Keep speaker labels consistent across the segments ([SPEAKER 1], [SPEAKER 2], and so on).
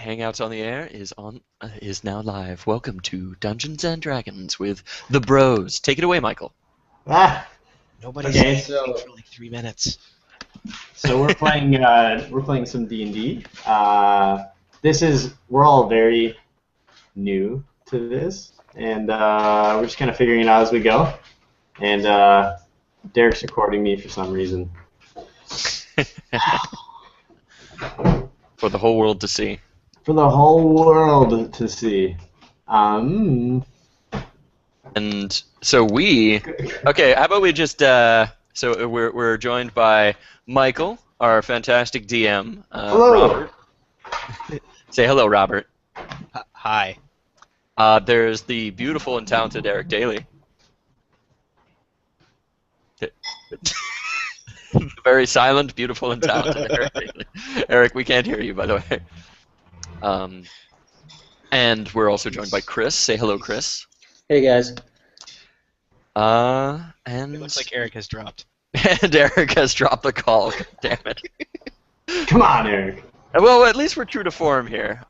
[SPEAKER 1] Hangouts on the Air is now live. Welcome to Dungeons and Dragons with the Bros. Take it away, Michael.
[SPEAKER 2] Nobody's
[SPEAKER 3] Okay,
[SPEAKER 2] saying
[SPEAKER 3] so-
[SPEAKER 2] anything for like 3 minutes.
[SPEAKER 3] So we're playing some D&D. We're all very new to this, and we're just kind of figuring it out as we go. And Derek's recording me for some reason.
[SPEAKER 1] For the whole world to see.
[SPEAKER 3] For the whole world to see.
[SPEAKER 1] And so okay, how about we just, so we're joined by Michael, our fantastic DM,
[SPEAKER 3] Hello.
[SPEAKER 1] Robert. Say hello, Robert.
[SPEAKER 2] Hi.
[SPEAKER 1] There's the beautiful and talented Eric Daly. The very silent, beautiful, and talented Eric Daly. Eric, we can't hear you, by the way. And we're also joined by Chris. Say hello, Chris.
[SPEAKER 4] Hey guys.
[SPEAKER 1] And
[SPEAKER 2] It looks like Eric has dropped.
[SPEAKER 1] and Eric has dropped the call. Damn it.
[SPEAKER 3] Come on, Eric.
[SPEAKER 1] Well, at least we're true to form here.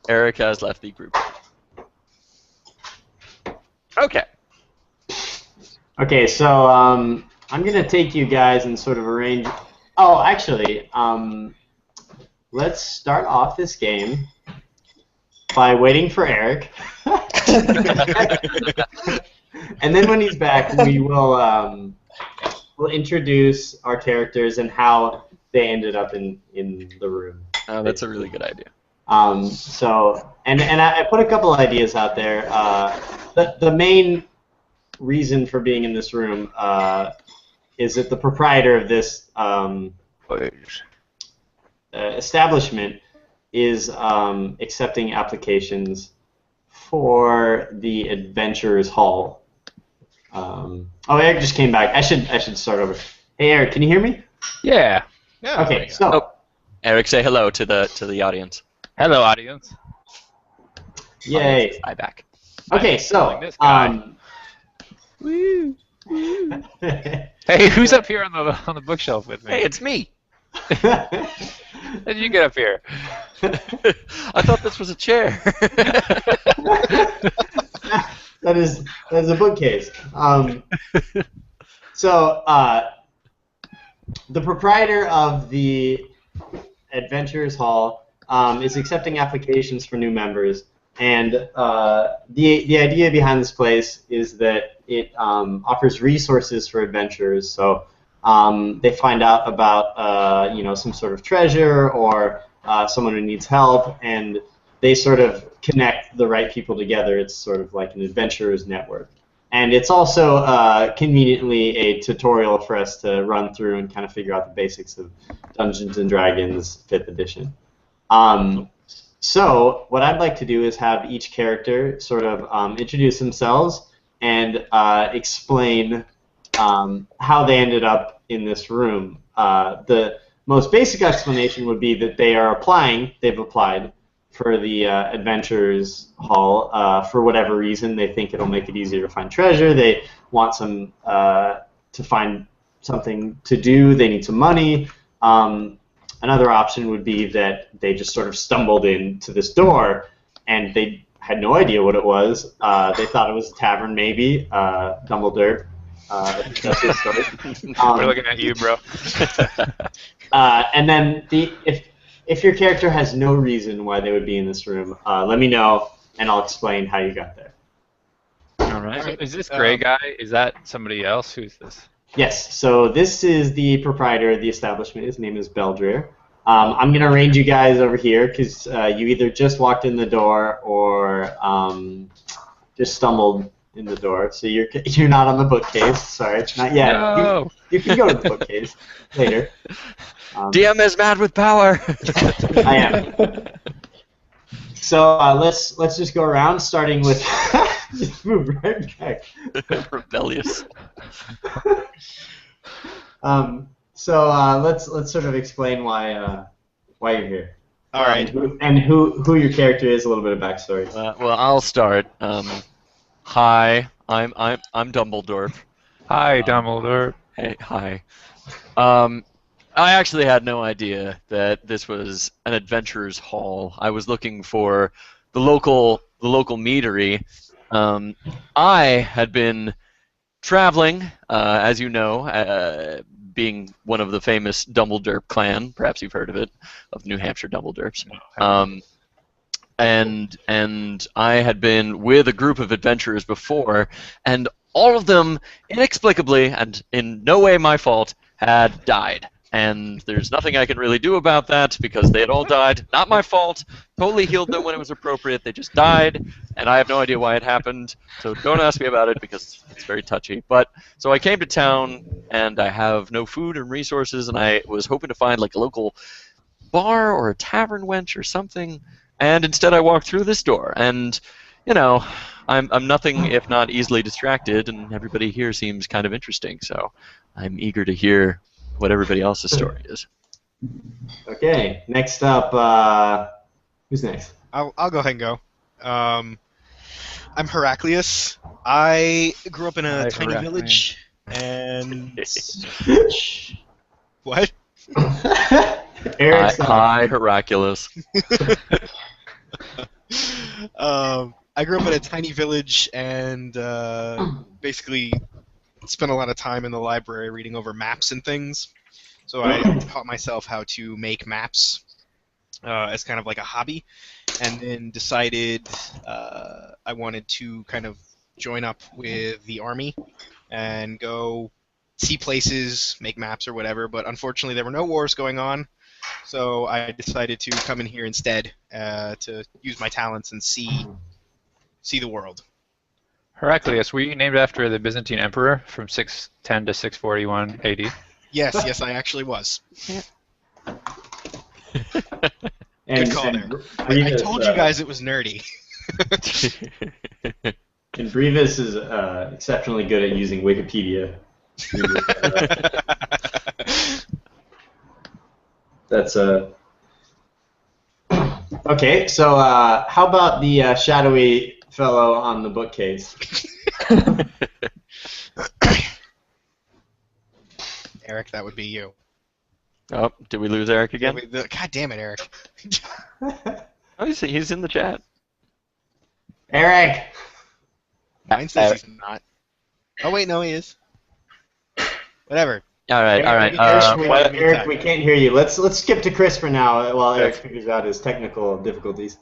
[SPEAKER 1] Eric has left the group. Okay.
[SPEAKER 3] Okay, so I'm gonna take you guys and sort of arrange. Oh, actually, let's start off this game by waiting for Eric, and then when he's back, we'll introduce our characters and how they ended up in the room.
[SPEAKER 1] Oh, that's a really good idea.
[SPEAKER 3] So I put a couple ideas out there. The main reason for being in this room is that the proprietor of this establishment is accepting applications for the Adventurers Hall. Eric just came back. I should start over. Hey, Eric, can you hear me?
[SPEAKER 5] Yeah.
[SPEAKER 2] Yeah.
[SPEAKER 3] Okay, so
[SPEAKER 1] Oh, Eric, say hello to the audience.
[SPEAKER 5] Hello, audience.
[SPEAKER 3] yay.
[SPEAKER 1] Hi back.
[SPEAKER 3] Okay, so
[SPEAKER 5] Like this guy.
[SPEAKER 3] Woo.
[SPEAKER 5] Hey, who's up here on the bookshelf with me?
[SPEAKER 1] Hey, it's me.
[SPEAKER 5] How did you get up here?
[SPEAKER 1] I thought this was a chair.
[SPEAKER 3] that is a bookcase. So the proprietor of the Adventurers Hall is accepting applications for new members, and the idea behind this place is that it offers resources for adventurers. So they find out about some sort of treasure or someone who needs help, and they sort of connect the right people together. It's sort of like an adventurers network. And it's also conveniently a tutorial for us to run through and kind of figure out the basics of Dungeons & Dragons 5th edition. So what I'd like to do is have each character sort of introduce themselves and explain how they ended up in this room. The most basic explanation would be that they've applied for the Adventurers Hall for whatever reason. They think it'll make it easier to find treasure. They want to find something to do. They need some money. Another option would be that they just sort of stumbled into this door and they had no idea what it was. They thought it was a tavern, maybe. Dumbledore. That's his story.
[SPEAKER 5] We're looking at you, bro.
[SPEAKER 3] And then if your character has no reason why they would be in this room, let me know, and I'll explain how you got there.
[SPEAKER 1] All right.
[SPEAKER 5] So is this gray guy? Is that somebody else? Who's this?
[SPEAKER 3] Yes, so this is the proprietor of the establishment. His name is Beldreer. I'm going to arrange you guys over here because you either just walked in the door or just stumbled in the door. So you're not on the bookcase. Sorry, not yet.
[SPEAKER 5] No.
[SPEAKER 3] You can go to the bookcase later.
[SPEAKER 1] DM is mad with power.
[SPEAKER 3] I am. So let's just go around, starting with just move right back.
[SPEAKER 1] Rebellious.
[SPEAKER 3] So let's sort of explain why you're here.
[SPEAKER 2] All right.
[SPEAKER 3] And who your character is, a little bit of backstory.
[SPEAKER 1] Well, I'll start. Hi, I'm Dumbledore.
[SPEAKER 5] Hi, Dumbledore.
[SPEAKER 1] Hey, hi. I actually had no idea that this was an adventurer's hall. I was looking for the local meadery. I had been traveling, as you know, being one of the famous Dumbledore clan. Perhaps you've heard of it, of New Hampshire Dumbledores. And I had been with a group of adventurers before, and all of them, inexplicably and in no way my fault, had died. And there's nothing I can really do about that because they had all died. Not my fault. Totally healed them when it was appropriate. They just died, and I have no idea why it happened. So don't ask me about it because it's very touchy. But so I came to town, and I have no food and resources, and I was hoping to find like a local bar or a tavern wench or something. And instead, I walked through this door, and you know, I'm nothing if not easily distracted, and everybody here seems kind of interesting. So I'm eager to hear what everybody else's story is.
[SPEAKER 3] Okay, next up, who's next?
[SPEAKER 2] I'll go ahead and go. I'm Heraclius. I grew up in a tiny village, and what?
[SPEAKER 3] Eric's
[SPEAKER 1] Hi, Heraclius.
[SPEAKER 2] I grew up in a tiny village and basically spent a lot of time in the library reading over maps and things. So I taught myself how to make maps as kind of like a hobby, and then decided I wanted to kind of join up with the army and go see places, make maps or whatever, but unfortunately there were no wars going on, so I decided to come in here instead to use my talents and see the world.
[SPEAKER 5] Heraclius, were you named after the Byzantine emperor from 610 to 641 AD?
[SPEAKER 2] Yes, I actually was.
[SPEAKER 3] and,
[SPEAKER 2] Good call there.
[SPEAKER 3] Brevis,
[SPEAKER 2] I told you guys it was nerdy.
[SPEAKER 3] And Brevis is exceptionally good at using Wikipedia. That's okay. So how about the shadowy fellow on the bookcase?
[SPEAKER 2] Eric, that would be you.
[SPEAKER 1] Oh, did we lose Eric again?
[SPEAKER 2] God damn it, Eric.
[SPEAKER 1] Oh, he's in the chat.
[SPEAKER 3] Eric!
[SPEAKER 2] Mine says he's not. Oh, wait, no, he is. Whatever.
[SPEAKER 1] All right.
[SPEAKER 3] Eric, we can't hear you. Let's skip to Chris for now while Eric figures out his technical difficulties.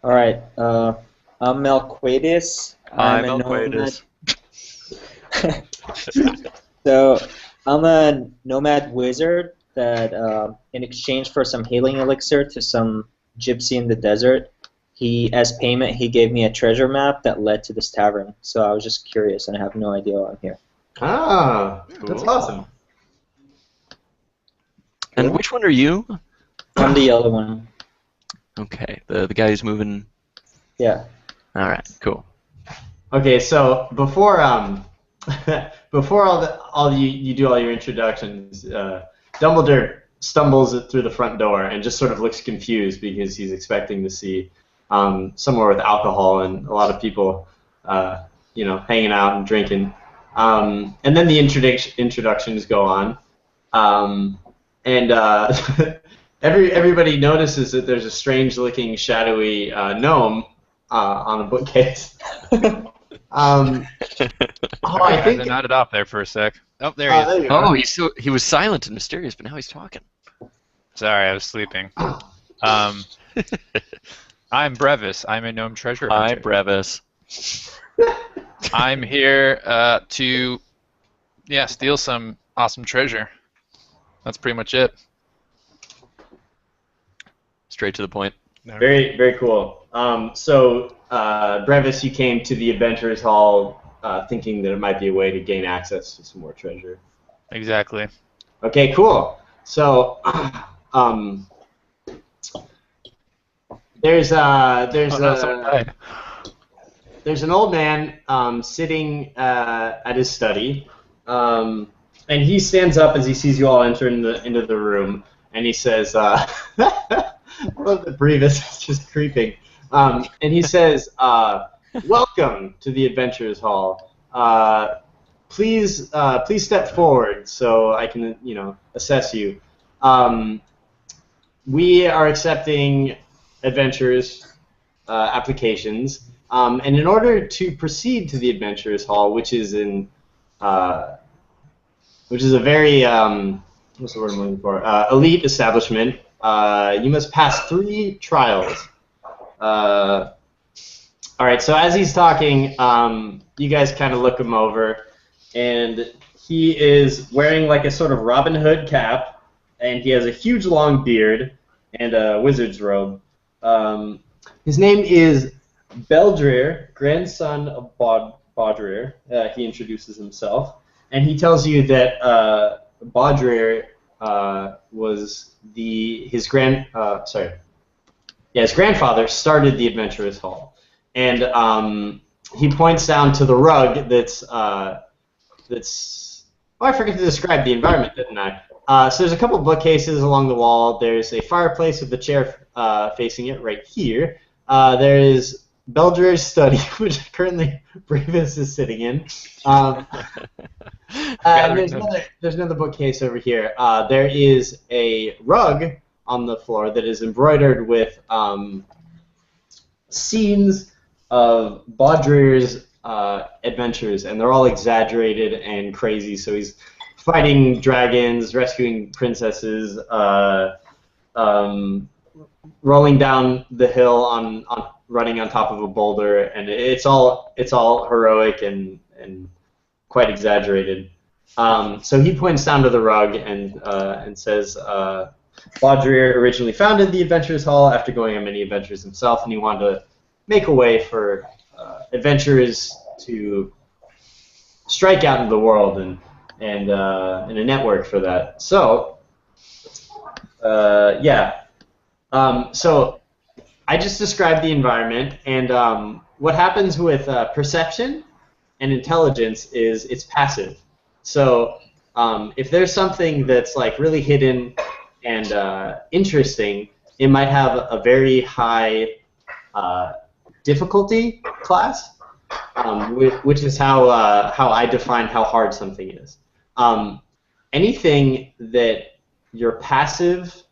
[SPEAKER 4] All right. I'm Melquiades.
[SPEAKER 1] Hi, Melquiades.
[SPEAKER 4] So I'm a nomad wizard that, in exchange for some healing elixir to some gypsy in the desert, as payment, he gave me a treasure map that led to this tavern. So I was just curious, and I have no idea why I'm here.
[SPEAKER 3] Ah, that's awesome.
[SPEAKER 1] And which one are you?
[SPEAKER 4] I'm the yellow one.
[SPEAKER 1] Okay, the guy who's moving.
[SPEAKER 4] Yeah.
[SPEAKER 1] All right, cool.
[SPEAKER 3] Okay, so before before you do all your introductions, Dumbledore stumbles through the front door and just sort of looks confused because he's expecting to see somewhere with alcohol and a lot of people, hanging out and drinking. And then the introductions go on, and everybody notices that there's a strange-looking, shadowy gnome on a bookcase. I think
[SPEAKER 5] I nodded off there for a sec.
[SPEAKER 2] Oh, there he is.
[SPEAKER 1] Oh, he was silent and mysterious, but now he's talking.
[SPEAKER 5] Sorry, I was sleeping. I'm Brevis. I'm a gnome treasure hunter.
[SPEAKER 1] Hi, Brevis.
[SPEAKER 5] I'm here to, steal some awesome treasure. That's pretty much it.
[SPEAKER 1] Straight to the point.
[SPEAKER 3] Very, very cool. So, Brevis, you came to the Adventurers Hall thinking that it might be a way to gain access to some more treasure.
[SPEAKER 5] Exactly.
[SPEAKER 3] Okay, cool. So, there's an old man sitting at his study, and he stands up as he sees you all enter into the room, and he says, I love that Brevis is just creeping. And he says, welcome to the Adventurers Hall. please step forward so I can assess you. We are accepting adventurers applications, and in order to proceed to the Adventurers Hall, which is a very what's the word I'm looking for? Elite establishment. You must pass 3 trials. All right. So as he's talking, you guys kind of look him over, and he is wearing like a sort of Robin Hood cap, and he has a huge long beard and a wizard's robe. His name is Beldrir, grandson of Baudrir. He introduces himself, and he tells you that Baudrir was his grandfather started the Adventurers Hall, and he points down to the rug that's. Oh, I forgot to describe the environment, didn't I? So there's a couple bookcases along the wall. There's a fireplace with the chair facing it right here. There is Beldrir's study, which currently Bravis is sitting in. And there's another bookcase over here. There is a rug on the floor that is embroidered with scenes of Baudrir's adventures, and they're all exaggerated and crazy. So he's fighting dragons, rescuing princesses, rolling down the hill on running on top of a boulder, and it's all heroic and quite exaggerated. So he points down to the rug and says, Baudrir originally founded the Adventurers Hall after going on many adventures himself, and he wanted to make a way for adventurers to strike out into the world and a network for that. So, so I just described the environment, and what happens with perception and intelligence is it's passive. So if there's something that's like really hidden and interesting, it might have a very high difficulty class, which is how I define how hard something is. Anything that your passive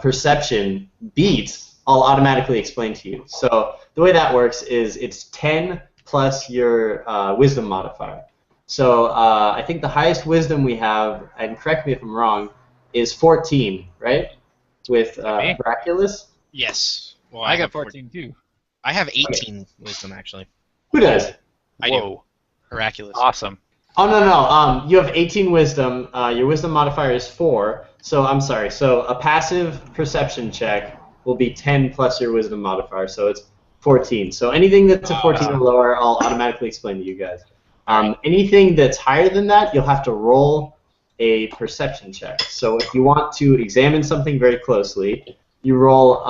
[SPEAKER 3] perception beats, I'll automatically explain to you. So the way that works is it's 10 plus your wisdom modifier. So I think the highest wisdom we have, and correct me if I'm wrong, is 14, right? With Miraculous?
[SPEAKER 2] Yes. Well,
[SPEAKER 5] I got 14 too.
[SPEAKER 2] I have 18 wisdom, actually.
[SPEAKER 3] Who does?
[SPEAKER 2] I do. Miraculous.
[SPEAKER 5] Awesome.
[SPEAKER 3] Oh, no. You have 18 wisdom. Your wisdom modifier is 4. So I'm sorry. So a passive perception check will be 10 plus your wisdom modifier. So it's 14. So anything that's a 14 or lower, I'll automatically explain to you guys. Anything that's higher than that, you'll have to roll a perception check. So if you want to examine something very closely, you roll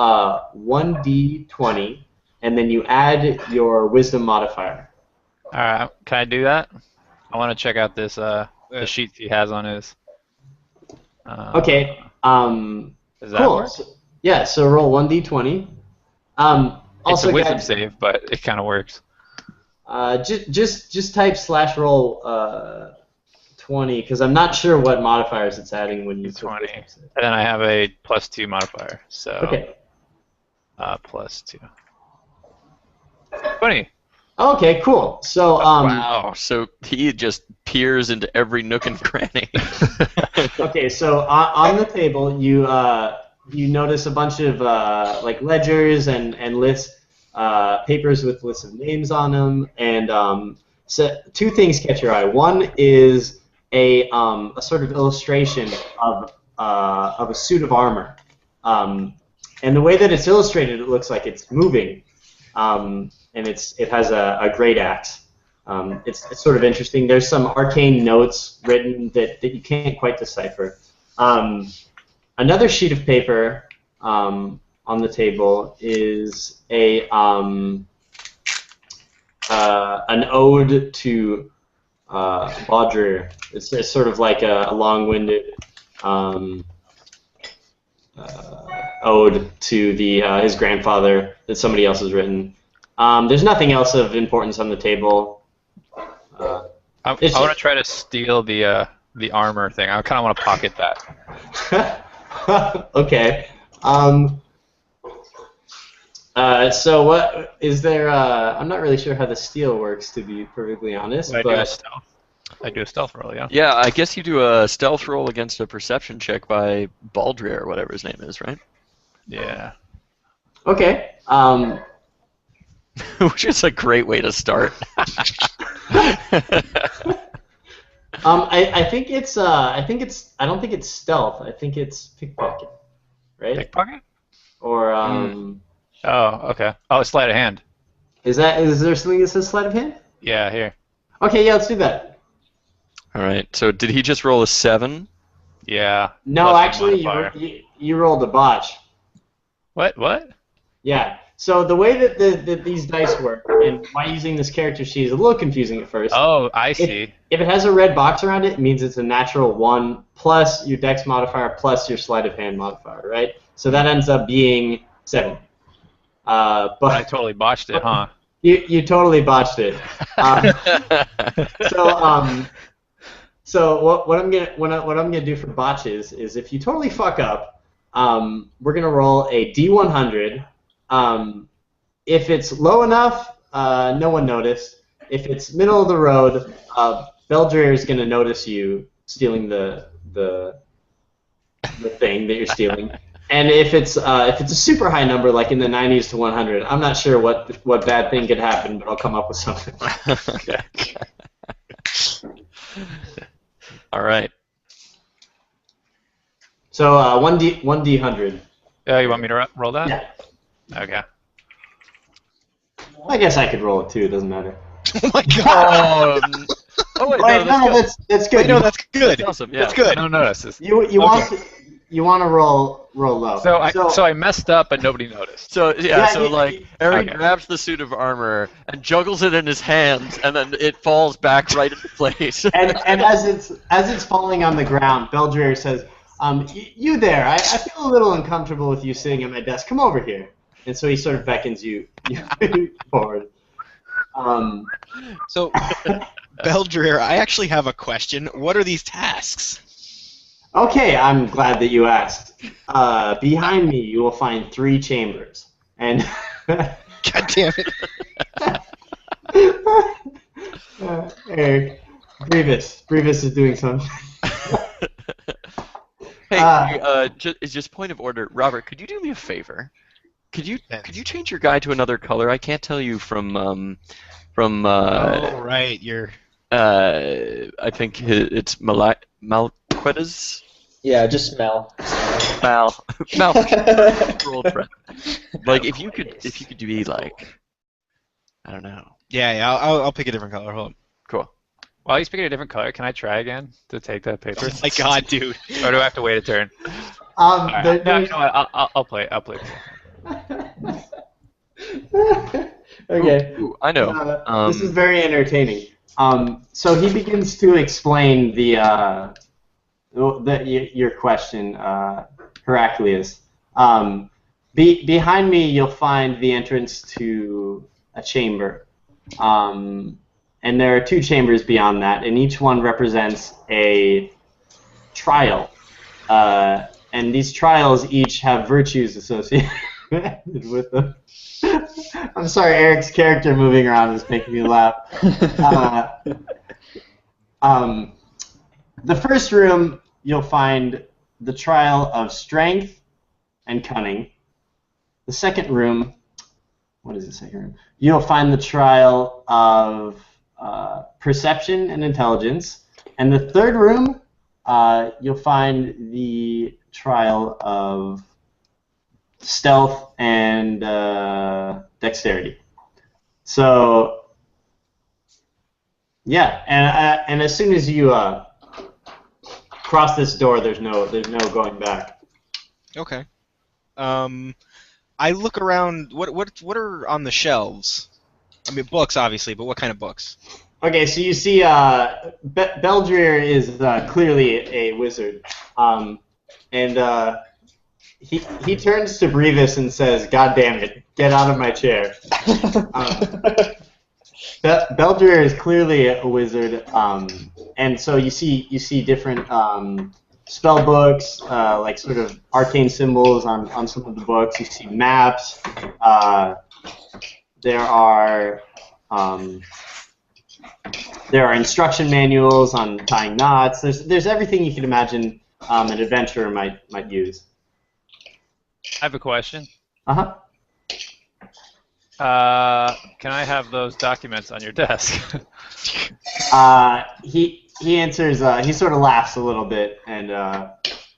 [SPEAKER 3] 1d20, and then you add your wisdom modifier.
[SPEAKER 5] All right, can I do that? I want to check out this the sheets he has on his.
[SPEAKER 3] Okay.
[SPEAKER 5] Does that work?
[SPEAKER 3] Yeah. So roll 1d20.
[SPEAKER 5] It's a wisdom
[SPEAKER 3] guys,
[SPEAKER 5] save, but it kind of works.
[SPEAKER 3] Just type /roll 20 because I'm not sure what modifiers it's adding when you
[SPEAKER 5] 20. And then I have a +2 modifier. So
[SPEAKER 3] okay.
[SPEAKER 5] +2. 20.
[SPEAKER 3] Okay, cool. So
[SPEAKER 1] wow. So he just peers into every nook and cranny.
[SPEAKER 3] Okay, so on the table you notice a bunch of like ledgers and lists, papers with lists of names on them, and so 2 things catch your eye. One is a sort of illustration of a suit of armor, and the way that it's illustrated, it looks like it's moving. And it has a great axe. It's sort of interesting. There's some arcane notes written that you can't quite decipher. Another sheet of paper on the table is an ode to Baudrir. It's sort of like a long-winded ode to his grandfather that somebody else has written. There's nothing else of importance on the table.
[SPEAKER 5] I
[SPEAKER 3] It's
[SPEAKER 5] want to try to steal the armor thing. I kind of want to pocket that.
[SPEAKER 3] Okay. So what is there? I'm not really sure how the steal works, to be perfectly honest.
[SPEAKER 5] I do a
[SPEAKER 3] But
[SPEAKER 5] stealth. I do a stealth roll, yeah.
[SPEAKER 1] Yeah, I guess you do a stealth roll against a perception check by Baldrier, or whatever his name is, right?
[SPEAKER 5] Yeah.
[SPEAKER 3] okay.
[SPEAKER 1] Which is a great way to start.
[SPEAKER 3] I think it's. I don't think it's stealth. I think it's pickpocket, right?
[SPEAKER 5] Pickpocket?
[SPEAKER 3] Or
[SPEAKER 5] Oh, okay. Oh, sleight of hand.
[SPEAKER 3] is there something that says sleight of hand?
[SPEAKER 5] Yeah, here.
[SPEAKER 3] Okay, yeah, let's do that.
[SPEAKER 1] All right. So did he just roll a 7?
[SPEAKER 5] Yeah.
[SPEAKER 3] No,
[SPEAKER 5] Plus the
[SPEAKER 3] actually,
[SPEAKER 5] modifier.
[SPEAKER 3] you rolled a botch.
[SPEAKER 5] What?
[SPEAKER 3] Yeah. So the way that these dice work, and why using this character sheet is a little confusing at first.
[SPEAKER 5] Oh, I see.
[SPEAKER 3] If it has a red box around it, it means it's a natural 1 plus your dex modifier plus your sleight of hand modifier, right? So that ends up being 7.
[SPEAKER 5] I
[SPEAKER 3] But
[SPEAKER 5] totally botched it, huh?
[SPEAKER 3] you totally botched it. So what I'm gonna do for botches is if you totally fuck up, we're gonna roll a D100. If it's low enough, no one noticed. If it's middle of the road, Beldreer is gonna notice you stealing the thing that you're stealing. And if it's a super high number, like in the 90s to 100, I'm not sure what bad thing could happen, but I'll come up with something.
[SPEAKER 1] All right.
[SPEAKER 3] So 1D100.
[SPEAKER 5] You want me to roll that?
[SPEAKER 3] Yeah.
[SPEAKER 5] Okay.
[SPEAKER 3] I guess I could roll it too. It doesn't matter.
[SPEAKER 2] Oh my god!
[SPEAKER 1] Oh wait,
[SPEAKER 3] Wait,
[SPEAKER 1] no,
[SPEAKER 3] no, that's good.
[SPEAKER 2] Wait, no, that's good.
[SPEAKER 1] that's awesome. Yeah.
[SPEAKER 2] That's
[SPEAKER 5] I
[SPEAKER 2] good.
[SPEAKER 5] don't notice this.
[SPEAKER 3] You want to roll low.
[SPEAKER 5] So I messed up, but nobody noticed.
[SPEAKER 1] So
[SPEAKER 3] Yeah,
[SPEAKER 1] Eric
[SPEAKER 5] okay.
[SPEAKER 1] grabs the suit of armor and juggles it in his hands, and then it falls back right into place.
[SPEAKER 3] and as it's falling on the ground, Beldreer says, "You there? I feel a little uncomfortable with you sitting at my desk. Come over here." And so he sort of beckons you forward.
[SPEAKER 2] So, Beldreer, I actually have a question. What are these tasks?
[SPEAKER 3] Okay, I'm glad that you asked. Behind me, you will find 3 chambers, and
[SPEAKER 2] God damn it.
[SPEAKER 3] Eric, Brevis is doing something.
[SPEAKER 1] Hey, just point of order, Robert. Could you do me a favor? Could you change your guy to another color? I can't tell you from
[SPEAKER 2] Oh, right, you're...
[SPEAKER 1] I think it's Malquedas.
[SPEAKER 4] Yeah, just smell.
[SPEAKER 1] Mal. Rolled friend. Like if you could be like, I don't know.
[SPEAKER 2] Yeah, I'll pick a different color. Hold on.
[SPEAKER 1] Cool.
[SPEAKER 5] While he's picking a different color, can I try again to take that paper?
[SPEAKER 2] Oh my god, dude.
[SPEAKER 5] Or do I have to wait a turn? Alright, no, you
[SPEAKER 3] there's-
[SPEAKER 5] know what? I'll play. I'll play.
[SPEAKER 3] Okay.
[SPEAKER 1] Ooh, I know.
[SPEAKER 3] This is very entertaining. So he begins to explain your question, Heraclius. Behind me, you'll find the entrance to a chamber. And there are 2 chambers beyond that, and each one represents a trial. And these trials each have virtues associated with them. I'm sorry, Eric's character moving around is making me laugh. The first room, you'll find the trial of strength and cunning. The second room, what is the second room? You'll find the trial of perception and intelligence. And the third room, you'll find the trial of stealth and dexterity. So, yeah, and as soon as you cross this door, there's no going back.
[SPEAKER 2] Okay. I look around. What are on the shelves? I mean, books, obviously, but what kind of books?
[SPEAKER 3] Okay, so you see, Beldreer is clearly a wizard, and he turns to Brevis and says, "God damn it, get out of my chair." Beldrir is clearly a wizard, and so you see different spell books, like sort of arcane symbols on some of the books. You see maps. There are instruction manuals on tying knots. There's everything you can imagine an adventurer might use.
[SPEAKER 5] I have a question.
[SPEAKER 3] Uh-huh.
[SPEAKER 5] Can I have those documents on your desk?
[SPEAKER 3] He answers. He sort of laughs a little bit, and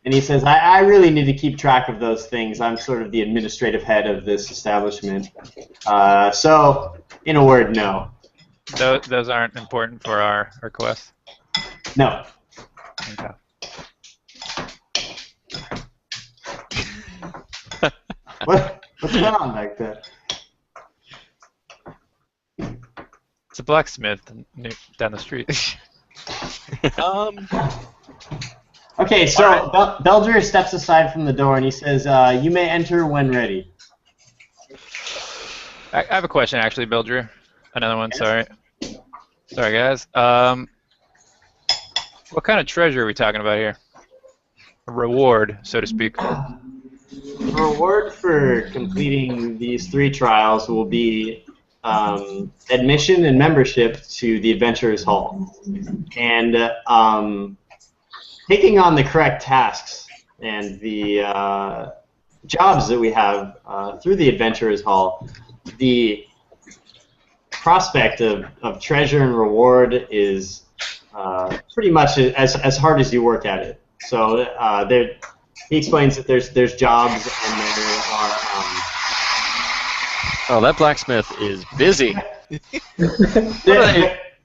[SPEAKER 3] he says, "I really need to keep track of those things. I'm sort of the administrative head of this establishment. So, in a word, no."
[SPEAKER 5] Those aren't important for our quest.
[SPEAKER 3] No.
[SPEAKER 5] Okay.
[SPEAKER 3] What's going on back there?
[SPEAKER 5] It's a blacksmith down the street.
[SPEAKER 3] Okay, so Beldrir steps aside from the door and he says, "You may enter when ready."
[SPEAKER 5] I have a question, actually, Beldrir. Another one, sorry. Sorry, guys. What kind of treasure are we talking about here? A reward, so to speak.
[SPEAKER 3] The reward for completing these 3 trials will be admission and membership to the Adventurers Hall. And taking on the correct tasks and the jobs that we have through the Adventurers Hall, the prospect of treasure and reward is pretty much as hard as you work at it. So he explains that there's jobs and there are.
[SPEAKER 1] Oh, that blacksmith is busy.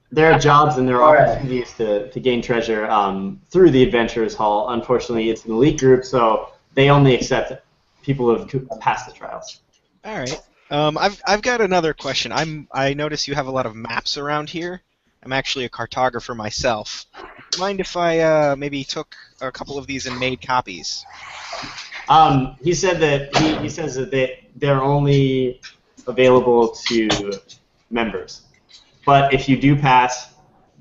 [SPEAKER 3] There are jobs and there are opportunities to gain treasure through the Adventurers Hall. Unfortunately, it's an elite group, so they only accept people who have passed the trials.
[SPEAKER 2] All right. I've got another question. I notice you have a lot of maps around here. I'm actually a cartographer myself. Mind if I maybe took a couple of these and made copies?
[SPEAKER 3] He said that he says that they're only available to members. But if you do pass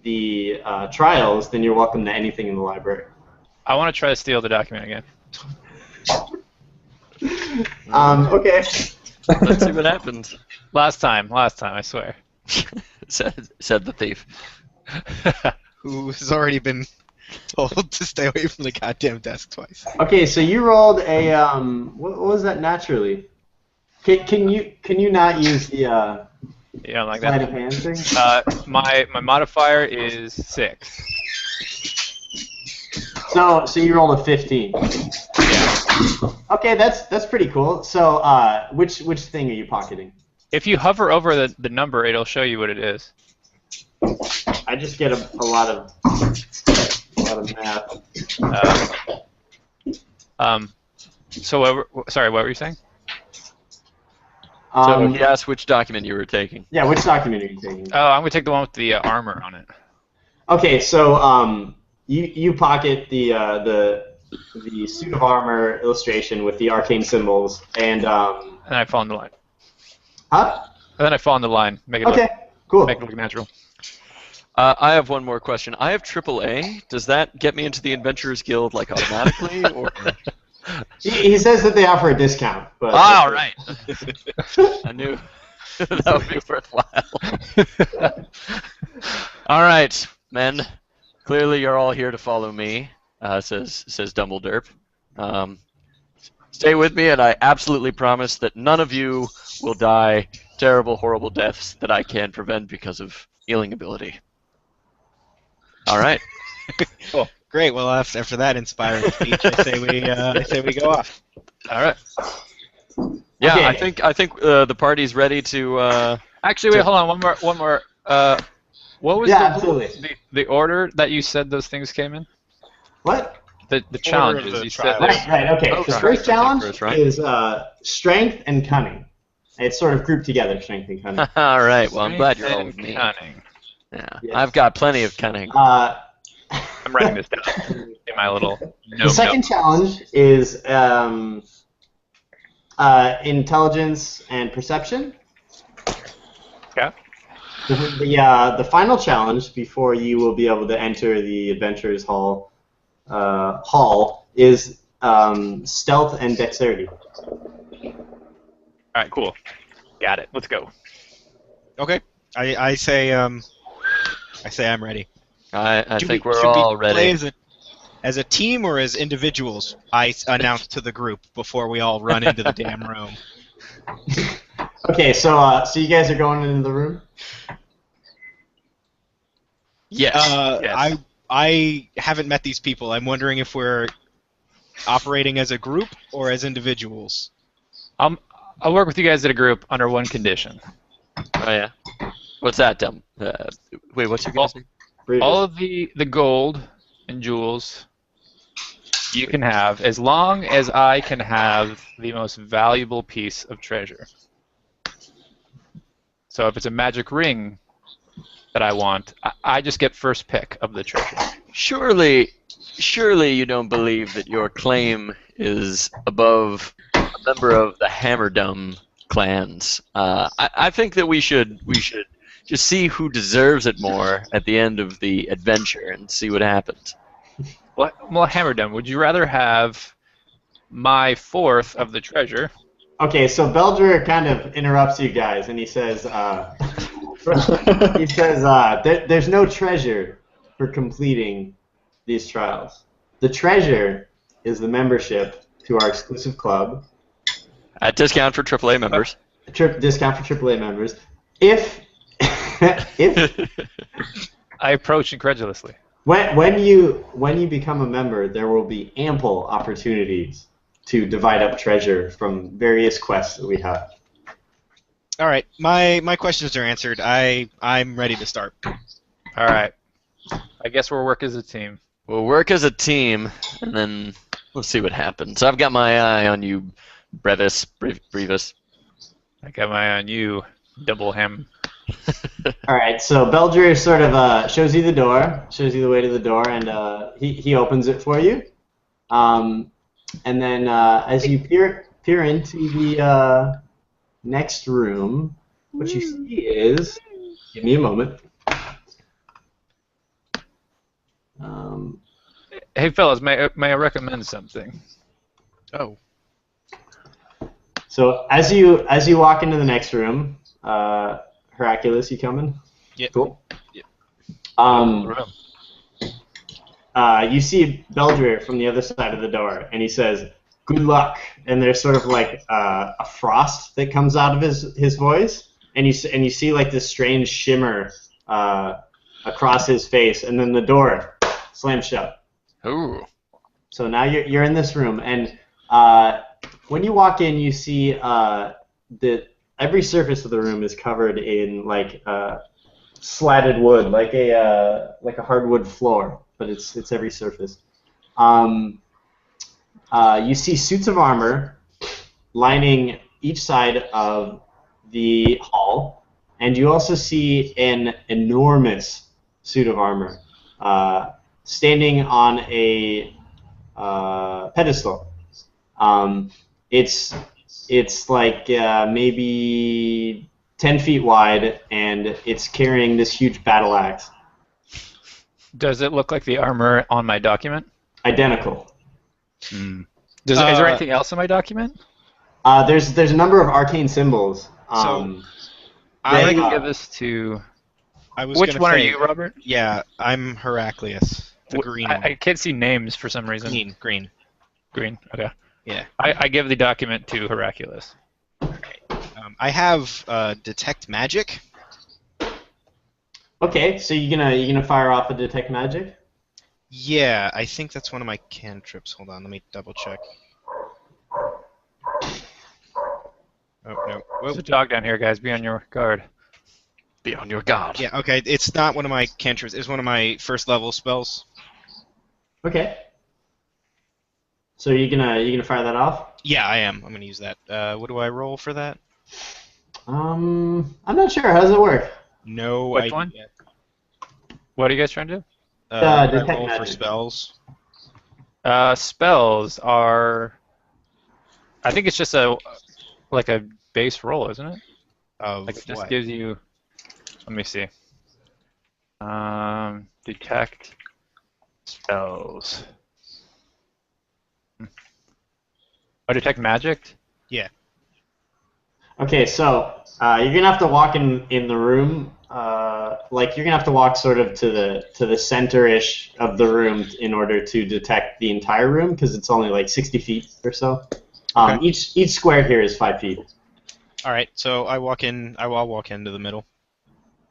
[SPEAKER 3] the trials, then you're welcome to anything in the library.
[SPEAKER 5] I want to try to steal the document again.
[SPEAKER 3] Okay.
[SPEAKER 1] Let's see what happens.
[SPEAKER 5] Last time, I swear.
[SPEAKER 1] said the thief.
[SPEAKER 2] Who has already been told to stay away from the goddamn desk twice.
[SPEAKER 3] Okay, so you rolled a what was that naturally? Can you not use the
[SPEAKER 5] You don't like
[SPEAKER 3] sleight
[SPEAKER 5] that?
[SPEAKER 3] of hand thing?
[SPEAKER 5] My modifier is 6.
[SPEAKER 3] So you rolled a 15.
[SPEAKER 5] Yeah.
[SPEAKER 3] Okay, that's pretty cool. So which thing are you pocketing?
[SPEAKER 5] If you hover over the number, it'll show you what it is.
[SPEAKER 3] I just get a lot of math.
[SPEAKER 5] So sorry, what were you saying?
[SPEAKER 1] So he asked which document you were taking.
[SPEAKER 3] Yeah, which document are you taking?
[SPEAKER 5] Oh, I'm gonna take the one with the armor on it.
[SPEAKER 3] Okay, so you pocket the suit of armor illustration with the arcane symbols, and
[SPEAKER 5] And I fall in the line.
[SPEAKER 3] huh?
[SPEAKER 5] And then I fall in the line. Make it
[SPEAKER 3] Okay, cool.
[SPEAKER 5] make it look natural.
[SPEAKER 1] I have one more question. I have AAA. Does that get me into the Adventurers Guild like automatically, or?
[SPEAKER 3] He says that they offer a discount, but
[SPEAKER 1] All right. I knew that would be worthwhile. All right, men. Clearly, you're all here to follow me. Says Dumbledore. Stay with me, and I absolutely promise that none of you will die terrible, horrible deaths that I can prevent because of healing ability. All right.
[SPEAKER 5] Cool.
[SPEAKER 2] Great. Well, after that inspiring speech, I say we go off.
[SPEAKER 1] All right. Yeah,
[SPEAKER 3] Okay.
[SPEAKER 1] I think the party's ready to.
[SPEAKER 5] Actually, wait, hold on. One more. What was
[SPEAKER 3] absolutely.
[SPEAKER 5] the order that you said those things came in?
[SPEAKER 3] What?
[SPEAKER 5] The challenges.
[SPEAKER 2] the
[SPEAKER 5] You said
[SPEAKER 2] trials.
[SPEAKER 3] Right. Okay.
[SPEAKER 1] Oh,
[SPEAKER 3] the
[SPEAKER 1] sorry.
[SPEAKER 3] first challenge
[SPEAKER 1] First, right?
[SPEAKER 3] is strength and cunning. It's sort of grouped together, strength and cunning.
[SPEAKER 1] All right. Well, I'm glad you're all
[SPEAKER 5] and
[SPEAKER 1] with me.
[SPEAKER 5] cunning.
[SPEAKER 1] Yeah.
[SPEAKER 3] Yeah.
[SPEAKER 1] I've got plenty of cunning.
[SPEAKER 5] I'm writing this down in my little
[SPEAKER 3] The second challenge is intelligence and perception.
[SPEAKER 5] Okay.
[SPEAKER 3] The final challenge before you will be able to enter the Adventurers Hall is stealth and dexterity.
[SPEAKER 5] All right, cool. Got it. Let's go.
[SPEAKER 2] Okay. I say I'm ready.
[SPEAKER 1] I think we're
[SPEAKER 2] should
[SPEAKER 1] all
[SPEAKER 2] we play
[SPEAKER 1] ready.
[SPEAKER 2] as a team or as individuals? I announced to the group before we all run into the damn room.
[SPEAKER 3] Okay, so you guys are going into the room?
[SPEAKER 1] Yes.
[SPEAKER 5] Yes.
[SPEAKER 2] I haven't met these people. I'm wondering if we're operating as a group or as individuals.
[SPEAKER 5] I'll work with you guys as a group under one condition.
[SPEAKER 1] Oh yeah. What's that, Dumb? Wait, what's your guys' name?
[SPEAKER 5] All of the gold and jewels you can have as long as I can have the most valuable piece of treasure. So if it's a magic ring that I want, I just get first pick of the treasure.
[SPEAKER 1] Surely you don't believe that your claim is above a member of the Hammerdom clans. I think that we should just see who deserves it more at the end of the adventure and see what happens.
[SPEAKER 5] Well, Hammerdom, would you rather have my fourth of the treasure?
[SPEAKER 3] Okay, so Beldrer kind of interrupts you guys, and he says, there's no treasure for completing these trials. The treasure is the membership to our exclusive club.
[SPEAKER 1] At discount for AAA members.
[SPEAKER 3] Discount for AAA members. If
[SPEAKER 5] I approach incredulously.
[SPEAKER 3] when you become a member, there will be ample opportunities to divide up treasure from various quests that we have.
[SPEAKER 2] All right, my questions are answered. I'm ready to start.
[SPEAKER 5] All right. I guess we'll work as a team.
[SPEAKER 1] We'll work as a team, and then we'll see what happens. I've got my eye on you, Brevis.
[SPEAKER 5] I got my eye on you, Double Hem.
[SPEAKER 3] All right, so Beldrer sort of shows you the way to the door, and he opens it for you. And then as you peer into the next room, what you see is, give me a moment.
[SPEAKER 5] Hey, fellas, may I recommend something?
[SPEAKER 2] Oh.
[SPEAKER 3] So as you walk into the next room, Hercules, you coming?
[SPEAKER 2] Yeah.
[SPEAKER 3] Cool.
[SPEAKER 2] Yeah.
[SPEAKER 3] You see Beldrer from the other side of the door, and he says, "Good luck." And there's sort of like a frost that comes out of his voice, and you see like this strange shimmer across his face, and then the door slams shut.
[SPEAKER 1] Ooh.
[SPEAKER 3] So now you're in this room, and when you walk in, you see that every surface of the room is covered in like slatted wood, like a hardwood floor, but it's every surface. You see suits of armor lining each side of the hall, and you also see an enormous suit of armor standing on a pedestal. It's like maybe 10 feet wide, and it's carrying this huge battle axe.
[SPEAKER 5] Does it look like the armor on my document?
[SPEAKER 3] Identical.
[SPEAKER 5] Is there anything else in my document?
[SPEAKER 3] There's a number of arcane symbols.
[SPEAKER 5] I can give this to. Which one are you, Robert?
[SPEAKER 2] Yeah, I'm Heraclius. The green.
[SPEAKER 5] I can't see names for some reason.
[SPEAKER 2] Green.
[SPEAKER 5] Okay.
[SPEAKER 2] Yeah.
[SPEAKER 5] I give the document to Hercules.
[SPEAKER 2] I have detect magic.
[SPEAKER 3] Okay, so you gonna fire off a detect magic?
[SPEAKER 2] Yeah, I think that's one of my cantrips. Hold on, let me double check. Oh no!
[SPEAKER 5] There's a dog down here, guys. Be on your guard.
[SPEAKER 1] Be on your guard.
[SPEAKER 2] Yeah, okay. It's not one of my cantrips. It's one of my first level spells.
[SPEAKER 3] Okay. So you gonna fire that off?
[SPEAKER 2] Yeah, I am. I'm gonna use that. What do I roll for that?
[SPEAKER 3] I'm not sure. How does it work?
[SPEAKER 2] No
[SPEAKER 5] Which
[SPEAKER 2] idea.
[SPEAKER 5] one? What are you guys trying to do?
[SPEAKER 2] What do I
[SPEAKER 3] detect
[SPEAKER 2] roll for
[SPEAKER 3] magic.
[SPEAKER 2] spells?
[SPEAKER 5] Spells are. I think it's just a base roll, isn't it?
[SPEAKER 2] Of
[SPEAKER 5] Like it just
[SPEAKER 2] what?
[SPEAKER 5] gives you. Let me see. Detect spells. Oh, detect magic?
[SPEAKER 3] Okay, so you're gonna have to walk in the room. Like you're gonna have to walk sort of to the center-ish of the room in order to detect the entire room because it's only like 60 feet or so.
[SPEAKER 2] Okay.
[SPEAKER 3] Each square here is 5 feet.
[SPEAKER 2] All right, so I walk in. I'll walk into the middle.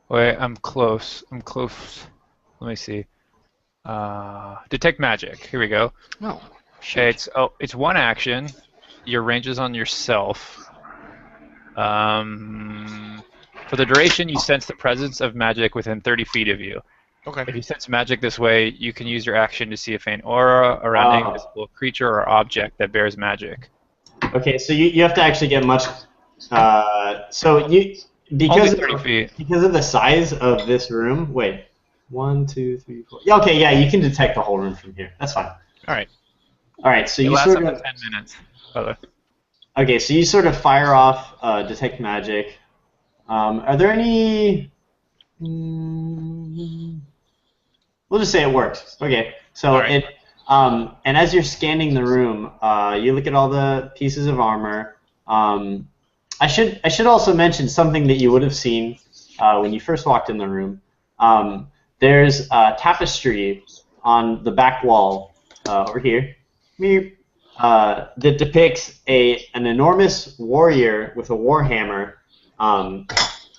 [SPEAKER 5] Wait, I'm close. I'm close. Let me see. Detect magic. Here we go.
[SPEAKER 1] Oh,
[SPEAKER 5] Okay, it's one action. Your range is on yourself. For the duration, you sense the presence of magic within 30 feet of you.
[SPEAKER 2] Okay.
[SPEAKER 5] If you sense magic this way, you can use your action to see if an aura around an invisible creature or object that bears magic.
[SPEAKER 3] Okay, so you have to actually get much. So you
[SPEAKER 5] Only 30 feet.
[SPEAKER 3] because of the size of this room. Wait, 1, 2, 3, 4. Yeah, okay, yeah, you can detect the whole room from here. That's fine.
[SPEAKER 2] All right.
[SPEAKER 3] All right, so
[SPEAKER 5] It
[SPEAKER 3] you
[SPEAKER 5] lasts
[SPEAKER 3] sort
[SPEAKER 5] up
[SPEAKER 3] of.
[SPEAKER 5] to 10 minutes. By the way.
[SPEAKER 3] Okay, so you sort of fire off detect magic. Are there any? We'll just say it works. Okay, so
[SPEAKER 2] All right.
[SPEAKER 3] it. And as you're scanning the room, you look at all the pieces of armor. I should also mention something that you would have seen when you first walked in the room. There's a tapestry on the back wall over here. That depicts an enormous warrior with a warhammer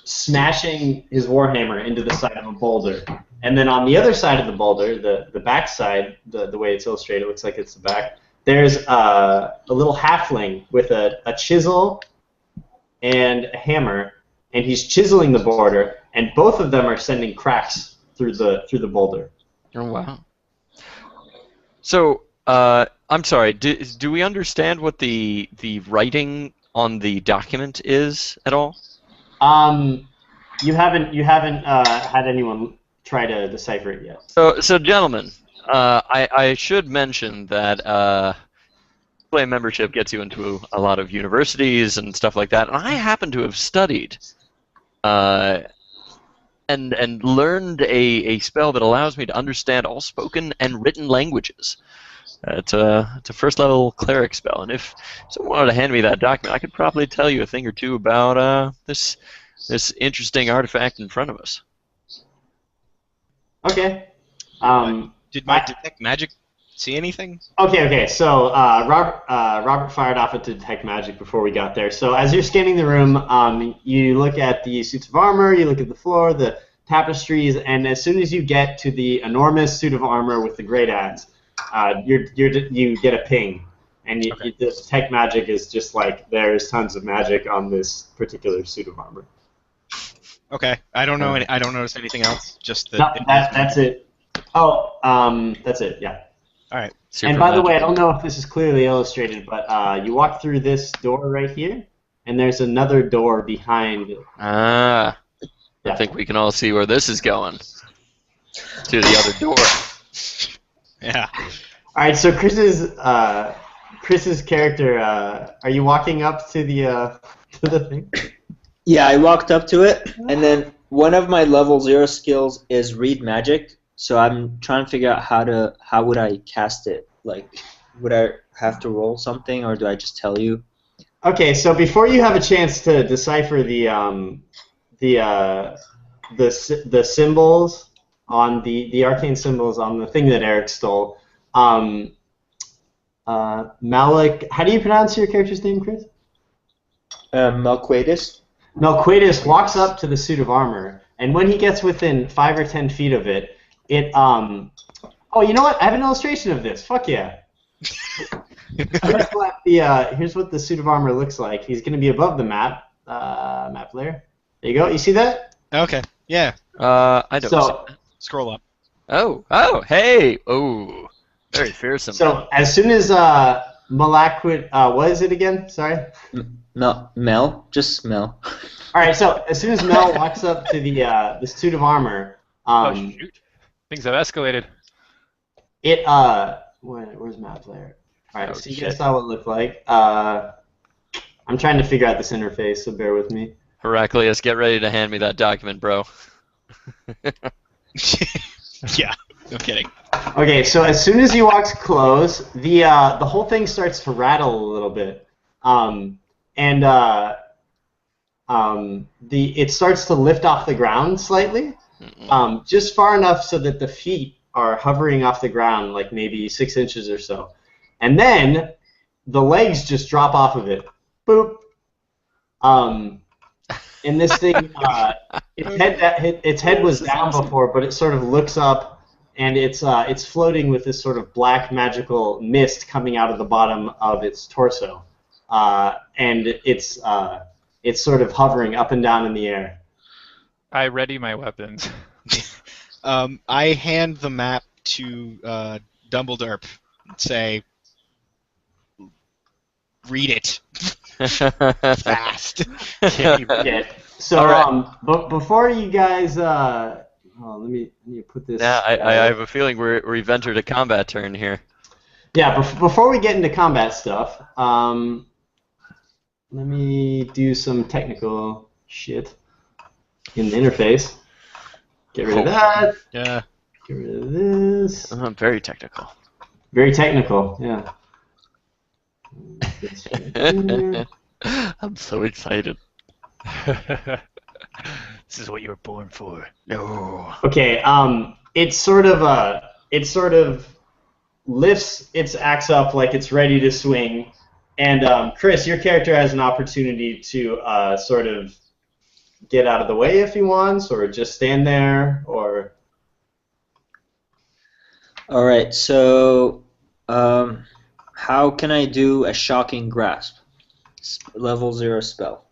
[SPEAKER 3] smashing his warhammer into the side of a boulder. And then on the other side of the boulder, the back side, the way it's illustrated, it looks like it's the back, there's a little halfling with a chisel and a hammer, and he's chiseling the boulder, and both of them are sending cracks through the boulder.
[SPEAKER 1] Oh, wow. So, I'm sorry. Do we understand what the writing on the document is at all?
[SPEAKER 3] You haven't had anyone try to decipher it yet.
[SPEAKER 1] So gentlemen, I should mention that play membership gets you into a lot of universities and stuff like that, and I happen to have studied and learned a spell that allows me to understand all spoken and written languages. It's a first level cleric spell, and if someone wanted to hand me that document, I could probably tell you a thing or two about this interesting artifact in front of us.
[SPEAKER 3] Okay.
[SPEAKER 2] Did my detect magic see anything?
[SPEAKER 3] Okay. So Robert fired off a detect magic before we got there. So as you're scanning the room, you look at the suits of armor, you look at the floor, the tapestries, and as soon as you get to the enormous suit of armor with the great ads, you get a ping, and the detect magic is just like there's tons of magic on this particular suit of armor.
[SPEAKER 2] Okay. I don't know. I don't notice anything else. Just that.
[SPEAKER 3] No, that's it. Oh, that's it. Yeah.
[SPEAKER 2] All right.
[SPEAKER 1] Super
[SPEAKER 3] And by the way, I
[SPEAKER 1] magical.
[SPEAKER 3] don't know if this is clearly illustrated, but you walk through this door right here, and there's another door behind it.
[SPEAKER 1] Ah,
[SPEAKER 3] Yeah.
[SPEAKER 1] I think we can all see where this is going. To the other door.
[SPEAKER 2] Yeah.
[SPEAKER 3] All right, so Chris's character, are you walking up to the thing?
[SPEAKER 4] Yeah, I walked up to it, and then one of my level 0 skills is read magic. So I'm trying to figure out how would I cast it? Like, would I have to roll something, or do I just tell you?
[SPEAKER 3] Okay, so before you have a chance to decipher the symbols on the arcane symbols on the thing that Eric stole, Malik, how do you pronounce your character's name, Chris?
[SPEAKER 4] Melquadis.
[SPEAKER 3] Melquadis walks up to the suit of armor, and when he gets within 5 or 10 feet of it, oh, you know what? I have an illustration of this. Fuck yeah. Here's what the suit of armor looks like. He's going to be above the map layer. There you go. You see that?
[SPEAKER 2] Okay. Yeah.
[SPEAKER 1] I don't
[SPEAKER 3] So-
[SPEAKER 1] see that.
[SPEAKER 2] Scroll up.
[SPEAKER 1] Oh, hey! Oh, very fearsome.
[SPEAKER 3] So as soon as Malakwit, what is it again? Sorry.
[SPEAKER 4] Mel. Just Mel.
[SPEAKER 3] All right. So as soon as Mel walks up to the suit of armor,
[SPEAKER 5] Oh shoot! Things have escalated.
[SPEAKER 3] where's map layer? All right.
[SPEAKER 1] Oh,
[SPEAKER 3] so you
[SPEAKER 1] shit.
[SPEAKER 3] guys saw what it looked like. I'm trying to figure out this interface, so bear with me.
[SPEAKER 1] Heraclius, get ready to hand me that document, bro.
[SPEAKER 2] Yeah, no kidding.
[SPEAKER 3] Okay, so as soon as he walks close, the whole thing starts to rattle a little bit, it starts to lift off the ground slightly, just far enough so that the feet are hovering off the ground, like maybe 6 inches or so, and then the legs just drop off of it. Boop. And this thing, its head was down before, but it sort of looks up. And it's floating with this sort of black magical mist coming out of the bottom of its torso, and it's sort of hovering up and down in the air.
[SPEAKER 5] I ready my weapons.
[SPEAKER 2] I hand the map to Dumbledore and say, "Read it fast."
[SPEAKER 3] Okay. So,
[SPEAKER 1] All right.
[SPEAKER 3] but before you guys, let me put this.
[SPEAKER 1] Yeah, I have a feeling we've entered a combat turn here.
[SPEAKER 3] Yeah, before we get into combat stuff, let me do some technical shit in the interface. Get rid of that.
[SPEAKER 2] Yeah.
[SPEAKER 3] Get rid of this.
[SPEAKER 1] Very technical.
[SPEAKER 3] Very technical, yeah.
[SPEAKER 1] I'm so excited.
[SPEAKER 5] This is what you were born for.
[SPEAKER 1] No.
[SPEAKER 3] Okay, it sort of lifts its axe up like it's ready to swing, and Chris, your character has an opportunity to sort of get out of the way if he wants, or just stand there, or.
[SPEAKER 4] All right. So, how can I do a shocking grasp? Level 0 spell.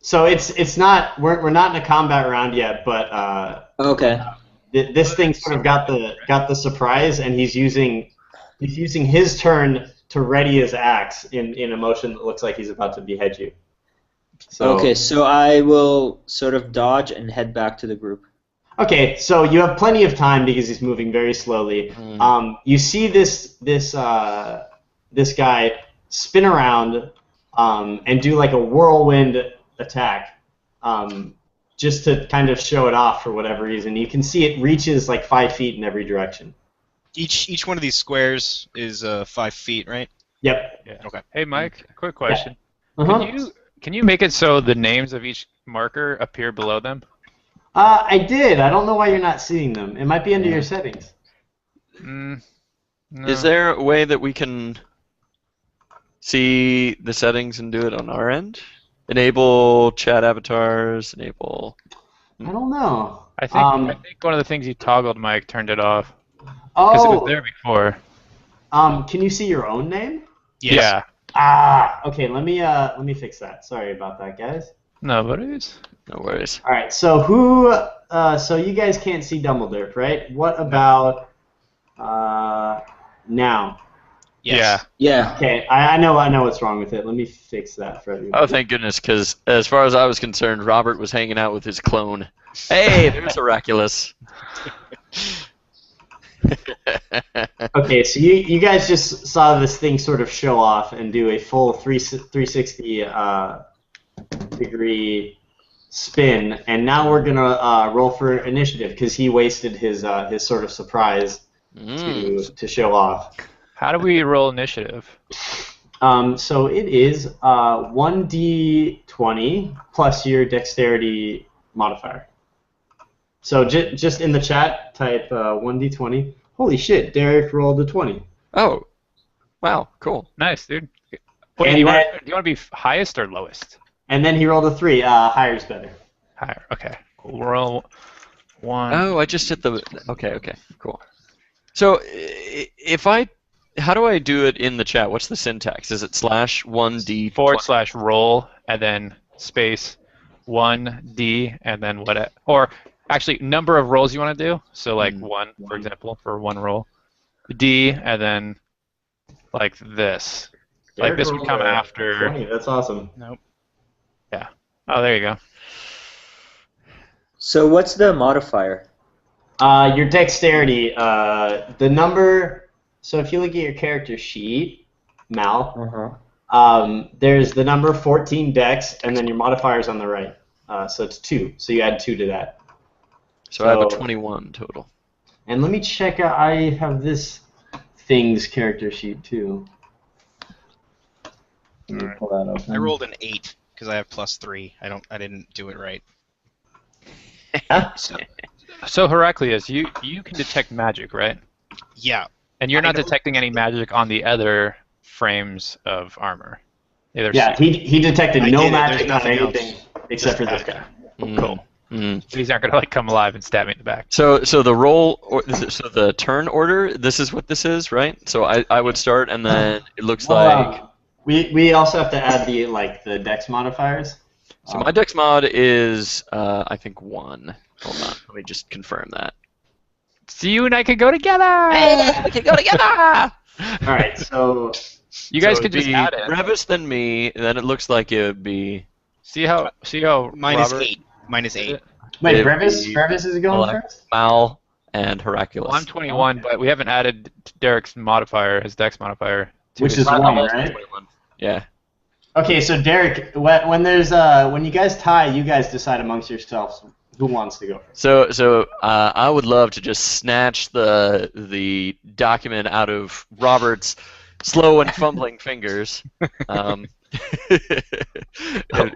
[SPEAKER 3] So it's not we're not in a combat round yet, but
[SPEAKER 4] Okay.
[SPEAKER 3] this thing sort of got the surprise, and he's using his turn to ready his axe in a motion that looks like he's about to behead you. So,
[SPEAKER 4] Okay, so I will sort of dodge and head back to the group.
[SPEAKER 3] Okay, so you have plenty of time because he's moving very slowly. You see this guy spin around and do like a whirlwind attack, just to kind of show it off for whatever reason. You can see it reaches like 5 feet in every direction.
[SPEAKER 2] Each one of these squares is 5 feet, right?
[SPEAKER 3] Yep.
[SPEAKER 5] Yeah.
[SPEAKER 2] Okay.
[SPEAKER 5] Hey, Mike, quick question.
[SPEAKER 3] Uh-huh.
[SPEAKER 5] Can you make it so the names of each marker appear below them?
[SPEAKER 3] I did. I don't know why you're not seeing them. It might be under your settings.
[SPEAKER 5] No.
[SPEAKER 1] Is there a way that we can see the settings and do it on our end? Enable chat avatars, enable...
[SPEAKER 3] I don't know.
[SPEAKER 5] I think one of the things you toggled, Mike, turned it off. Because it was there before.
[SPEAKER 3] Can you see your own name?
[SPEAKER 2] Yes.
[SPEAKER 5] Yeah.
[SPEAKER 3] Okay. Let me fix that. Sorry about that, guys.
[SPEAKER 5] No worries.
[SPEAKER 1] No worries.
[SPEAKER 3] All right. So so you guys can't see Dumbledore, right? What about now?
[SPEAKER 2] Yes.
[SPEAKER 4] Yeah.
[SPEAKER 3] Okay. I know what's wrong with it. Let me fix that for everybody.
[SPEAKER 1] Oh, thank goodness, because as far as I was concerned, Robert was hanging out with his clone. Hey, there's Oraculus.
[SPEAKER 3] Okay, so you guys just saw this thing sort of show off and do a full 360 degree spin, and now we're gonna roll for initiative because he wasted his sort of surprise to show off.
[SPEAKER 5] How do we roll initiative?
[SPEAKER 3] So it is 1d20 plus your dexterity modifier. So just in the chat, type 1d20. Holy shit, Derek rolled a 20.
[SPEAKER 1] Oh, wow, cool.
[SPEAKER 5] Nice, dude. Wait,
[SPEAKER 3] And
[SPEAKER 5] do you
[SPEAKER 3] that-
[SPEAKER 5] want to be highest or lowest?
[SPEAKER 3] And then he rolled a 3. Higher's better.
[SPEAKER 5] Higher. Okay. We'll roll 1.
[SPEAKER 1] Oh, I just hit the... Okay, cool. So, how do I do it in the chat? What's the syntax? Is it /1d...
[SPEAKER 5] / roll and then space 1d and then what? Or actually, number of rolls you want to do. So like 1, for example, for 1 roll. D and then like this. Like this would come after.
[SPEAKER 3] 20. That's awesome.
[SPEAKER 2] Nope.
[SPEAKER 5] Yeah. Oh, there you go.
[SPEAKER 4] So what's the modifier?
[SPEAKER 3] Your dexterity, the number. So if you look at your character sheet, Mal, there's the number 14 dex, and then your modifiers on the right. So it's 2. So you add 2 to that.
[SPEAKER 1] So I have a 21 total.
[SPEAKER 3] And let me check. I have this thing's character sheet too. Let me pull that up.
[SPEAKER 2] I rolled an 8 because I have +3. I didn't do it right.
[SPEAKER 5] So Heraclius, you can detect magic, right?
[SPEAKER 2] Yeah.
[SPEAKER 5] And you're
[SPEAKER 2] I
[SPEAKER 5] not
[SPEAKER 2] don't-
[SPEAKER 5] detecting any magic on the other frames of armor. Either
[SPEAKER 3] Yeah, he detected
[SPEAKER 2] I
[SPEAKER 3] no
[SPEAKER 2] did it.
[SPEAKER 3] magic
[SPEAKER 2] There's
[SPEAKER 3] on
[SPEAKER 2] nothing
[SPEAKER 3] anything except for this
[SPEAKER 2] that
[SPEAKER 3] guy.
[SPEAKER 5] Cool.
[SPEAKER 1] Mm.
[SPEAKER 5] These aren't gonna like come alive and stab me in the back.
[SPEAKER 1] So the roll, so the turn order. This is what this is, right? So I would start, and then it looks like.
[SPEAKER 3] We also have to add the dex modifiers.
[SPEAKER 1] So my dex mod is I think 1. Hold on, let me just confirm that.
[SPEAKER 5] So you and I can go together.
[SPEAKER 1] We can go together.
[SPEAKER 3] All right, so
[SPEAKER 5] You guys
[SPEAKER 1] So
[SPEAKER 5] could
[SPEAKER 1] it'd
[SPEAKER 5] just
[SPEAKER 1] be
[SPEAKER 5] add it.
[SPEAKER 1] Brevis than me, and then it looks like it would be
[SPEAKER 5] See how
[SPEAKER 2] Mine
[SPEAKER 5] Robert,
[SPEAKER 2] is 8. Mine is 8.
[SPEAKER 3] wait,
[SPEAKER 1] It'd
[SPEAKER 3] Brevis
[SPEAKER 1] be
[SPEAKER 3] is going
[SPEAKER 1] Malak,
[SPEAKER 3] first.
[SPEAKER 1] Mal, and Heraclius.
[SPEAKER 5] Well, I'm 21, but we haven't added Derek's modifier, his dex modifier. To
[SPEAKER 3] Which
[SPEAKER 5] his-
[SPEAKER 3] is 1,
[SPEAKER 1] I'm also
[SPEAKER 3] right?
[SPEAKER 1] 21. Yeah.
[SPEAKER 3] Okay, so Derek, when you guys tie, you guys decide amongst yourselves who wants to go first.
[SPEAKER 1] So I would love to just snatch the document out of Robert's slow and fumbling fingers.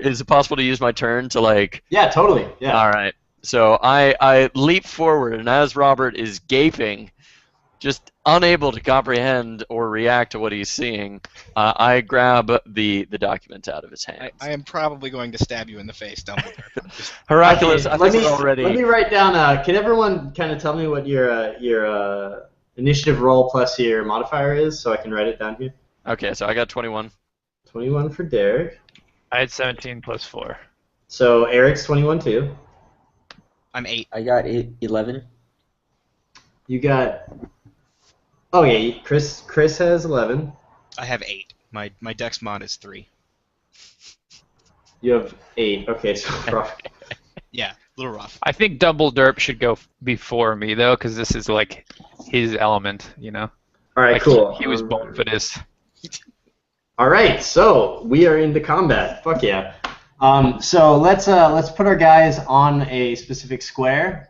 [SPEAKER 1] Is it possible to use my turn to like?
[SPEAKER 3] Yeah, totally. Yeah.
[SPEAKER 1] All right. So I leap forward, and as Robert is gaping, just unable to comprehend or react to what he's seeing, I grab the document out of his hands.
[SPEAKER 2] I am probably going to stab you in the face, Dumbledore. Just-
[SPEAKER 1] Heraclius, I
[SPEAKER 3] let
[SPEAKER 1] think
[SPEAKER 3] me
[SPEAKER 1] we're already.
[SPEAKER 3] let me write down. Can everyone kind of tell me what your initiative roll plus your modifier is, so I can write it down here?
[SPEAKER 1] Okay, so I got 21.
[SPEAKER 3] 21 for Derek.
[SPEAKER 5] I had 17 plus 4.
[SPEAKER 3] So Eric's 21 too.
[SPEAKER 2] I'm 8.
[SPEAKER 4] I got 11.
[SPEAKER 3] You got. Oh yeah, Chris has 11.
[SPEAKER 2] I have 8. My dex mod is 3.
[SPEAKER 3] You have 8. Okay, so
[SPEAKER 2] Yeah, a little rough.
[SPEAKER 5] I think Dumbledore should go before me though, because this is like his element, you know.
[SPEAKER 3] all right,
[SPEAKER 5] Like,
[SPEAKER 3] cool.
[SPEAKER 5] He was born for this.
[SPEAKER 3] All right, so we are into combat. Fuck yeah. So let's put our guys on a specific square,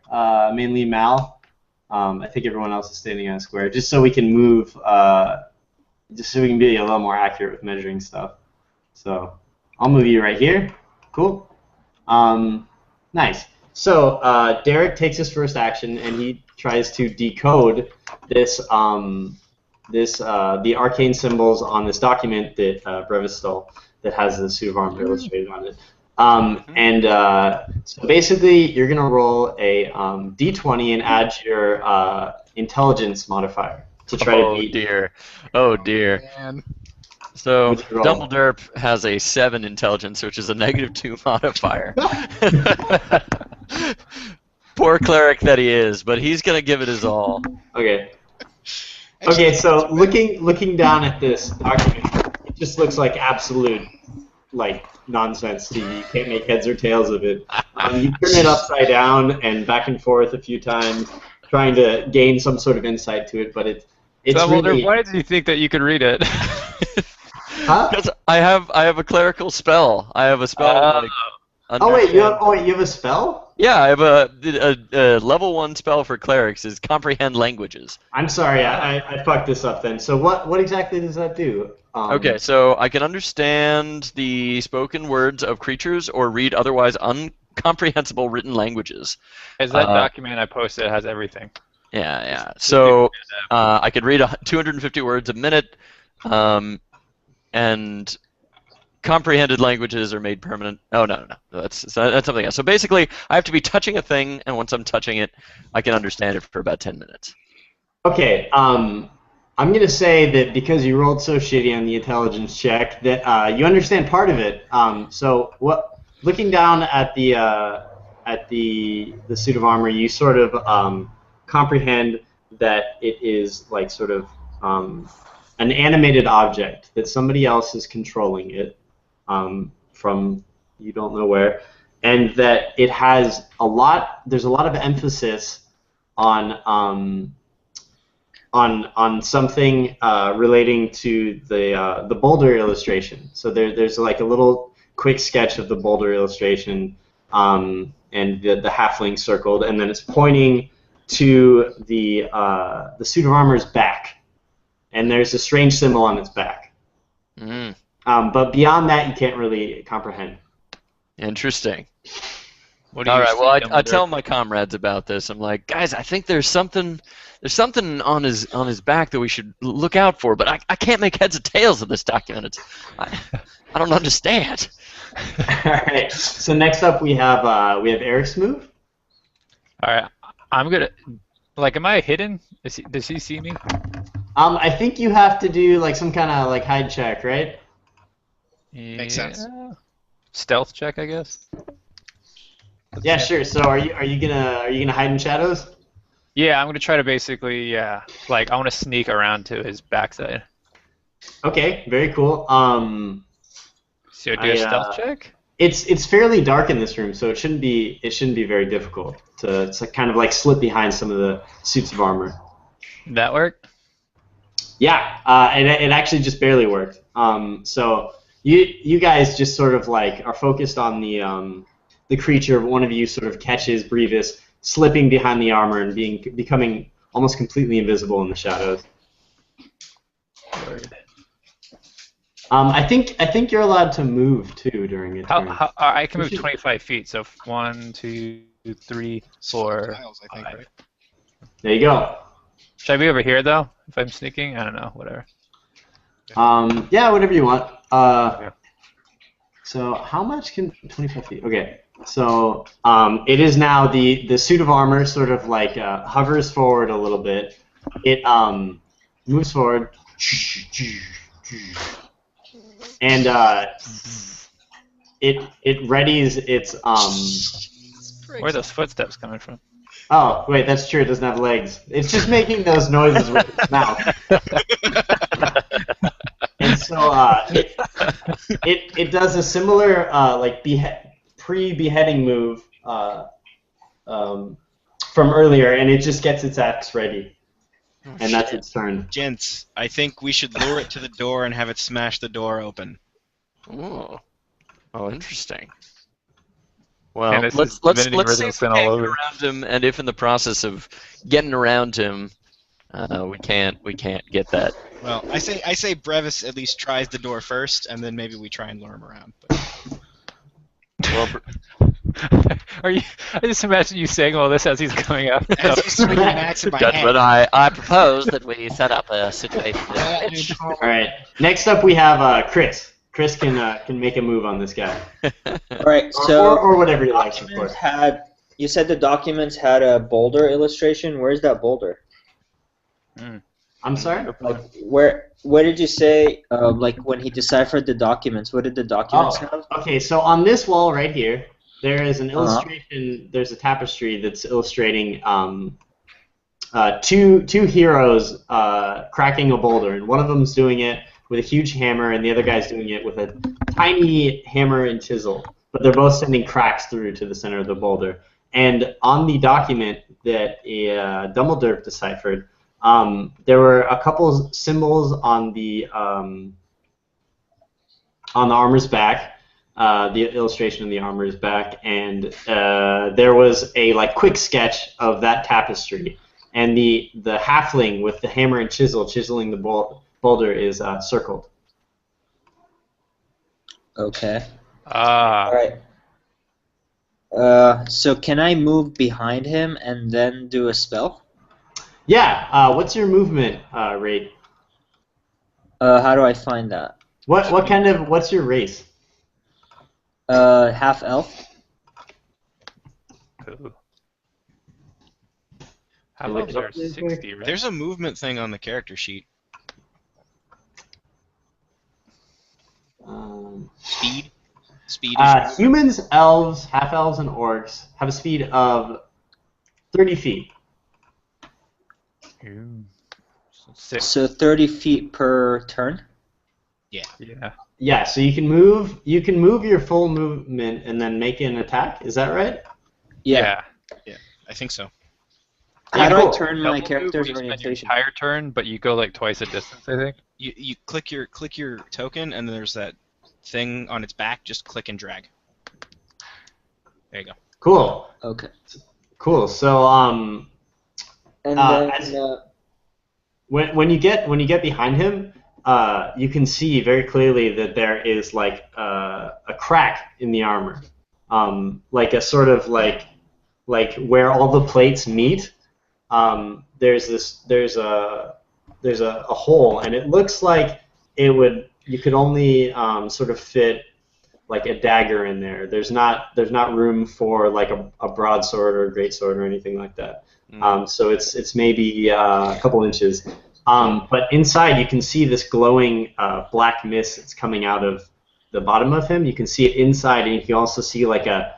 [SPEAKER 3] mainly Mal. I think everyone else is standing on a square, just so we can move, just so we can be a little more accurate with measuring stuff. So I'll move you right here. Cool. Nice. So Derek takes his first action, and he tries to decode this. The arcane symbols on this document that Brevis stole that has the suit of armor illustrated on it. So basically, you're going to roll a d20 and add your intelligence modifier to try to beat.
[SPEAKER 1] Oh dear.
[SPEAKER 2] Man.
[SPEAKER 1] So
[SPEAKER 3] What'd you roll?
[SPEAKER 1] Dumbledore has a 7 intelligence, which is a -2 modifier. Poor cleric that he is, but he's gonna give it his all.
[SPEAKER 3] Okay.
[SPEAKER 2] Actually,
[SPEAKER 3] Okay, so looking down at this document, it just looks like absolute nonsense to you. You can't make heads or tails of it. You turn it upside down and back and forth a few times, trying to gain some sort of insight to it, but it's
[SPEAKER 5] Dumbledore,
[SPEAKER 3] really.
[SPEAKER 5] why did you think that you could read it?
[SPEAKER 3] Huh?
[SPEAKER 1] Because I have a clerical spell. I have a spell.
[SPEAKER 3] Oh wait, you have a spell?
[SPEAKER 1] Yeah, I have a level 1 spell for clerics is comprehend languages.
[SPEAKER 3] I'm sorry, I fucked this up then. So what exactly does that do?
[SPEAKER 1] Okay, so I can understand the spoken words of creatures or read otherwise incomprehensible written languages.
[SPEAKER 5] Is that document I posted has everything?
[SPEAKER 1] Yeah. So I could read 250 words a minute, and comprehended languages are made permanent. Oh no, that's something else. So basically, I have to be touching a thing, and once I'm touching it, I can understand it for about 10 minutes.
[SPEAKER 3] Okay, I'm gonna say that because you rolled so shitty on the intelligence check, that you understand part of it. So looking down at the suit of armor, you sort of comprehend that it is like sort of an animated object, that somebody else is controlling it from you don't know where, and that it has there's a lot of emphasis on on something relating to the boulder illustration. So there's like a little quick sketch of the boulder illustration, and the halfling circled, and then it's pointing to the suit of armor's back, and there's a strange symbol on its back.
[SPEAKER 1] Mm,
[SPEAKER 3] But beyond that, you can't really comprehend.
[SPEAKER 1] interesting.
[SPEAKER 5] What do
[SPEAKER 1] All
[SPEAKER 5] you
[SPEAKER 1] right. Well,
[SPEAKER 5] see,
[SPEAKER 1] I
[SPEAKER 5] Dumbledore?
[SPEAKER 1] tell my comrades about this. I'm like, guys, I think there's something on his back that we should look out for. But I can't make heads or tails of this document. I don't understand.
[SPEAKER 3] All right. So next up, we have Eric's move.
[SPEAKER 5] All right, I'm gonna. Like, am I hidden? Does he see me?
[SPEAKER 3] I think you have to do like some kind of like hide check, right?
[SPEAKER 2] Makes sense.
[SPEAKER 5] Stealth check, I guess.
[SPEAKER 3] Yeah, sure. So are you gonna hide in shadows?
[SPEAKER 5] Yeah, I'm gonna try to basically, like I want to sneak around to his backside.
[SPEAKER 3] Okay, very cool.
[SPEAKER 5] So do a stealth check.
[SPEAKER 3] It's fairly dark in this room, so it shouldn't be very difficult to kind of like slip behind some of the suits of armor.
[SPEAKER 5] Did that work?
[SPEAKER 3] Yeah, and it actually just barely worked. So you guys just sort of like are focused on the creature. One of you sort of catches Brevis slipping behind the armor and becoming almost completely invisible in the shadows.
[SPEAKER 5] Word.
[SPEAKER 3] I think you're allowed to move too during a turn.
[SPEAKER 5] How I can move 25 feet. So 1, 2, 3, 4.
[SPEAKER 2] Tiles, I think,
[SPEAKER 5] 5.
[SPEAKER 2] right?
[SPEAKER 3] There you go.
[SPEAKER 5] Should I be over here though? If I'm sneaking, I don't know. Whatever.
[SPEAKER 3] Yeah, whatever you want.
[SPEAKER 5] Okay.
[SPEAKER 3] So how much can 25 feet? Okay. So it is now the suit of armor sort of like hovers forward a little bit. It moves forward, and it readies its
[SPEAKER 5] Where are those footsteps coming from?
[SPEAKER 3] Oh wait, that's true. It doesn't have legs. It's just making those noises with its mouth. And so it does a similar like pre-beheading move from earlier, and it just gets its axe ready, and that's its turn.
[SPEAKER 2] Gents, I think we should lure it to the door and have it smash the door open.
[SPEAKER 1] Oh, interesting. Well,
[SPEAKER 5] And this
[SPEAKER 1] let's
[SPEAKER 5] is
[SPEAKER 1] see
[SPEAKER 5] Divinity
[SPEAKER 1] if we
[SPEAKER 5] Original Sin
[SPEAKER 1] can't
[SPEAKER 5] all
[SPEAKER 1] get
[SPEAKER 5] over.
[SPEAKER 1] around him, and if in the process of getting around him, we can't get that.
[SPEAKER 2] Well, I say Brevis at least tries the door first, and then maybe we try and lure him around. But
[SPEAKER 1] Well,
[SPEAKER 5] Are you? I just imagine you saying all this as he's coming up.
[SPEAKER 2] as he's swinging an axe in my
[SPEAKER 1] Judgment,
[SPEAKER 2] hand.
[SPEAKER 1] I propose that we set up a situation.
[SPEAKER 3] All right. Next up, we have Chris. Chris can make a move on this guy,
[SPEAKER 4] All right, so
[SPEAKER 3] or whatever he likes, of course.
[SPEAKER 4] you said the documents had a boulder illustration. Where's that boulder?
[SPEAKER 3] I'm sorry.
[SPEAKER 4] Like, where did you say? Like when he deciphered the documents, what did the documents have?
[SPEAKER 3] Okay, so on this wall right here, there is an illustration. There's a tapestry that's illustrating two heroes cracking a boulder, and one of them's doing it with a huge hammer, and the other guy's doing it with a tiny hammer and chisel. But they're both sending cracks through to the center of the boulder. And on the document that Dumbledore deciphered, there were a couple symbols on the armor's back, the illustration of the armor's back, and there was a quick sketch of that tapestry, and the halfling with the hammer and chisel chiseling the boulder is circled.
[SPEAKER 4] Okay.
[SPEAKER 5] Ah.
[SPEAKER 4] All right. So can I move behind him and then do a spell?
[SPEAKER 3] Yeah. What's your movement rate?
[SPEAKER 4] How do I find that?
[SPEAKER 3] What's your race?
[SPEAKER 4] Half elf.
[SPEAKER 5] Ooh.
[SPEAKER 3] Can
[SPEAKER 5] How
[SPEAKER 3] I
[SPEAKER 5] about
[SPEAKER 3] look it up
[SPEAKER 5] there
[SPEAKER 3] really quick?
[SPEAKER 5] 60, right?
[SPEAKER 2] There's a movement thing on the character sheet. Speed. Speed is
[SPEAKER 3] Humans, elves, half elves, and orcs have a speed of 30 feet.
[SPEAKER 5] Ooh. Six.
[SPEAKER 4] So 30 feet per turn.
[SPEAKER 5] Yeah.
[SPEAKER 3] Yeah, so you can move your full movement and then make an attack. Is that right?
[SPEAKER 5] Yeah.
[SPEAKER 2] I think so.
[SPEAKER 4] How do
[SPEAKER 3] cool.
[SPEAKER 4] I turn my
[SPEAKER 5] Double move
[SPEAKER 4] character's
[SPEAKER 5] where you spend your
[SPEAKER 4] orientation?
[SPEAKER 5] entire turn, but you go like twice the distance, I think.
[SPEAKER 2] You click your token, and then there's that thing on its back. Just click and drag. There you go.
[SPEAKER 3] Cool.
[SPEAKER 4] Okay.
[SPEAKER 3] Cool. So
[SPEAKER 4] And
[SPEAKER 3] as-
[SPEAKER 4] then
[SPEAKER 3] when you get behind him, you can see very clearly that there is like a crack in the armor, like a sort of like where all the plates meet. There's a hole, and it looks like you could only sort of fit like a dagger in there. There's not room for like a broadsword or a greatsword or anything like that. So it's maybe a couple inches. But inside you can see this glowing black mist that's coming out of the bottom of him. You can see it inside, and you can also see like a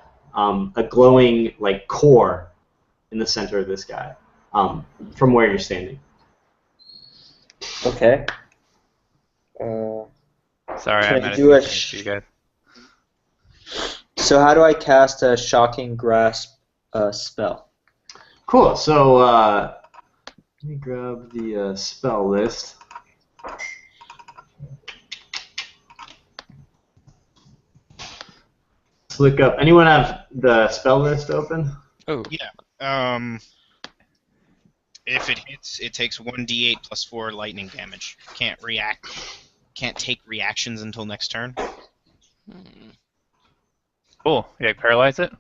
[SPEAKER 3] glowing like core in the center of this guy from where you're standing.
[SPEAKER 4] okay.
[SPEAKER 5] Sorry,
[SPEAKER 4] Can
[SPEAKER 5] I'm
[SPEAKER 4] I
[SPEAKER 5] not
[SPEAKER 4] do a
[SPEAKER 5] you guys.
[SPEAKER 4] So how do I cast a Shocking Grasp spell?
[SPEAKER 3] Cool. So let me grab the spell list. Let's look up. Anyone have the spell list open?
[SPEAKER 1] Oh,
[SPEAKER 2] If it hits, it takes 1d8 plus 4 lightning damage. Can't take reactions until next turn.
[SPEAKER 5] Cool. Yeah, paralyze it.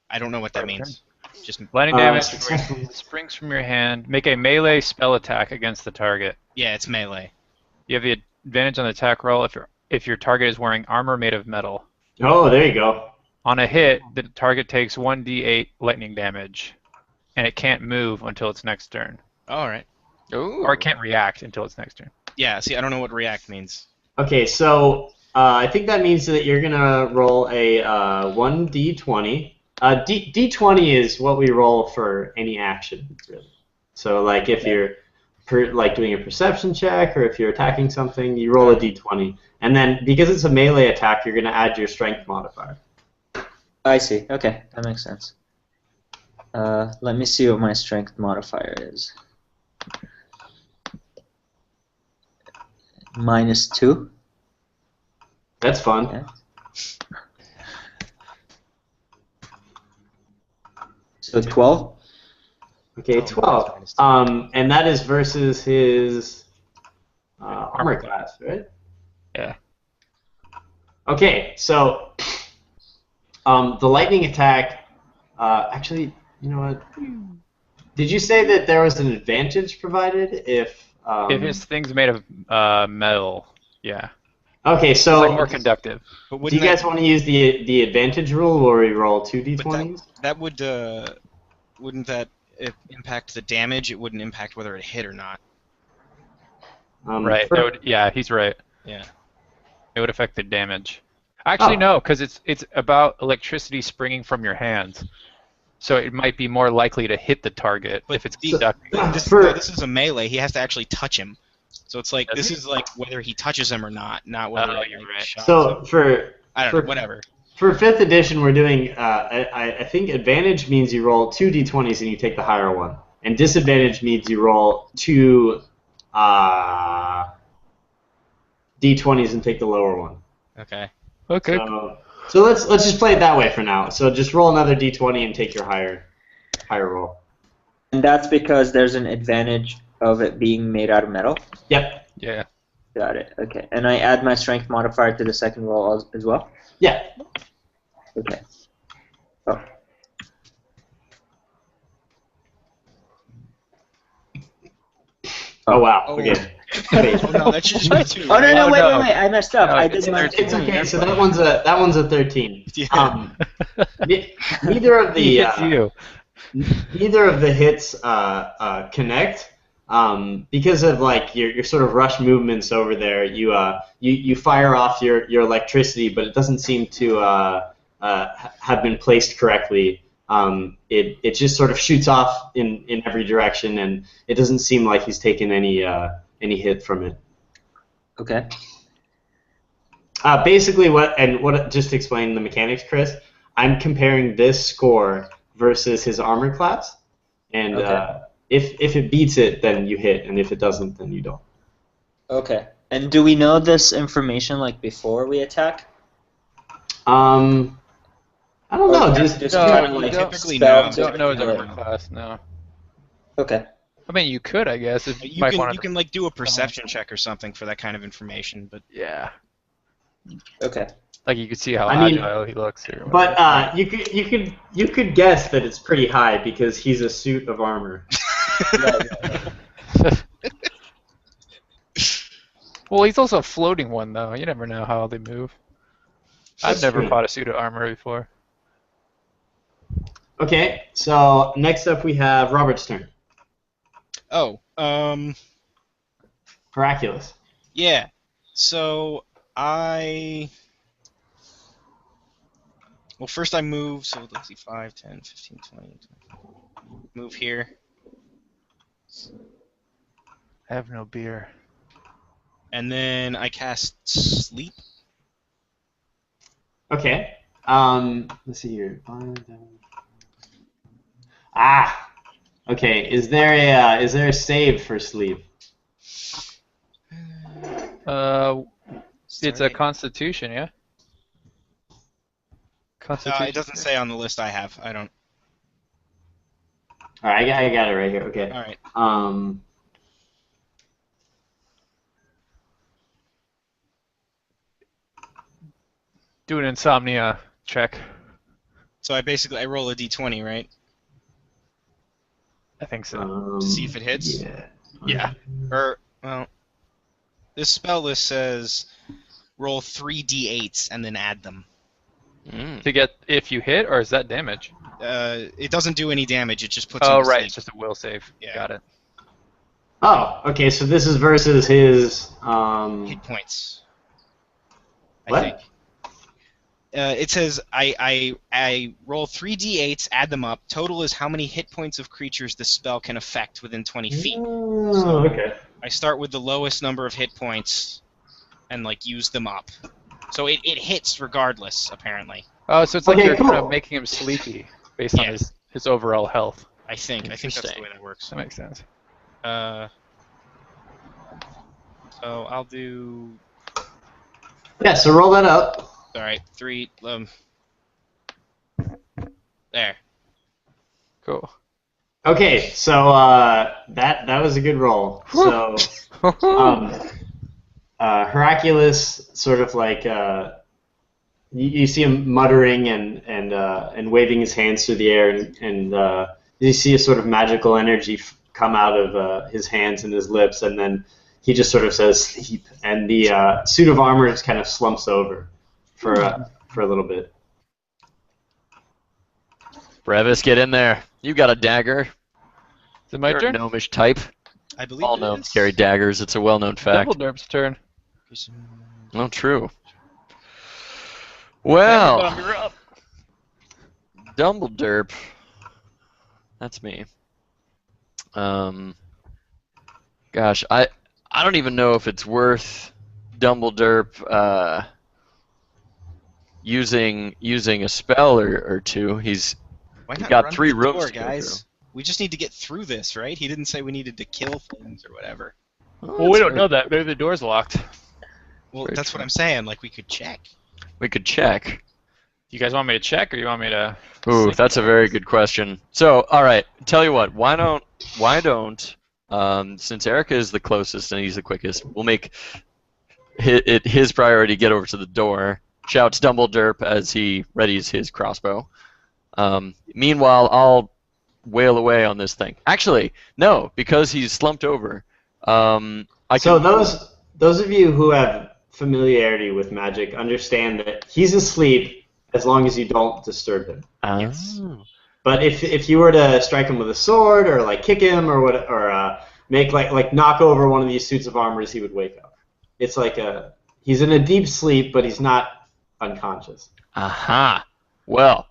[SPEAKER 2] I don't know what that means. Just
[SPEAKER 5] Lightning damage
[SPEAKER 3] Successful.
[SPEAKER 5] springs from your hand. Make a melee spell attack against the target.
[SPEAKER 2] yeah, it's melee.
[SPEAKER 5] You have the advantage on the attack roll if your target is wearing armor made of metal.
[SPEAKER 3] Oh, there you go.
[SPEAKER 5] On a hit, the target takes 1d8 lightning damage, and it can't move until its next turn.
[SPEAKER 2] All right.
[SPEAKER 1] oh.
[SPEAKER 5] Or it can't react until its next turn.
[SPEAKER 2] Yeah. See, I don't know what react means.
[SPEAKER 3] Okay, so I think that means that you're gonna roll a 1d20. D20 is what we roll for any action, really. So, like, if you're like doing a perception check or if you're attacking something, you roll a d20, and then because it's a melee attack, you're gonna add your strength modifier.
[SPEAKER 4] I see. Okay, that makes sense. Let me see what my strength modifier is. -2.
[SPEAKER 3] That's fun.
[SPEAKER 4] Okay. So 12.
[SPEAKER 3] Okay, 12. And that is versus his armor class, right?
[SPEAKER 5] Yeah.
[SPEAKER 3] Okay, so the lightning attack. Actually, you know what? Did you say that there was an advantage provided if?
[SPEAKER 5] If his thing's made of metal, yeah.
[SPEAKER 3] Okay,
[SPEAKER 5] It's
[SPEAKER 3] so
[SPEAKER 5] like more conductive.
[SPEAKER 2] But
[SPEAKER 3] do you
[SPEAKER 2] wouldn't
[SPEAKER 3] guys want to use the advantage rule where we roll 2d20s?
[SPEAKER 2] that would wouldn't that impact the damage? It wouldn't impact whether it hit or not.
[SPEAKER 5] Right. Yeah, he's right.
[SPEAKER 2] Yeah.
[SPEAKER 5] It would affect the damage. Actually, no, because it's about electricity springing from your hands. So it might be more likely to hit the target if it's conducting.
[SPEAKER 2] This is a melee. He has to actually touch him. So it's like
[SPEAKER 5] Does
[SPEAKER 2] this
[SPEAKER 5] he?
[SPEAKER 2] is like whether he touches him or not whether
[SPEAKER 5] Oh,
[SPEAKER 2] he,
[SPEAKER 5] you're
[SPEAKER 2] like,
[SPEAKER 5] right.
[SPEAKER 2] shots
[SPEAKER 3] So
[SPEAKER 2] him.
[SPEAKER 3] for
[SPEAKER 2] I don't know, whatever.
[SPEAKER 3] For 5th edition, we're doing, I think advantage means you roll 2 d20s and you take the higher one. And disadvantage means you roll 2 d20s and take the lower one.
[SPEAKER 2] Okay.
[SPEAKER 5] Okay.
[SPEAKER 3] So let's just play it that way for now. So just roll another d20 and take your higher roll.
[SPEAKER 4] And that's because there's an advantage of it being made out of metal?
[SPEAKER 3] Yep.
[SPEAKER 5] Yeah.
[SPEAKER 4] Got it. Okay. And I add my strength modifier to the second roll as well?
[SPEAKER 3] Yeah.
[SPEAKER 4] Okay. Oh.
[SPEAKER 3] Oh wow.
[SPEAKER 2] Oh.
[SPEAKER 3] Okay.
[SPEAKER 2] Oh, no, that should just be 2.
[SPEAKER 4] Oh, no, no,
[SPEAKER 5] Oh,
[SPEAKER 4] wait,
[SPEAKER 5] no.
[SPEAKER 4] wait. I messed up.
[SPEAKER 5] No,
[SPEAKER 4] I
[SPEAKER 5] it's
[SPEAKER 4] did my...
[SPEAKER 3] It's okay. So that one's a 13.
[SPEAKER 2] Yeah.
[SPEAKER 3] Neither of
[SPEAKER 5] He
[SPEAKER 3] the
[SPEAKER 5] hits you.
[SPEAKER 3] neither of the hits connect because of like your sort of rush movements over there. You fire off your electricity, but it doesn't seem to have been placed correctly. It just sort of shoots off in every direction, and it doesn't seem like he's taken any hit from it.
[SPEAKER 4] Okay.
[SPEAKER 3] Basically, just to explain the mechanics, Chris, I'm comparing this score versus his armor class, And
[SPEAKER 4] Okay.
[SPEAKER 3] if it beats it, then you hit, and if it doesn't, then you don't.
[SPEAKER 4] Okay. And do we know this information like before we attack?
[SPEAKER 3] I don't know.
[SPEAKER 4] Or
[SPEAKER 3] Just
[SPEAKER 4] just
[SPEAKER 5] No,
[SPEAKER 4] kind of
[SPEAKER 5] you
[SPEAKER 4] like
[SPEAKER 2] typically
[SPEAKER 4] spell
[SPEAKER 2] no.
[SPEAKER 4] to
[SPEAKER 5] Don't know his
[SPEAKER 4] kill
[SPEAKER 5] armor
[SPEAKER 4] it?
[SPEAKER 5] class, no.
[SPEAKER 4] Okay.
[SPEAKER 5] I mean, you could, I guess, if you
[SPEAKER 2] You
[SPEAKER 5] might
[SPEAKER 2] can
[SPEAKER 5] want
[SPEAKER 2] you can like do a perception check or something for that kind of information, but
[SPEAKER 5] Yeah.
[SPEAKER 4] Okay.
[SPEAKER 5] Like you could see how
[SPEAKER 3] I mean,
[SPEAKER 5] agile he looks. Or
[SPEAKER 3] But
[SPEAKER 5] whatever.
[SPEAKER 3] you could guess that it's pretty high because he's a suit of armor.
[SPEAKER 5] Well, he's also a floating one, though. You never know how they move. I've
[SPEAKER 3] That's
[SPEAKER 5] never
[SPEAKER 3] true.
[SPEAKER 5] fought a suit of armor before.
[SPEAKER 3] Okay, so next up we have Robert's turn.
[SPEAKER 2] oh,
[SPEAKER 3] Miraculous.
[SPEAKER 2] yeah. So well, first I move, so let's see, 5, 10, 15, 20. Move here.
[SPEAKER 5] I have no beer.
[SPEAKER 2] And then I cast Sleep.
[SPEAKER 3] Okay. Let's see here. Ah. Okay. Is there a save for sleep?
[SPEAKER 5] It's a Constitution, yeah. Constitution.
[SPEAKER 2] It doesn't say on the list I have. I don't.
[SPEAKER 3] All right, I got it right here. Okay.
[SPEAKER 2] All right.
[SPEAKER 5] Do an insomnia check.
[SPEAKER 2] So I roll a d20, right?
[SPEAKER 5] I think so.
[SPEAKER 2] To see if it hits?
[SPEAKER 3] Yeah.
[SPEAKER 2] Yeah. Or well, this spell list says roll 3 d8s and then add them.
[SPEAKER 5] To get if you hit, or is that damage?
[SPEAKER 2] It doesn't do any damage. It just puts.
[SPEAKER 5] Oh,
[SPEAKER 2] him to
[SPEAKER 5] right.
[SPEAKER 2] sleep.
[SPEAKER 5] It's just a will save.
[SPEAKER 2] Yeah.
[SPEAKER 5] Got it.
[SPEAKER 3] Oh, okay. So this is versus his.
[SPEAKER 2] Hit points.
[SPEAKER 3] What?
[SPEAKER 2] I think. It says I roll 3 d8s, add them up. Total is how many hit points of creatures the spell can affect within 20 feet.
[SPEAKER 3] Oh, okay.
[SPEAKER 2] I start with the lowest number of hit points, and like use them up. So it hits regardless, apparently.
[SPEAKER 5] Oh, so it's like
[SPEAKER 3] Okay,
[SPEAKER 5] you're kind
[SPEAKER 3] cool.
[SPEAKER 5] of making him sleepy based on
[SPEAKER 2] Yeah.
[SPEAKER 5] his overall health.
[SPEAKER 2] I think that's the
[SPEAKER 1] Interesting.
[SPEAKER 2] way that works.
[SPEAKER 5] That makes sense.
[SPEAKER 2] So I'll do.
[SPEAKER 3] Yeah. So roll that up.
[SPEAKER 2] All right, 3. There.
[SPEAKER 5] Cool.
[SPEAKER 3] Okay. So that was a good roll. So. Hercules sort of like you see him muttering and waving his hands through the air, and you see a sort of magical energy come out of his hands and his lips, and then he just sort of says sleep, and the suit of armor just kind of slumps over for a little bit.
[SPEAKER 1] Brevis, get in there. You got a dagger.
[SPEAKER 5] Is it my
[SPEAKER 1] You're a
[SPEAKER 5] turn?
[SPEAKER 1] gnomish type.
[SPEAKER 2] I believe
[SPEAKER 1] All
[SPEAKER 2] it
[SPEAKER 1] gnomes
[SPEAKER 2] is.
[SPEAKER 1] carry daggers. It's a well-known fact.
[SPEAKER 5] Dumbledore's turn.
[SPEAKER 1] Oh, true. Well,
[SPEAKER 5] You're up.
[SPEAKER 1] Dumbledore. That's me. Gosh, I don't even know if it's worth Dumbledore using a spell or two. He's
[SPEAKER 2] Why not
[SPEAKER 1] got
[SPEAKER 2] run
[SPEAKER 1] 3
[SPEAKER 2] the
[SPEAKER 1] rooms
[SPEAKER 2] door,
[SPEAKER 1] to go
[SPEAKER 2] guys. We just need to get through this, right? He didn't say we needed to kill things or whatever.
[SPEAKER 1] Oh,
[SPEAKER 5] Well, we
[SPEAKER 1] that's
[SPEAKER 5] don't
[SPEAKER 1] right.
[SPEAKER 5] know that. Maybe the door's locked.
[SPEAKER 2] Well,
[SPEAKER 1] Very
[SPEAKER 2] that's
[SPEAKER 1] true.
[SPEAKER 2] what I'm saying. Like we could check.
[SPEAKER 1] We could check.
[SPEAKER 5] You guys want me to check, or you want me to?
[SPEAKER 1] Ooh,
[SPEAKER 5] sleep?
[SPEAKER 1] that's a very good question. So, all right, tell you what. Why don't since Erica is the closest and he's the quickest, we'll make it his priority get over to the door. Shouts Dumbledore as he readies his crossbow. Meanwhile, I'll wail away on this thing. Actually, no, because he's slumped over.
[SPEAKER 3] So those of you who have familiarity with magic understand that he's asleep as long as you don't disturb him.
[SPEAKER 2] Yes.
[SPEAKER 3] But if you were to strike him with a sword or like kick him or make like knock over one of these suits of armor, he would wake up. It's like he's in a deep sleep, but he's not unconscious.
[SPEAKER 1] Aha. Well,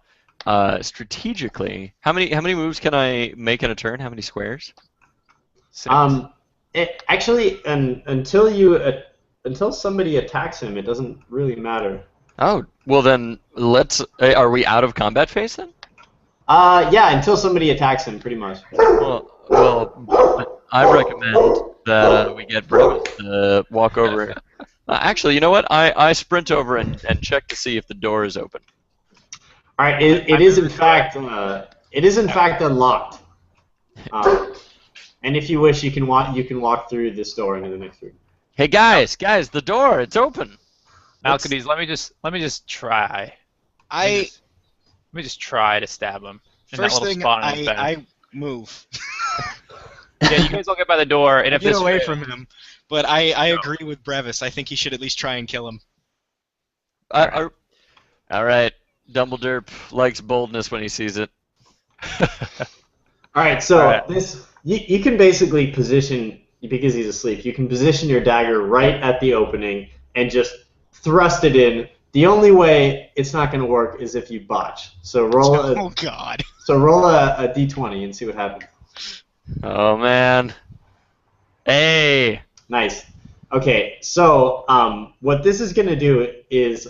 [SPEAKER 1] strategically, how many moves can I make in a turn? How many squares?
[SPEAKER 5] 6.
[SPEAKER 3] Until somebody attacks him, it doesn't really matter.
[SPEAKER 1] Oh, well then let's. Are we out of combat phase then?
[SPEAKER 3] Yeah, until somebody attacks him, pretty much.
[SPEAKER 1] Well, I recommend that we get Brevis to walk over. Actually, you know what? I sprint over and check to see if the door is open.
[SPEAKER 3] All right, it is in fact unlocked. And if you wish, you can walk through this door into the next room.
[SPEAKER 1] Hey guys, the door, it's open.
[SPEAKER 5] Malcades, let me just try. Let me just try to stab him. In that
[SPEAKER 2] First
[SPEAKER 5] little
[SPEAKER 2] thing,
[SPEAKER 5] spot on his back.
[SPEAKER 2] I move.
[SPEAKER 5] Yeah, you guys all get by the door, and if
[SPEAKER 2] Get
[SPEAKER 5] this
[SPEAKER 2] away
[SPEAKER 5] fails-
[SPEAKER 2] from him. But I agree with Brevis. I think he should at least try and kill him.
[SPEAKER 1] All right. Dumbledore likes boldness when he sees it.
[SPEAKER 3] All right, so
[SPEAKER 5] All right.
[SPEAKER 3] this you can basically position, because he's asleep. You can position your dagger right at the opening and just thrust it in. The only way it's not going to work is if you botch. So roll
[SPEAKER 2] Oh God.
[SPEAKER 3] a d20 and see what happens.
[SPEAKER 1] Oh man. Hey.
[SPEAKER 3] Nice. Okay, so what this is going to do is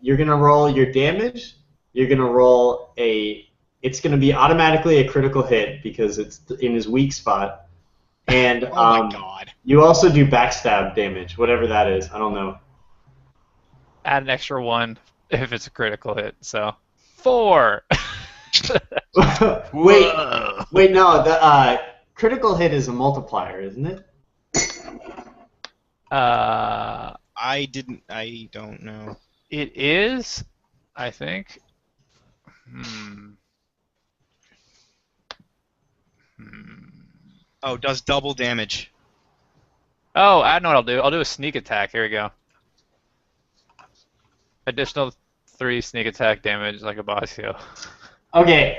[SPEAKER 3] you're going to roll your damage. You're going to roll it's going to be automatically a critical hit because it's in his weak spot. And
[SPEAKER 2] Oh my God.
[SPEAKER 3] you also do backstab damage, whatever that is. I don't know.
[SPEAKER 5] add an extra 1 if it's a critical hit. So 4.
[SPEAKER 3] Wait,
[SPEAKER 1] Whoa.
[SPEAKER 3] no, the critical hit is a multiplier, isn't it?
[SPEAKER 2] I don't know.
[SPEAKER 5] It is, I think.
[SPEAKER 2] Oh, does double damage.
[SPEAKER 5] Oh, I know what I'll do. I'll do a sneak attack. Here we go. Additional 3 sneak attack damage like a boss heal.
[SPEAKER 3] Okay,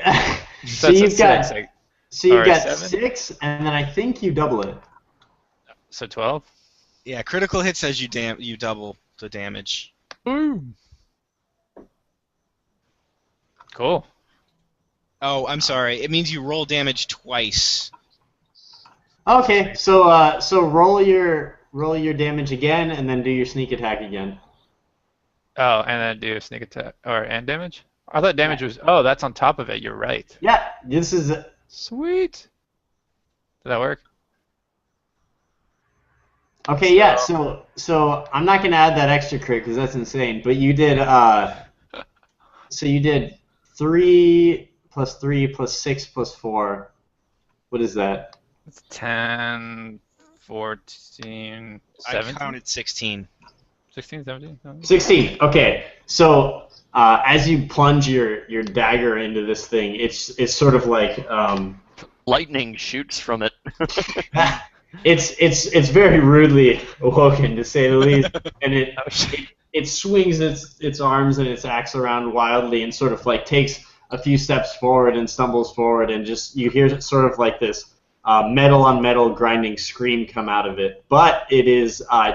[SPEAKER 3] so
[SPEAKER 5] That's a
[SPEAKER 3] you've got
[SPEAKER 5] 6, like,
[SPEAKER 3] you've
[SPEAKER 5] or
[SPEAKER 3] got
[SPEAKER 5] 7?
[SPEAKER 3] 6, and then I think you double it.
[SPEAKER 5] so 12.
[SPEAKER 2] Yeah, critical hit says you double the damage.
[SPEAKER 5] Cool.
[SPEAKER 2] Oh, I'm sorry. It means you roll damage twice.
[SPEAKER 3] Okay, so roll your damage again, and then do your sneak attack again.
[SPEAKER 5] Oh, and then do a sneak attack and damage. I thought damage was. Oh, that's on top of it. You're right.
[SPEAKER 3] Yeah, this is.
[SPEAKER 5] Sweet. Did that work?
[SPEAKER 3] Okay, yeah. So I'm not gonna add that extra crit because that's insane. But you did. So you did 3 plus 3 plus 6 plus 4. What is that?
[SPEAKER 5] It's 10, 14,
[SPEAKER 2] I
[SPEAKER 5] 17.
[SPEAKER 2] counted 16.
[SPEAKER 5] 16, 17?
[SPEAKER 3] 16. Okay. So as you plunge your dagger into this thing, it's sort of like
[SPEAKER 1] Lightning shoots from it.
[SPEAKER 3] it's very rudely awoken, to say the least, and it swings its arms and its axe around wildly and sort of like takes a few steps forward and stumbles forward, and just you hear sort of like this metal on metal grinding scream come out of it, but it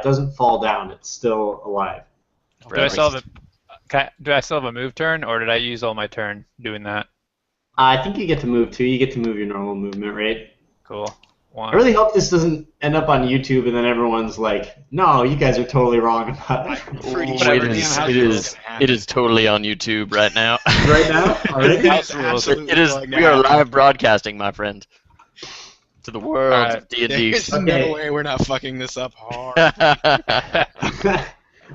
[SPEAKER 3] doesn't fall down. It's still alive.
[SPEAKER 5] Do I still have a move turn, or did I use all my turn doing that?
[SPEAKER 3] I think you get to move too. You get to move your normal movement, right?
[SPEAKER 5] Cool.
[SPEAKER 3] I really hope this doesn't end up on YouTube and then everyone's like, "No, you guys are totally wrong about that."
[SPEAKER 2] Pretty
[SPEAKER 1] Ooh,
[SPEAKER 2] sure
[SPEAKER 1] it
[SPEAKER 2] that's how
[SPEAKER 1] is.
[SPEAKER 2] it's gonna happen.
[SPEAKER 1] It is totally on YouTube right now.
[SPEAKER 3] Right now? Already?
[SPEAKER 2] It's
[SPEAKER 5] House rules.
[SPEAKER 2] absolutely
[SPEAKER 1] It is.
[SPEAKER 2] going to
[SPEAKER 1] We are
[SPEAKER 2] happen.
[SPEAKER 1] live broadcasting, my friend, to the world
[SPEAKER 5] Alright.
[SPEAKER 1] of D&D.
[SPEAKER 2] There's
[SPEAKER 3] Okay.
[SPEAKER 2] no way we're not fucking this up hard.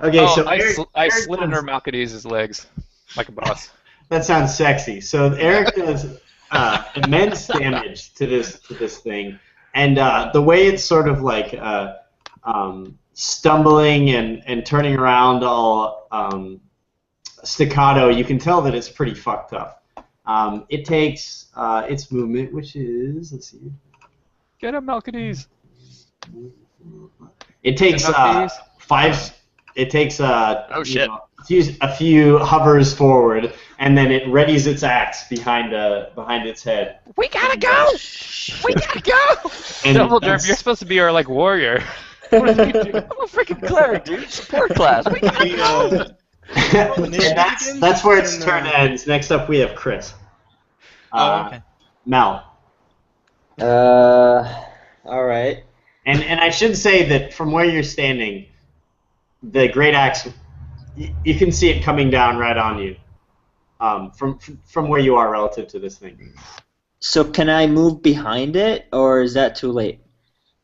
[SPEAKER 3] Okay,
[SPEAKER 5] Oh,
[SPEAKER 3] so
[SPEAKER 5] I
[SPEAKER 3] Eric
[SPEAKER 5] slid
[SPEAKER 3] does-
[SPEAKER 5] under Malcades' legs like a boss.
[SPEAKER 3] That sounds sexy. So Eric does immense damage to this thing, and the way it's sort of like stumbling and turning around all staccato, you can tell that it's pretty fucked up. It takes its movement, which is, let's see,
[SPEAKER 5] Get him, Malcades.
[SPEAKER 3] it takes
[SPEAKER 5] Enough these?
[SPEAKER 3] 5. It takes
[SPEAKER 1] Oh, shit.
[SPEAKER 3] A few hovers forward, and then it readies its axe behind its head.
[SPEAKER 1] We gotta go. We gotta go.
[SPEAKER 3] And
[SPEAKER 5] Dumbledore,
[SPEAKER 3] that's-
[SPEAKER 5] you're supposed to be our like warrior.
[SPEAKER 1] I'm a freaking cleric, dude. Support class. We gotta
[SPEAKER 2] We,
[SPEAKER 1] go.
[SPEAKER 3] and that's where its turn ends. Next up, we have Chris.
[SPEAKER 2] Okay.
[SPEAKER 3] Mal.
[SPEAKER 4] All right.
[SPEAKER 3] And I should say that from where you're standing, the great axe, you can see it coming down right on you. from where you are relative to this thing.
[SPEAKER 4] So can I move behind it, or is that too late?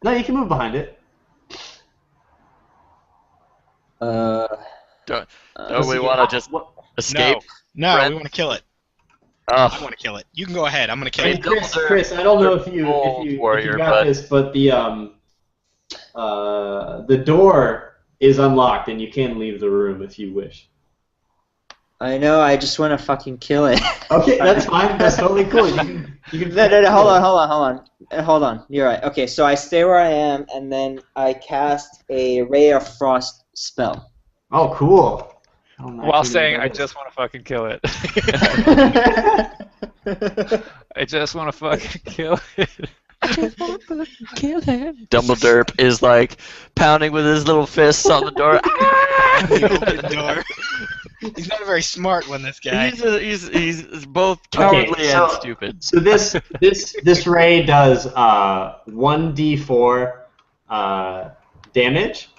[SPEAKER 3] No, you can move behind it.
[SPEAKER 1] Don't
[SPEAKER 3] Let's
[SPEAKER 1] we
[SPEAKER 3] see,
[SPEAKER 1] want to just escape?
[SPEAKER 2] No,
[SPEAKER 1] Brent?
[SPEAKER 2] we want to kill it.
[SPEAKER 1] Oh,
[SPEAKER 2] I want to kill it. You can go ahead. I'm going to kill
[SPEAKER 3] I
[SPEAKER 2] it.
[SPEAKER 3] mean, Chris, I don't know if you
[SPEAKER 1] Warrior,
[SPEAKER 3] got
[SPEAKER 1] but-
[SPEAKER 3] this, but the door is unlocked and you can leave the room if you wish.
[SPEAKER 4] I know. I just want to fucking kill it.
[SPEAKER 3] Okay, that's fine. That's totally cool. You can
[SPEAKER 4] No, hold on. You're right. Okay, so I stay where I am, and then I cast a Ray of Frost spell.
[SPEAKER 3] Oh, cool. Oh, my
[SPEAKER 5] While
[SPEAKER 3] goodness.
[SPEAKER 5] saying, I just want to fucking kill it. I just want to fucking kill it.
[SPEAKER 1] Dumbledore is like pounding with his little fists on the door.
[SPEAKER 2] You open the door. He's not a very smart one, this guy.
[SPEAKER 1] He's both cowardly
[SPEAKER 3] so-
[SPEAKER 1] and stupid.
[SPEAKER 3] So this ray does 1d4 damage.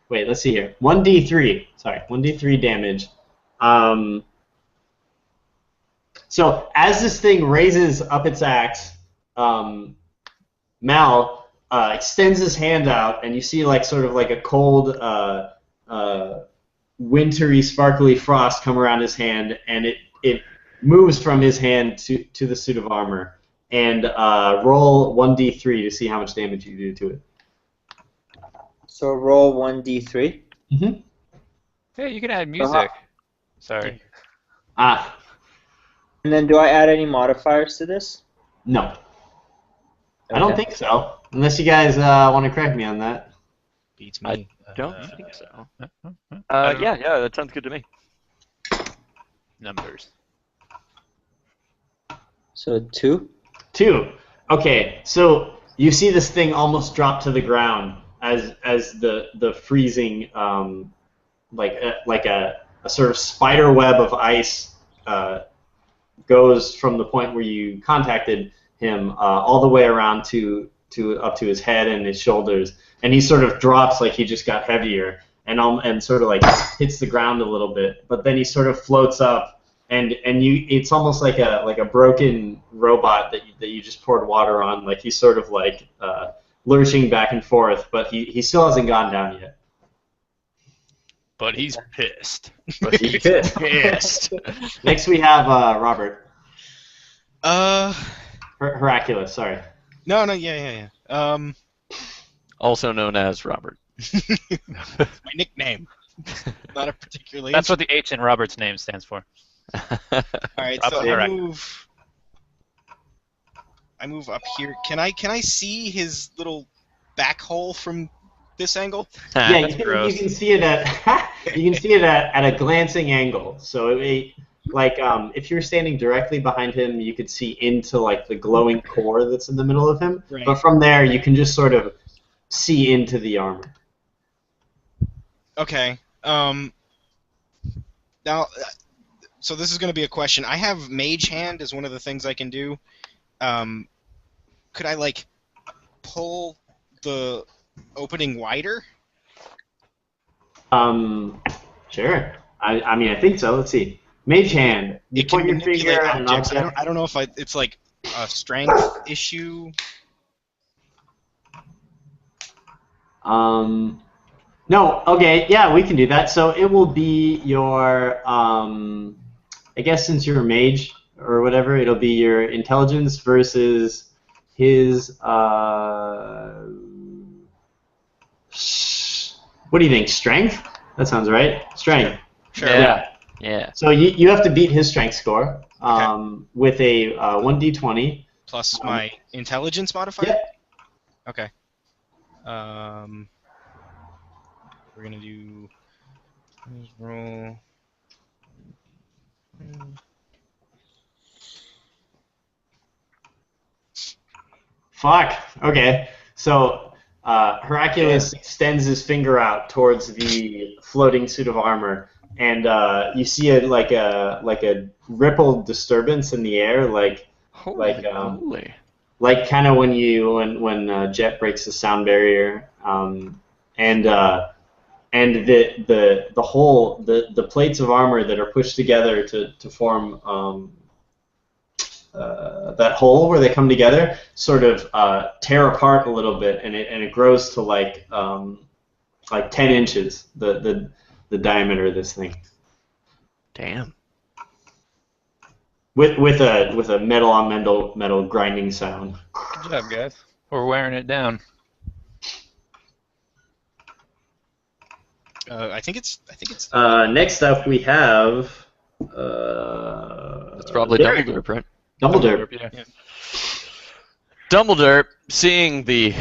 [SPEAKER 3] Wait, let's see here. 1d3. Sorry, 1d3 damage. So as this thing raises up its axe, Mal extends his hand out, and you see like sort of like a cold, wintry, sparkly frost come around his hand, and it moves from his hand to the suit of armor. And roll 1d3 to see how much damage you do to it.
[SPEAKER 4] So roll 1d3.
[SPEAKER 3] Mm-hmm.
[SPEAKER 5] Hey, you can add music. Sorry.
[SPEAKER 3] Ah,
[SPEAKER 4] And then do I add any modifiers to this?
[SPEAKER 3] no. I don't
[SPEAKER 4] Okay.
[SPEAKER 3] think so. Unless you guys want to correct me on that.
[SPEAKER 2] Beats me.
[SPEAKER 1] Don't think so.
[SPEAKER 5] I don't know.
[SPEAKER 1] Yeah, that sounds good to me.
[SPEAKER 5] Numbers.
[SPEAKER 4] So 2.
[SPEAKER 3] 2. Okay, so you see this thing almost drop to the ground as the freezing like a sort of spider web of ice goes from the point where you contacted him all the way around to up to his head and his shoulders, and he sort of drops like he just got heavier and sort of like hits the ground a little bit, but then he sort of floats up. And it's almost like a broken robot that you just poured water on. Like he's sort of like lurching back and forth, but he still hasn't gone down yet.
[SPEAKER 5] But he's pissed.
[SPEAKER 3] But he's pissed. Next we have Robert. Hercules. Sorry.
[SPEAKER 2] No, yeah.
[SPEAKER 1] Also known as Robert.
[SPEAKER 2] My nickname. Not a particularly.
[SPEAKER 5] That's what the H in Robert's name stands for.
[SPEAKER 2] All right, so
[SPEAKER 5] Robert
[SPEAKER 2] I move up here. Can I see his little back hole from this angle?
[SPEAKER 3] Yeah,
[SPEAKER 5] That's
[SPEAKER 3] you
[SPEAKER 5] gross.
[SPEAKER 3] can see it at a glancing angle. So if you were standing directly behind him, you could see into like the glowing core that's in the middle of him.
[SPEAKER 2] Right.
[SPEAKER 3] But from there, you can just sort of see into the armor.
[SPEAKER 2] Okay. Now, so this is going to be a question. I have Mage Hand as one of the things I can do. Could I like pull the opening wider?
[SPEAKER 3] Sure. I mean, I think so. Let's see. Mage Hand. You
[SPEAKER 2] It can
[SPEAKER 3] point your
[SPEAKER 2] manipulate
[SPEAKER 3] finger at an
[SPEAKER 2] objects.
[SPEAKER 3] object.
[SPEAKER 2] I don't know if it's like a strength issue.
[SPEAKER 3] No, okay, yeah, we can do that. So it will be your, I guess since you're a mage or whatever, it'll be your intelligence versus his, what do you think, strength? That sounds right. Strength.
[SPEAKER 2] Sure.
[SPEAKER 1] Yeah.
[SPEAKER 3] So you have to beat his strength score with a 1d20.
[SPEAKER 2] Plus my intelligence modifier?
[SPEAKER 3] Yep.
[SPEAKER 2] Okay. We're gonna do roll.
[SPEAKER 3] Fuck. Okay. So Hercules extends his finger out towards the floating suit of armor, and you see like a rippled disturbance in the air, like
[SPEAKER 1] Holy.
[SPEAKER 3] kind of when Jet breaks the sound barrier, and and the plates of armor that are pushed together to form that hole where they come together sort of tear apart a little bit, and it grows to like 10 inches, the diameter of this thing.
[SPEAKER 1] Damn.
[SPEAKER 3] With a metal on metal grinding sound.
[SPEAKER 5] Good job, guys. We're wearing it down.
[SPEAKER 2] I think it's.
[SPEAKER 3] Next up we have.
[SPEAKER 1] It's probably
[SPEAKER 3] Derek.
[SPEAKER 1] Dumbledore, right?
[SPEAKER 3] Dumbledore.
[SPEAKER 5] Yeah.
[SPEAKER 1] Dumbledore, seeing the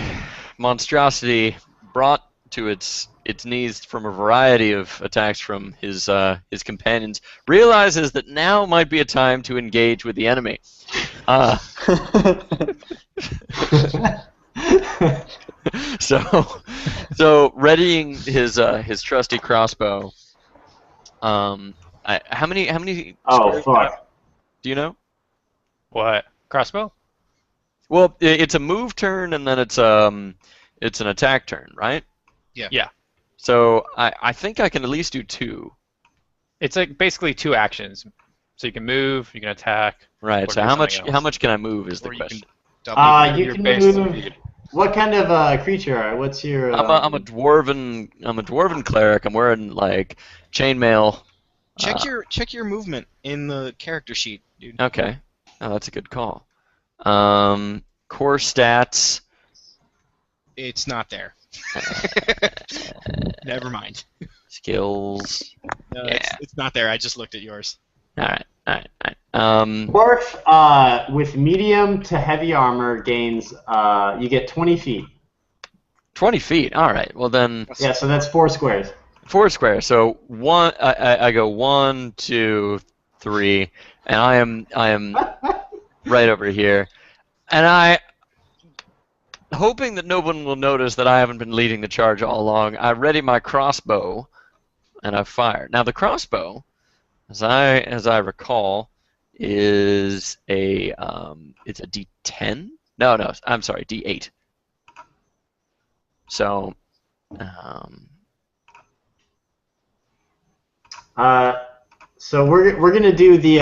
[SPEAKER 1] monstrosity brought to its knees from a variety of attacks from his companions, realizes that now might be a time to engage with the enemy. So readying his trusty crossbow. How many?
[SPEAKER 3] Oh fuck!
[SPEAKER 1] Do you know?
[SPEAKER 5] What? Crossbow?
[SPEAKER 1] Well, it's a move turn and then it's an attack turn, right?
[SPEAKER 2] Yeah.
[SPEAKER 5] Yeah.
[SPEAKER 1] So I think I can at least do 2.
[SPEAKER 5] It's like basically 2 actions. So you can move, you can attack.
[SPEAKER 1] Right.
[SPEAKER 5] Or
[SPEAKER 1] So
[SPEAKER 5] do
[SPEAKER 1] how much
[SPEAKER 5] something else.
[SPEAKER 1] can I move is the
[SPEAKER 2] Or you
[SPEAKER 1] question.
[SPEAKER 2] can double.
[SPEAKER 3] You
[SPEAKER 5] Your
[SPEAKER 3] can
[SPEAKER 5] base
[SPEAKER 3] move.
[SPEAKER 5] speed.
[SPEAKER 3] What kind of creature are you? What's your?
[SPEAKER 1] I'm a dwarven cleric. I'm wearing like chainmail.
[SPEAKER 2] Check your movement in the character sheet, dude.
[SPEAKER 1] Okay. Oh, that's a good call. Core stats.
[SPEAKER 2] It's not there. Never mind.
[SPEAKER 1] Skills.
[SPEAKER 2] No,
[SPEAKER 1] Yeah.
[SPEAKER 2] it's not there. I just looked at yours.
[SPEAKER 1] All right.
[SPEAKER 3] Dwarf with medium to heavy armor gains. You get 20 feet.
[SPEAKER 1] 20 feet. All right. Well then,
[SPEAKER 3] Yeah, so that's 4 squares.
[SPEAKER 1] 4 squares. So one. I go 1, 2, 3, and I am right over here, and I. Hoping that no one will notice that I haven't been leading the charge all along, I ready my crossbow, and I fire. Now the crossbow, as I recall, is it's a D10. No, I'm sorry, D8. So,
[SPEAKER 3] So we're gonna do the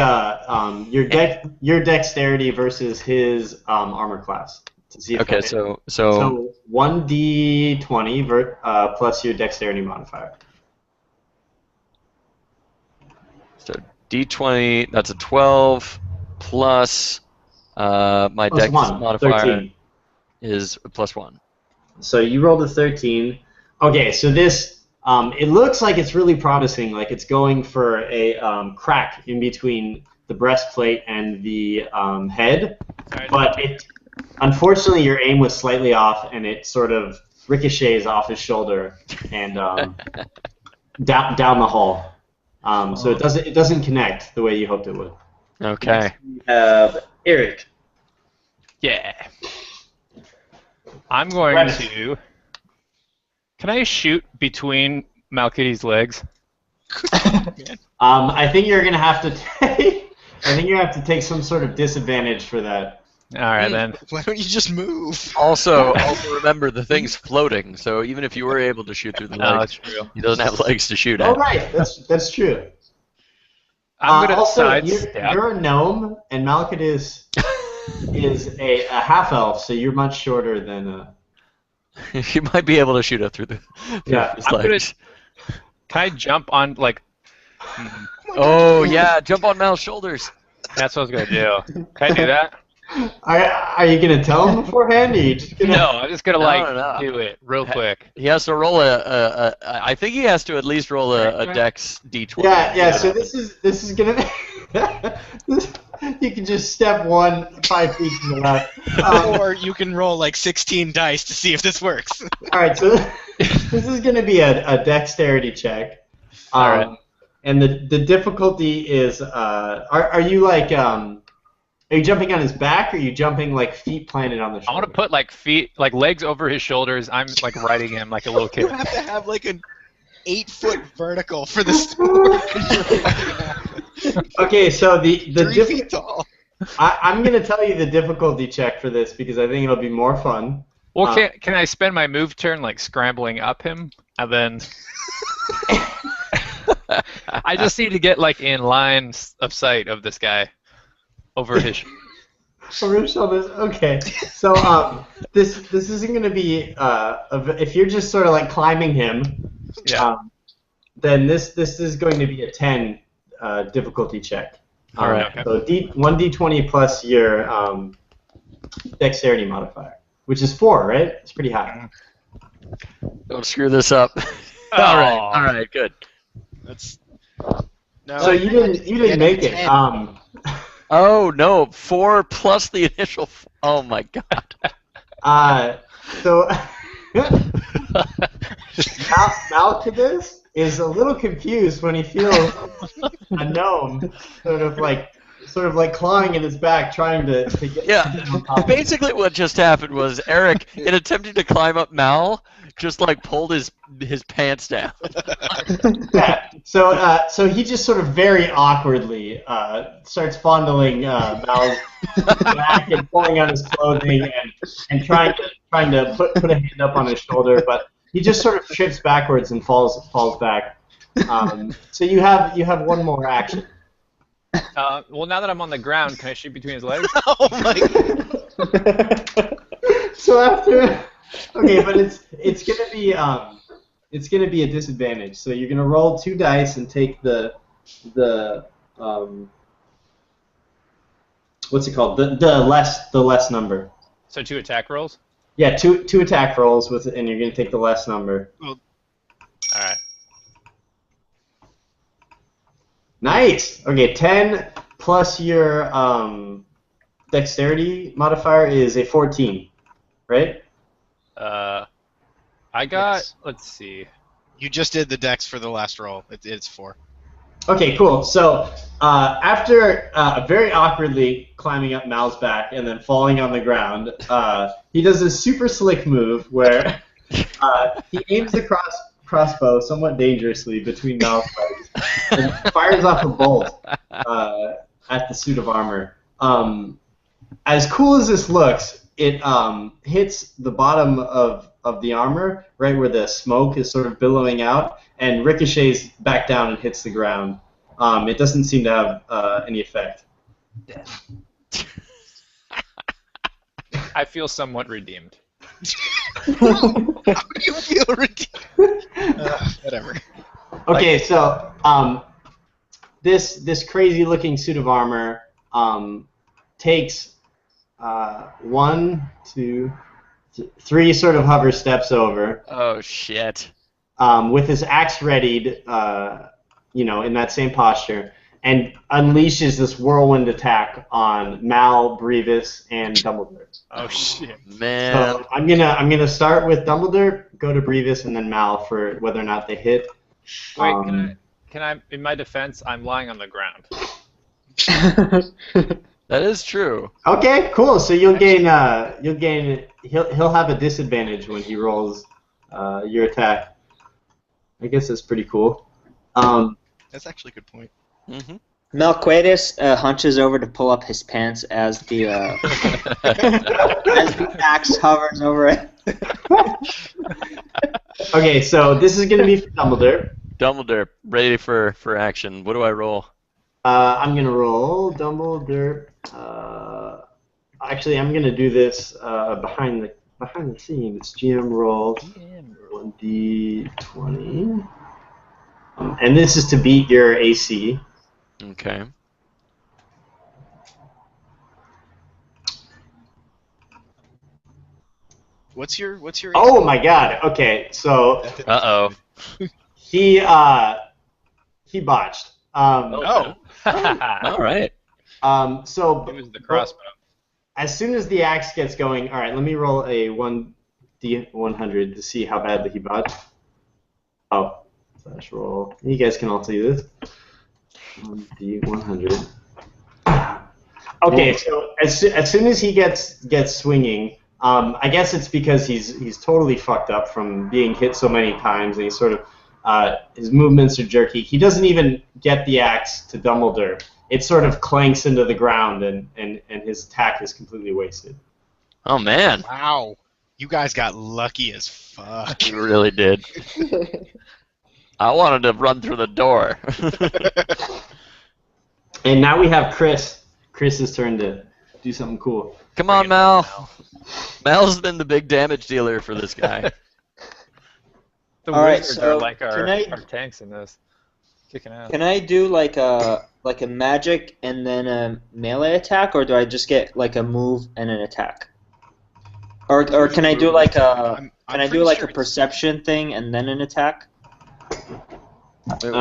[SPEAKER 3] your dexterity versus his armor class to see if
[SPEAKER 1] okay,
[SPEAKER 3] that
[SPEAKER 1] so
[SPEAKER 3] 1d20 plus your dexterity modifier.
[SPEAKER 1] So D20, that's a 12 plus my
[SPEAKER 3] Plus
[SPEAKER 1] dex
[SPEAKER 3] 1,
[SPEAKER 1] modifier
[SPEAKER 3] 13.
[SPEAKER 1] is plus 1.
[SPEAKER 3] So you rolled a 13. Okay, so this it looks like it's really promising, like it's going for a crack in between the breastplate and the head, but unfortunately your aim was slightly off and it sort of ricochets off his shoulder and down the hall. So it doesn't connect the way you hoped it would.
[SPEAKER 1] Okay.
[SPEAKER 3] We have Eric.
[SPEAKER 5] Yeah. I'm going
[SPEAKER 3] Right.
[SPEAKER 5] to. Can I shoot between Malkity's legs?
[SPEAKER 3] I think you're gonna have to take. I think you have to take some sort of disadvantage for that.
[SPEAKER 5] All right then.
[SPEAKER 2] Why don't you just move?
[SPEAKER 1] Also remember the thing's floating, so even if you were able to shoot through the
[SPEAKER 5] No,
[SPEAKER 1] legs,
[SPEAKER 5] that's true.
[SPEAKER 1] he doesn't have legs to shoot
[SPEAKER 3] Oh
[SPEAKER 1] at.
[SPEAKER 3] right, that's true.
[SPEAKER 5] I'm gonna
[SPEAKER 3] also,
[SPEAKER 5] sidestep.
[SPEAKER 3] you're a gnome, and Malkit is a half elf, so you're much shorter than.
[SPEAKER 1] You might be able to shoot it through
[SPEAKER 3] Yeah,
[SPEAKER 1] his
[SPEAKER 5] I'm gonna-
[SPEAKER 1] legs.
[SPEAKER 5] Can I jump on like?
[SPEAKER 1] Oh yeah, jump on Mal's shoulders.
[SPEAKER 5] That's what I was gonna do. Can I do that?
[SPEAKER 3] Are you gonna tell him beforehand? Or are you just gonna...
[SPEAKER 5] No, I'm just gonna
[SPEAKER 1] No.
[SPEAKER 5] do it real quick.
[SPEAKER 1] He has to roll I think he has to at least roll a dex D20.
[SPEAKER 3] Yeah. So this is gonna. You can just step 5 feet to the left.
[SPEAKER 2] Or you can roll like 16 dice to see if this works.
[SPEAKER 3] All right, so this is going to be a dexterity check.
[SPEAKER 5] All right.
[SPEAKER 3] And the difficulty is, are you like, are you jumping on his back, or are you jumping like feet planted on the
[SPEAKER 5] I
[SPEAKER 3] shoulder?
[SPEAKER 5] want to put like legs over his shoulders. I'm like riding him like a little
[SPEAKER 2] You
[SPEAKER 5] kid.
[SPEAKER 2] have to have like an 8-foot vertical for this to work.
[SPEAKER 3] Okay, so the
[SPEAKER 2] 3 feet tall.
[SPEAKER 3] I'm going to tell you the difficulty check for this because I think it'll be more fun.
[SPEAKER 5] Well, can I spend my move turn like scrambling up him? and then I just need to get like in line of sight of this guy over his.
[SPEAKER 3] Over his shoulders. Okay. So this isn't going to be if you're just sort of like climbing him.
[SPEAKER 5] Yeah.
[SPEAKER 3] Then this is going to be a 10 difficulty check.
[SPEAKER 1] All right.
[SPEAKER 5] Okay.
[SPEAKER 3] So 1d20 plus your dexterity modifier, which is 4, right? It's pretty high.
[SPEAKER 1] Don't screw this up.
[SPEAKER 5] Oh.
[SPEAKER 1] All right, good.
[SPEAKER 2] That's no.
[SPEAKER 3] So you didn't make it.
[SPEAKER 2] 10.
[SPEAKER 1] Oh no, 4 plus the initial. Oh my god.
[SPEAKER 3] So Malchus is a little confused when he feels a gnome sort of like clawing in his back, trying to get.
[SPEAKER 1] Yeah. Basically, what just happened was Eric, in attempting to climb up Mal, just like pulled his pants down.
[SPEAKER 3] Yeah. So he just sort of very awkwardly starts fondling Mal's back and pulling on his clothing and trying to put a hand up on his shoulder, but he just sort of trips backwards and falls back. So you have one more action.
[SPEAKER 5] Well, now that I'm on the ground, can I shoot between his legs?
[SPEAKER 2] Oh my god.
[SPEAKER 3] So after, okay, but it's gonna be a disadvantage. So you're gonna roll 2 dice and take the what's it called? The less number.
[SPEAKER 5] So 2 attack rolls.
[SPEAKER 3] Yeah, two attack rolls and you're gonna take the less number.
[SPEAKER 5] All right.
[SPEAKER 3] Nice. Okay, 10 plus your dexterity modifier is a 14, right?
[SPEAKER 5] I got.
[SPEAKER 2] Yes.
[SPEAKER 5] Let's see.
[SPEAKER 2] You just did the dex for the last roll. It's 4.
[SPEAKER 3] Okay, cool. So after very awkwardly climbing up Mal's back and then falling on the ground, he does a super slick move where he aims the crossbow somewhat dangerously between Mal's legs and fires off a bolt at the suit of armor. As cool as this looks, it hits the bottom of the armor, right where the smoke is sort of billowing out, and ricochets back down and hits the ground. It doesn't seem to have any effect.
[SPEAKER 5] I feel somewhat redeemed.
[SPEAKER 2] How do you feel redeemed? Whatever.
[SPEAKER 3] Okay, so this crazy looking suit of armor takes 1, 2, 3 sort of hover steps over.
[SPEAKER 1] Oh shit.
[SPEAKER 3] With his axe readied, in that same posture, and unleashes this whirlwind attack on Mal, Brevis, and Dumbledore.
[SPEAKER 5] Oh shit.
[SPEAKER 1] Man.
[SPEAKER 3] So I'm gonna start with Dumbledore, go to Brevis, and then Mal for whether or not they hit.
[SPEAKER 5] Wait, can I? In my defense, I'm lying on the ground.
[SPEAKER 1] That is true.
[SPEAKER 3] Okay, cool. So you'll gain. He'll have a disadvantage when he rolls your attack. I guess that's pretty cool.
[SPEAKER 2] That's actually a good point.
[SPEAKER 1] Mm-hmm.
[SPEAKER 4] Melquedis hunches over to pull up his pants as the as the axe hovers over it.
[SPEAKER 3] Okay, so this is gonna be for Dumbledore.
[SPEAKER 1] Dumbledore, ready for action. What do I roll?
[SPEAKER 3] I'm gonna roll Dumbledore. Actually, I'm gonna do this behind the scenes. GM roll 1d20, and this is to beat your AC.
[SPEAKER 1] Okay.
[SPEAKER 2] What's your
[SPEAKER 3] Oh my God! Okay, so
[SPEAKER 1] Uh-oh.
[SPEAKER 3] he botched.
[SPEAKER 2] Oh.
[SPEAKER 1] All right.
[SPEAKER 3] So
[SPEAKER 5] It was the crossbow.
[SPEAKER 3] as soon as the axe gets going, all right, let me roll a 1d100 to see how badly he botched. Oh, slash roll. You guys can all see this. 1d100. Okay, so as soon as he gets swinging, I guess it's because he's totally fucked up from being hit so many times, and he's sort of his movements are jerky. He doesn't even get the axe to Dumbledore. It sort of clanks into the ground, and his attack is completely wasted.
[SPEAKER 1] Oh man.
[SPEAKER 2] Wow. You guys got lucky as fuck.
[SPEAKER 1] You really did. I wanted to run through the door.
[SPEAKER 3] And now we have Chris. Chris's turn to do something cool.
[SPEAKER 1] Come on, Mal. Mal's been the big damage dealer for this guy.
[SPEAKER 5] The
[SPEAKER 4] All right,
[SPEAKER 5] wizards
[SPEAKER 4] so
[SPEAKER 5] are like our
[SPEAKER 4] can I-
[SPEAKER 5] tanks in this. Kicking ass.
[SPEAKER 4] Can I do like a magic and then a melee attack, or do I just get like a move and an attack? Or can I do like a
[SPEAKER 2] I'm
[SPEAKER 4] can I do
[SPEAKER 2] pretty
[SPEAKER 4] like
[SPEAKER 2] sure
[SPEAKER 4] a perception thing and then an attack?
[SPEAKER 3] I don't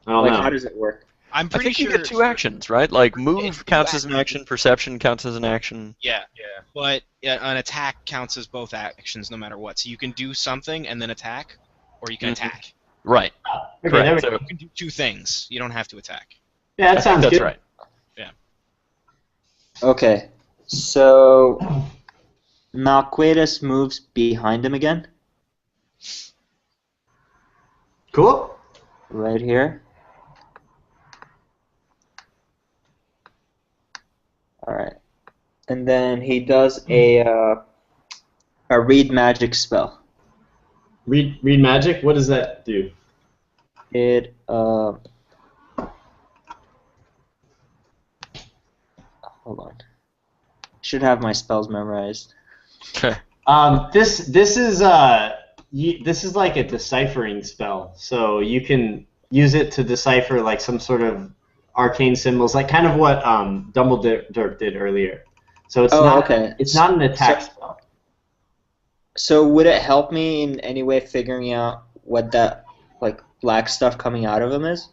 [SPEAKER 4] Like
[SPEAKER 3] know.
[SPEAKER 4] how does it work?
[SPEAKER 2] I'm
[SPEAKER 1] I
[SPEAKER 2] pretty
[SPEAKER 1] think you
[SPEAKER 2] sure
[SPEAKER 1] get 2 actions, right? Like move counts as an action, perception counts as an action.
[SPEAKER 2] Yeah,
[SPEAKER 5] Yeah.
[SPEAKER 2] but an attack counts as both actions no matter what. So you can do something and then attack, or you can
[SPEAKER 1] Mhm.
[SPEAKER 2] attack.
[SPEAKER 1] Right.
[SPEAKER 3] Okay, there we
[SPEAKER 1] Correct.
[SPEAKER 3] go.
[SPEAKER 1] So,
[SPEAKER 2] You can do 2 things. You don't have to attack.
[SPEAKER 3] Yeah, that
[SPEAKER 1] I think
[SPEAKER 3] sounds
[SPEAKER 1] that's
[SPEAKER 3] good.
[SPEAKER 1] right.
[SPEAKER 4] Okay, so Malquedus moves behind him again,
[SPEAKER 3] Cool.
[SPEAKER 4] right here. All right, and then he does a read magic spell.
[SPEAKER 3] Read magic. What does that do?
[SPEAKER 4] It hold on. Should have my spells memorized.
[SPEAKER 3] This is this is like a deciphering spell, so you can use it to decipher like some sort of arcane symbols, like kind of what Dumbledore did earlier. So it's it's not an attack spell.
[SPEAKER 4] So would it help me in any way figuring out what that like black stuff coming out of him is?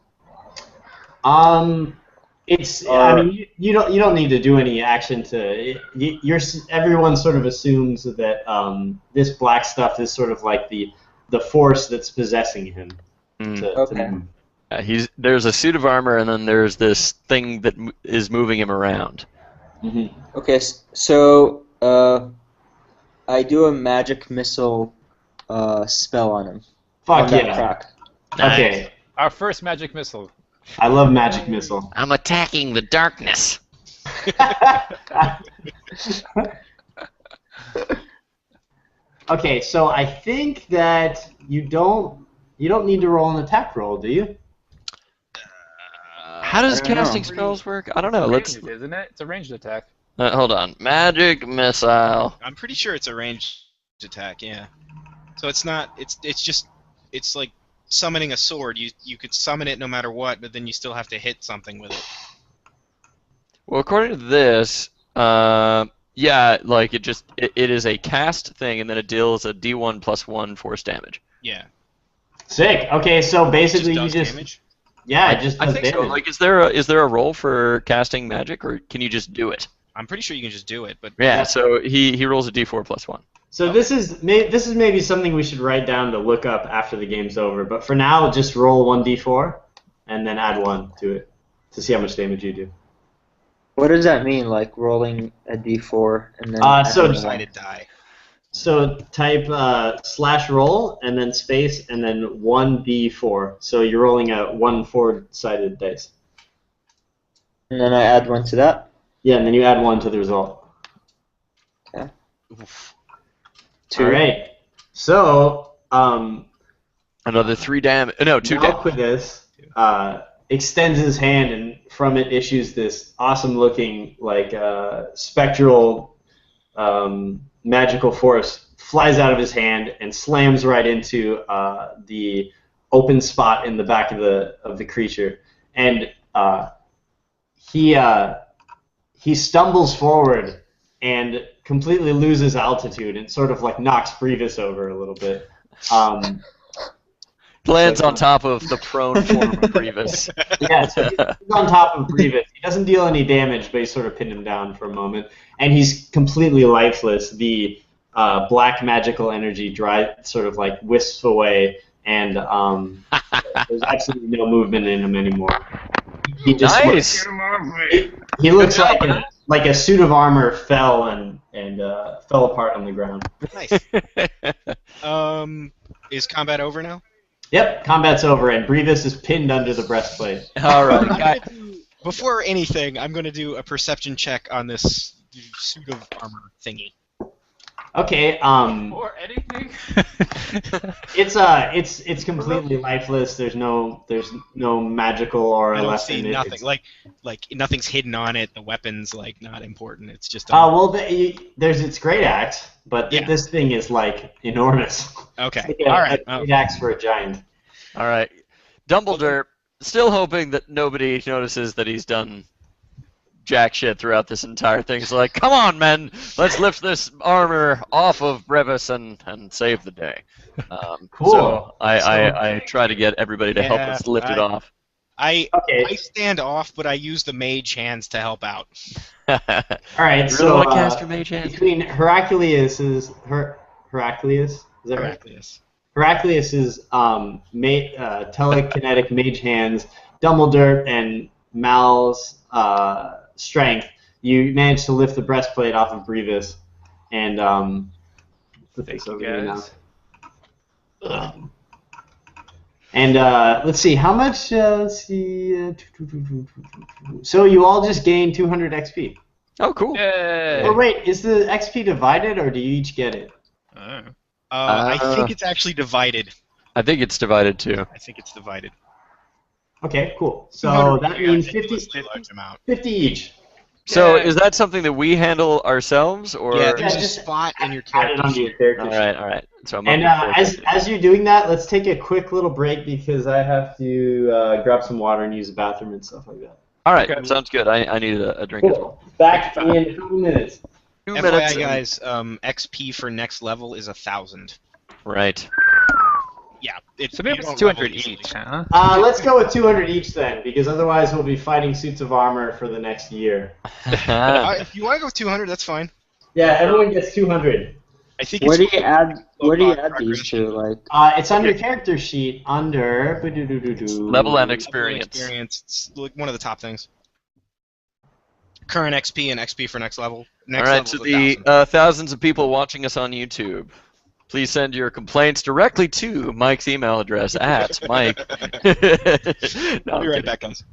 [SPEAKER 3] It's I mean you don't need to do any action to everyone sort of assumes that this black stuff is sort of like the force that's possessing him.
[SPEAKER 4] Okay.
[SPEAKER 1] There's a suit of armor, and then there's this thing that is moving him around.
[SPEAKER 3] Mm-hmm.
[SPEAKER 4] Okay, so I do a magic missile spell on him.
[SPEAKER 3] Fuck
[SPEAKER 4] On that
[SPEAKER 3] yeah.
[SPEAKER 4] crack.
[SPEAKER 3] Okay.
[SPEAKER 5] Our first magic missile.
[SPEAKER 3] I love magic missile.
[SPEAKER 1] I'm attacking the darkness.
[SPEAKER 3] Okay, so I think that you don't need to roll an attack roll, do you?
[SPEAKER 1] How does
[SPEAKER 4] I don't know.
[SPEAKER 1] casting spells work? I don't know. Let's
[SPEAKER 5] Ranged, isn't it? It's a ranged attack.
[SPEAKER 1] hold on. Magic missile.
[SPEAKER 2] I'm pretty sure it's a ranged attack. Yeah. So it's not. It's just. It's like summoning a sword. You could summon it no matter what, but then you still have to hit something with it.
[SPEAKER 1] Well, according to this, yeah, like it is a cast thing, and then it deals a D1 plus 1 force damage.
[SPEAKER 2] Yeah.
[SPEAKER 3] Sick. Okay, so basically
[SPEAKER 2] Just
[SPEAKER 3] you
[SPEAKER 2] does
[SPEAKER 3] just
[SPEAKER 2] damage.
[SPEAKER 3] yeah, it just
[SPEAKER 1] I
[SPEAKER 3] does
[SPEAKER 1] think so.
[SPEAKER 3] damage.
[SPEAKER 1] Like, is there a role for casting magic, or can you just do it?
[SPEAKER 2] I'm pretty sure you can just do it, but
[SPEAKER 1] Yeah. So he rolls a D4 plus 1.
[SPEAKER 3] So this is maybe something we should write down to look up after the game's over. But for now, just roll 1d4 and then add 1 to it to see how much damage you do.
[SPEAKER 4] What does that mean? Like rolling a d4 and then
[SPEAKER 3] So
[SPEAKER 4] adding
[SPEAKER 3] just
[SPEAKER 4] one?
[SPEAKER 2] decided die.
[SPEAKER 3] So type /roll and then space and then 1d4. So you're rolling a 1 4-sided dice.
[SPEAKER 4] And then I add 1 to that.
[SPEAKER 3] Yeah, and then you add 1 to the result.
[SPEAKER 2] Oof.
[SPEAKER 4] 2.
[SPEAKER 3] All right. So
[SPEAKER 1] Another 3 damage. No, 2 damage.
[SPEAKER 3] Malquedus extends his hand, and from it issues this awesome-looking, like spectral magical force flies out of his hand and slams right into the open spot in the back of the creature, and he stumbles forward and completely loses altitude and sort of like knocks Brevis over a little bit.
[SPEAKER 1] Lands on top of the prone form of Brevis.
[SPEAKER 3] Yeah, so he's on top of Brevis. He doesn't deal any damage, but he sort of pinned him down for a moment, and he's completely lifeless. The black magical energy sort of like wisps away, and there's absolutely no movement in him anymore. He just
[SPEAKER 1] Nice.
[SPEAKER 3] he looks
[SPEAKER 1] Good job,
[SPEAKER 3] like a suit of armor fell and fell apart on the ground.
[SPEAKER 2] Nice. Is combat over now?
[SPEAKER 3] Yep, combat's over, and Brevis is pinned under the breastplate.
[SPEAKER 1] All right.
[SPEAKER 2] Before anything, I'm going to do a perception check on this suit of armor thingy.
[SPEAKER 3] Okay.
[SPEAKER 5] Or anything.
[SPEAKER 3] It's completely lifeless. There's no magical aura
[SPEAKER 2] I don't
[SPEAKER 3] left
[SPEAKER 2] see
[SPEAKER 3] in it.
[SPEAKER 2] nothing. Like nothing's hidden on it. The weapon's like not important. It's just.
[SPEAKER 3] Well, there's its great axe, but
[SPEAKER 2] Yeah.
[SPEAKER 3] this thing is like enormous.
[SPEAKER 2] Okay.
[SPEAKER 3] It's like
[SPEAKER 2] All right.
[SPEAKER 3] a great axe for a giant.
[SPEAKER 1] All right. Dumbledore, still hoping that nobody notices that he's done jack shit throughout this entire thing. He's like, come on, men, let's lift this armor off of Brevis and save the day.
[SPEAKER 3] Cool.
[SPEAKER 1] So I try to get everybody to help
[SPEAKER 2] Yeah,
[SPEAKER 1] us lift it off.
[SPEAKER 2] I
[SPEAKER 3] Okay.
[SPEAKER 2] stand off, but I use the mage hands to help out.
[SPEAKER 3] All right.
[SPEAKER 1] You
[SPEAKER 3] So
[SPEAKER 1] really want to cast your mage hand?
[SPEAKER 3] between Heraclius, is that right?
[SPEAKER 2] Heraclius.
[SPEAKER 3] Heraclius's telekinetic mage hands, Dumbledore, and Mal's strength, you managed to lift the breastplate off of Brevis, and put this
[SPEAKER 5] Thank you,
[SPEAKER 3] over here now.
[SPEAKER 5] guys.
[SPEAKER 3] And let's see, how much? Let's see. So you all just gained 200 XP.
[SPEAKER 1] Oh, cool.
[SPEAKER 5] Yay!
[SPEAKER 3] Or wait, is the XP divided, or do you each get it?
[SPEAKER 5] Oh.
[SPEAKER 2] I think it's actually divided.
[SPEAKER 1] I think it's divided too.
[SPEAKER 2] I think it's divided.
[SPEAKER 3] Okay, cool. So
[SPEAKER 2] 200
[SPEAKER 3] that
[SPEAKER 2] yeah,
[SPEAKER 3] means
[SPEAKER 2] I think
[SPEAKER 3] 50,
[SPEAKER 2] it's a large amount.
[SPEAKER 3] 50 each.
[SPEAKER 1] So
[SPEAKER 5] Yeah.
[SPEAKER 1] is that something that we handle ourselves, or?
[SPEAKER 2] Yeah, there's a
[SPEAKER 3] just
[SPEAKER 2] spot in your
[SPEAKER 3] Add it
[SPEAKER 2] character
[SPEAKER 3] onto your
[SPEAKER 2] sheet.
[SPEAKER 3] character
[SPEAKER 1] All
[SPEAKER 3] sheet.
[SPEAKER 1] right, all right. So I'm
[SPEAKER 3] And
[SPEAKER 1] up to 450.
[SPEAKER 3] as you're doing that, let's take a quick little break because I have to grab some water and use the bathroom and stuff like that.
[SPEAKER 1] All right,
[SPEAKER 5] Okay.
[SPEAKER 1] sounds good. I needed a drink as well.
[SPEAKER 3] Cool. Back in a couple minutes.
[SPEAKER 1] 2 minutes.
[SPEAKER 2] FYI, guys, XP for next level is 1,000.
[SPEAKER 1] Right.
[SPEAKER 2] Yeah, it's
[SPEAKER 5] So maybe
[SPEAKER 2] you
[SPEAKER 5] it's
[SPEAKER 2] don't
[SPEAKER 5] 200
[SPEAKER 2] level easily.
[SPEAKER 5] each, huh?
[SPEAKER 3] Let's go with 200 each then, because otherwise we'll be fighting suits of armor for the next year.
[SPEAKER 2] If you want to go with 200, that's fine.
[SPEAKER 3] Yeah, everyone gets 200.
[SPEAKER 2] I think
[SPEAKER 4] Where
[SPEAKER 2] it's
[SPEAKER 4] do you add? Where do you add
[SPEAKER 2] progression.
[SPEAKER 4] these to? Like,
[SPEAKER 3] It's on your character sheet under
[SPEAKER 1] Level and experience.
[SPEAKER 2] experience. It's like one of the top things. Current XP and XP for next level.
[SPEAKER 1] All
[SPEAKER 2] Next
[SPEAKER 1] right, so
[SPEAKER 2] level
[SPEAKER 1] the thousands of people watching us on YouTube, please send your complaints directly to Mike's email address at Mike. No,
[SPEAKER 2] I'll be
[SPEAKER 1] I'm
[SPEAKER 2] right
[SPEAKER 1] kidding.
[SPEAKER 2] back, guys.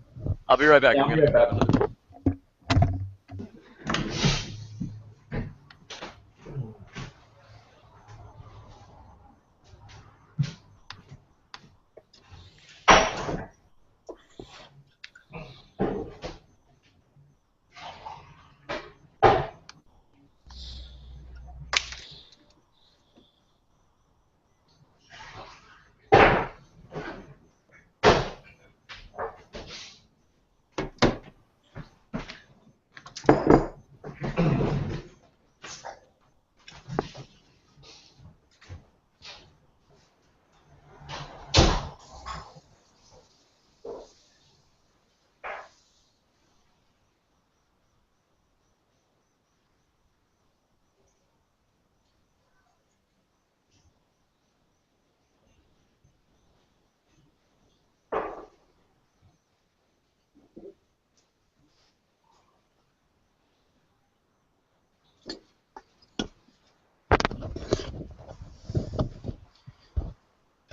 [SPEAKER 1] I'll be right back.
[SPEAKER 3] Yeah,
[SPEAKER 1] I'm
[SPEAKER 3] I'll
[SPEAKER 1] gonna
[SPEAKER 3] be right back.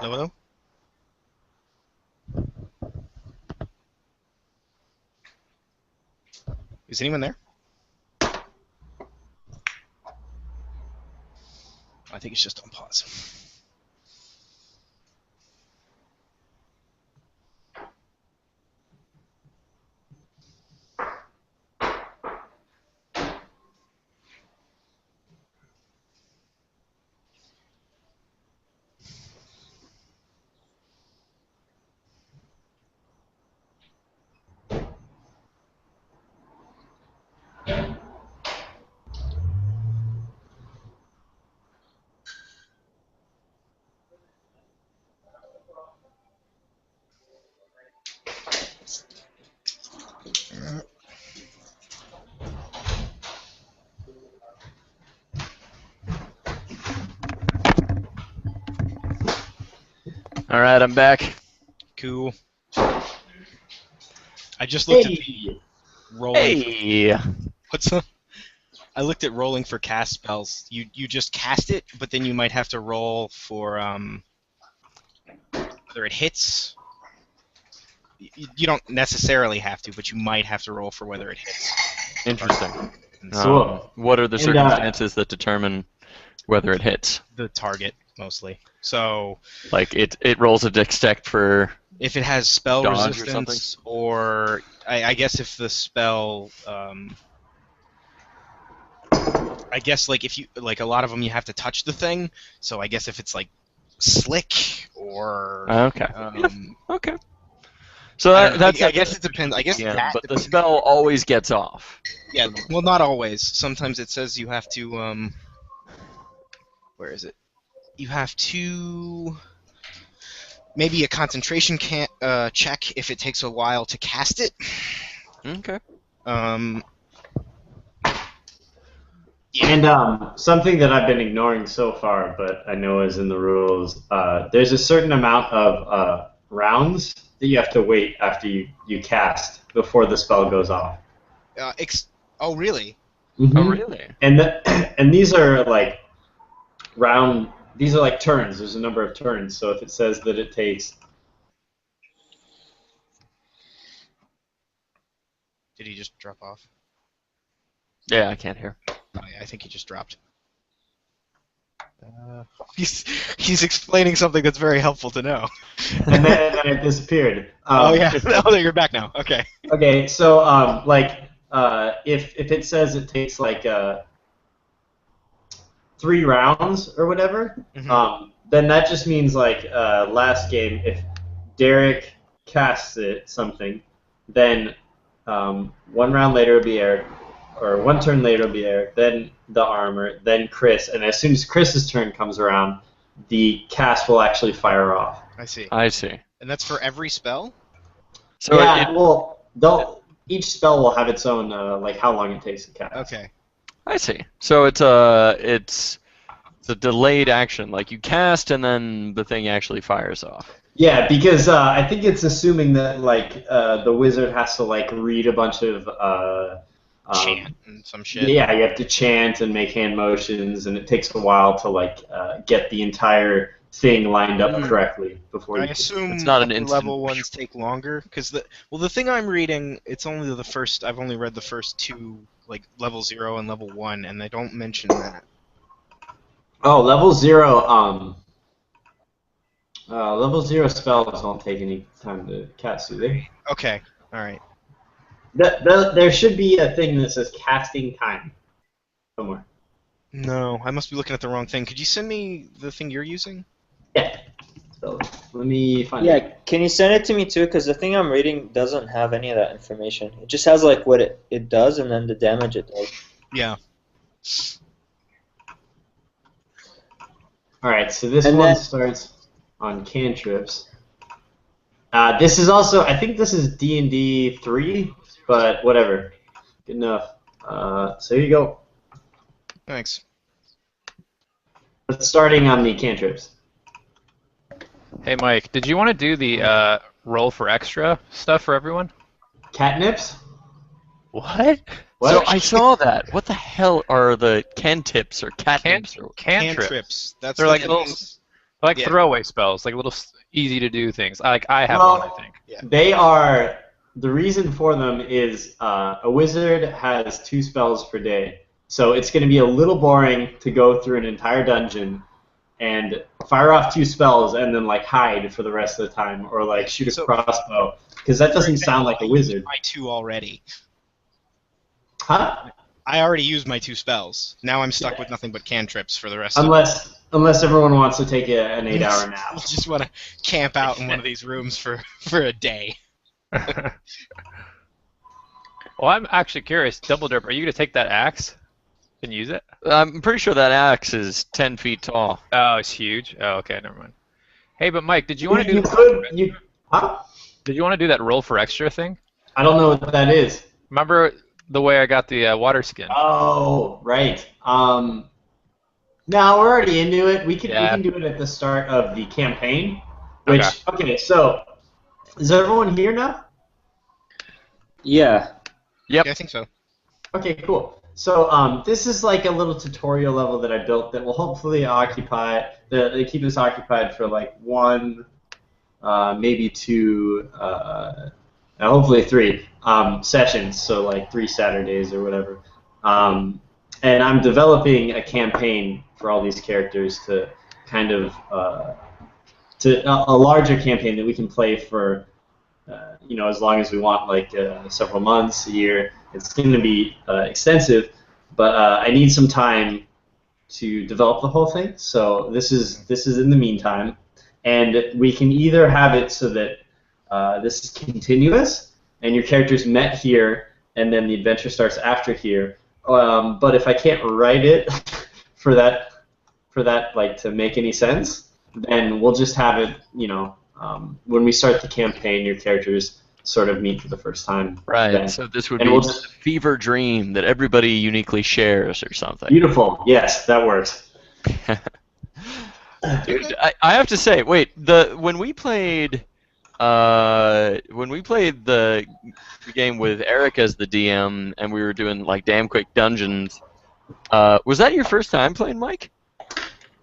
[SPEAKER 2] Hello, hello. Is anyone there? I think it's just on pause.
[SPEAKER 1] All right, I'm back.
[SPEAKER 2] Cool. I just looked at the rolling.
[SPEAKER 1] Hey.
[SPEAKER 2] What's up? I looked at rolling for cast spells. You just cast it, but then you might have to roll for whether it hits. You don't necessarily have to, but you might have to roll for whether it hits.
[SPEAKER 1] Interesting.
[SPEAKER 3] Cool.
[SPEAKER 1] What are the
[SPEAKER 3] And,
[SPEAKER 1] circumstances that determine whether it hits.
[SPEAKER 2] the target mostly. So
[SPEAKER 1] Like it rolls a dex check for.
[SPEAKER 2] if it has spell
[SPEAKER 1] Dodge or
[SPEAKER 2] resistance, or I guess if the spell, I guess like if you like a lot of them you have to touch the thing. So I guess if it's like slick or
[SPEAKER 1] Okay.
[SPEAKER 2] um,
[SPEAKER 1] Okay. So
[SPEAKER 2] I don't know,
[SPEAKER 1] that's
[SPEAKER 2] I guess it depends. I guess
[SPEAKER 1] yeah,
[SPEAKER 2] that
[SPEAKER 1] but the
[SPEAKER 2] depends.
[SPEAKER 1] spell always gets off.
[SPEAKER 2] Yeah, well, not always. Sometimes it says you have to. Where is it? You have to. Maybe a concentration check if it takes a while to cast it.
[SPEAKER 1] Okay.
[SPEAKER 2] Yeah.
[SPEAKER 3] And something that I've been ignoring so far, but I know is in the rules, there's a certain amount of rounds that you have to wait after you cast before the spell goes off.
[SPEAKER 2] Oh, really?
[SPEAKER 1] Oh, really?
[SPEAKER 3] And and these are like these are like turns. There's a number of turns. So if it says that it takes...
[SPEAKER 2] Did he just drop off?
[SPEAKER 1] Yeah, I can't hear.
[SPEAKER 2] Oh, yeah, I think he just dropped. He's explaining something that's very helpful to know.
[SPEAKER 3] and then it disappeared.
[SPEAKER 2] Oh yeah, oh, you're back now. Okay.
[SPEAKER 3] Okay, so if it says it takes like 3 rounds or whatever, then that just means like last game if Derek casts something, then 1 round later it'll be Eric, or 1 turn later it'll be Eric, then the armor, then Chris, and as soon as Chris's turn comes around, the cast will actually fire off.
[SPEAKER 2] I see.
[SPEAKER 1] I see.
[SPEAKER 2] And that's for every spell?
[SPEAKER 1] So
[SPEAKER 3] yeah, each spell will have its own like how long it takes to cast.
[SPEAKER 2] Okay.
[SPEAKER 1] I see. So it's a delayed action. Like you cast and then the thing actually fires off.
[SPEAKER 3] Yeah, because I think it's assuming that like the wizard has to like read a bunch of
[SPEAKER 2] Chant and some shit.
[SPEAKER 3] Yeah, you have to chant and make hand motions, and it takes a while to like get the entire thing lined up correctly before
[SPEAKER 2] I
[SPEAKER 3] you.
[SPEAKER 2] assume
[SPEAKER 1] It's not an
[SPEAKER 2] upper
[SPEAKER 1] instant-
[SPEAKER 2] level ones take longer because the thing I'm reading, it's only the first. I've only read the first 2, like level 0 and level 1, and they don't mention that.
[SPEAKER 3] Oh, level 0. Level 0 spells don't take any time to cast, do they?
[SPEAKER 2] Okay. All right.
[SPEAKER 3] There should be a thing that says casting time somewhere.
[SPEAKER 2] No, I must be looking at the wrong thing. Could you send me the thing you're using?
[SPEAKER 3] Yeah. So let me find it.
[SPEAKER 4] Yeah, can you send it to me too? Because the thing I'm reading doesn't have any of that information. It just has like what it does and then the damage it does.
[SPEAKER 2] Yeah.
[SPEAKER 3] All right, so this
[SPEAKER 4] And
[SPEAKER 3] one
[SPEAKER 4] then-
[SPEAKER 3] starts on cantrips. This is also, I think this is D&D 3, but whatever. Good enough. So here you go.
[SPEAKER 2] Thanks.
[SPEAKER 3] It's starting on the cantrips.
[SPEAKER 5] Hey, Mike, did you want to do the roll for extra stuff for everyone?
[SPEAKER 3] Catnips?
[SPEAKER 5] What?
[SPEAKER 3] What?
[SPEAKER 1] So I saw that. What the hell are the cantips or catnips? Or...
[SPEAKER 5] Cantrips.
[SPEAKER 2] That's
[SPEAKER 5] They're
[SPEAKER 2] the
[SPEAKER 5] like little,
[SPEAKER 2] things-
[SPEAKER 5] like
[SPEAKER 2] Yeah.
[SPEAKER 5] throwaway spells, like little easy to do things. Like I have
[SPEAKER 3] Well,
[SPEAKER 5] one, I think.
[SPEAKER 3] They are, the reason for them is a wizard has 2 spells per day. So it's going to be a little boring to go through an entire dungeon and fire off 2 spells and then like hide for the rest of the time, or like shoot a
[SPEAKER 2] So-
[SPEAKER 3] crossbow, because that doesn't
[SPEAKER 2] For example,
[SPEAKER 3] sound like a
[SPEAKER 2] I used
[SPEAKER 3] wizard.
[SPEAKER 2] My 2 already.
[SPEAKER 3] Huh?
[SPEAKER 2] I already used my 2 spells. Now I'm stuck with nothing but cantrips for the rest of it.
[SPEAKER 3] Unless everyone wants to take an 8-hour
[SPEAKER 2] I
[SPEAKER 3] nap.
[SPEAKER 2] just want to camp out in one of these rooms for a day.
[SPEAKER 5] Well, I'm actually curious. Double Derp, are you going to take that axe and use it?
[SPEAKER 1] I'm pretty sure that axe is 10 feet tall.
[SPEAKER 5] Oh, it's huge. Oh, okay, never mind. Hey, but Mike, did you want to do?
[SPEAKER 3] Huh?
[SPEAKER 5] Did you want to do that roll for extra thing?
[SPEAKER 3] I don't know what that is.
[SPEAKER 5] Remember the way I got the water skin?
[SPEAKER 3] Oh, right. No, we're already into it. We can do it at the start of the campaign. Which okay, so is everyone here now?
[SPEAKER 4] Yeah.
[SPEAKER 1] Yep.
[SPEAKER 2] Yeah, I think so.
[SPEAKER 3] Okay, cool. So this is like a little tutorial level that I built that will hopefully keep us occupied for like 1, maybe 2, hopefully 3 sessions. So like 3 Saturdays or whatever. and I'm developing a campaign for all these characters to kind of a larger campaign that we can play for as long as we want, like several months, a year. It's going to be extensive, but I need some time to develop the whole thing. So this is in the meantime, and we can either have it so that this is continuous, and your characters met here, and then the adventure starts after here. But if I can't write it for that, like to make any sense, then we'll just have it. When we start the campaign, your characters sort of meet for the first time.
[SPEAKER 1] Right.
[SPEAKER 3] Then.
[SPEAKER 1] So this would
[SPEAKER 3] And
[SPEAKER 1] be
[SPEAKER 3] we'll
[SPEAKER 1] just a fever dream that everybody uniquely shares, or something.
[SPEAKER 3] Beautiful. Yes, that works.
[SPEAKER 1] Dude, I have to say, wait, when we played the game with Eric as the DM, and we were doing like damn quick dungeons, was that your first time playing, Mike?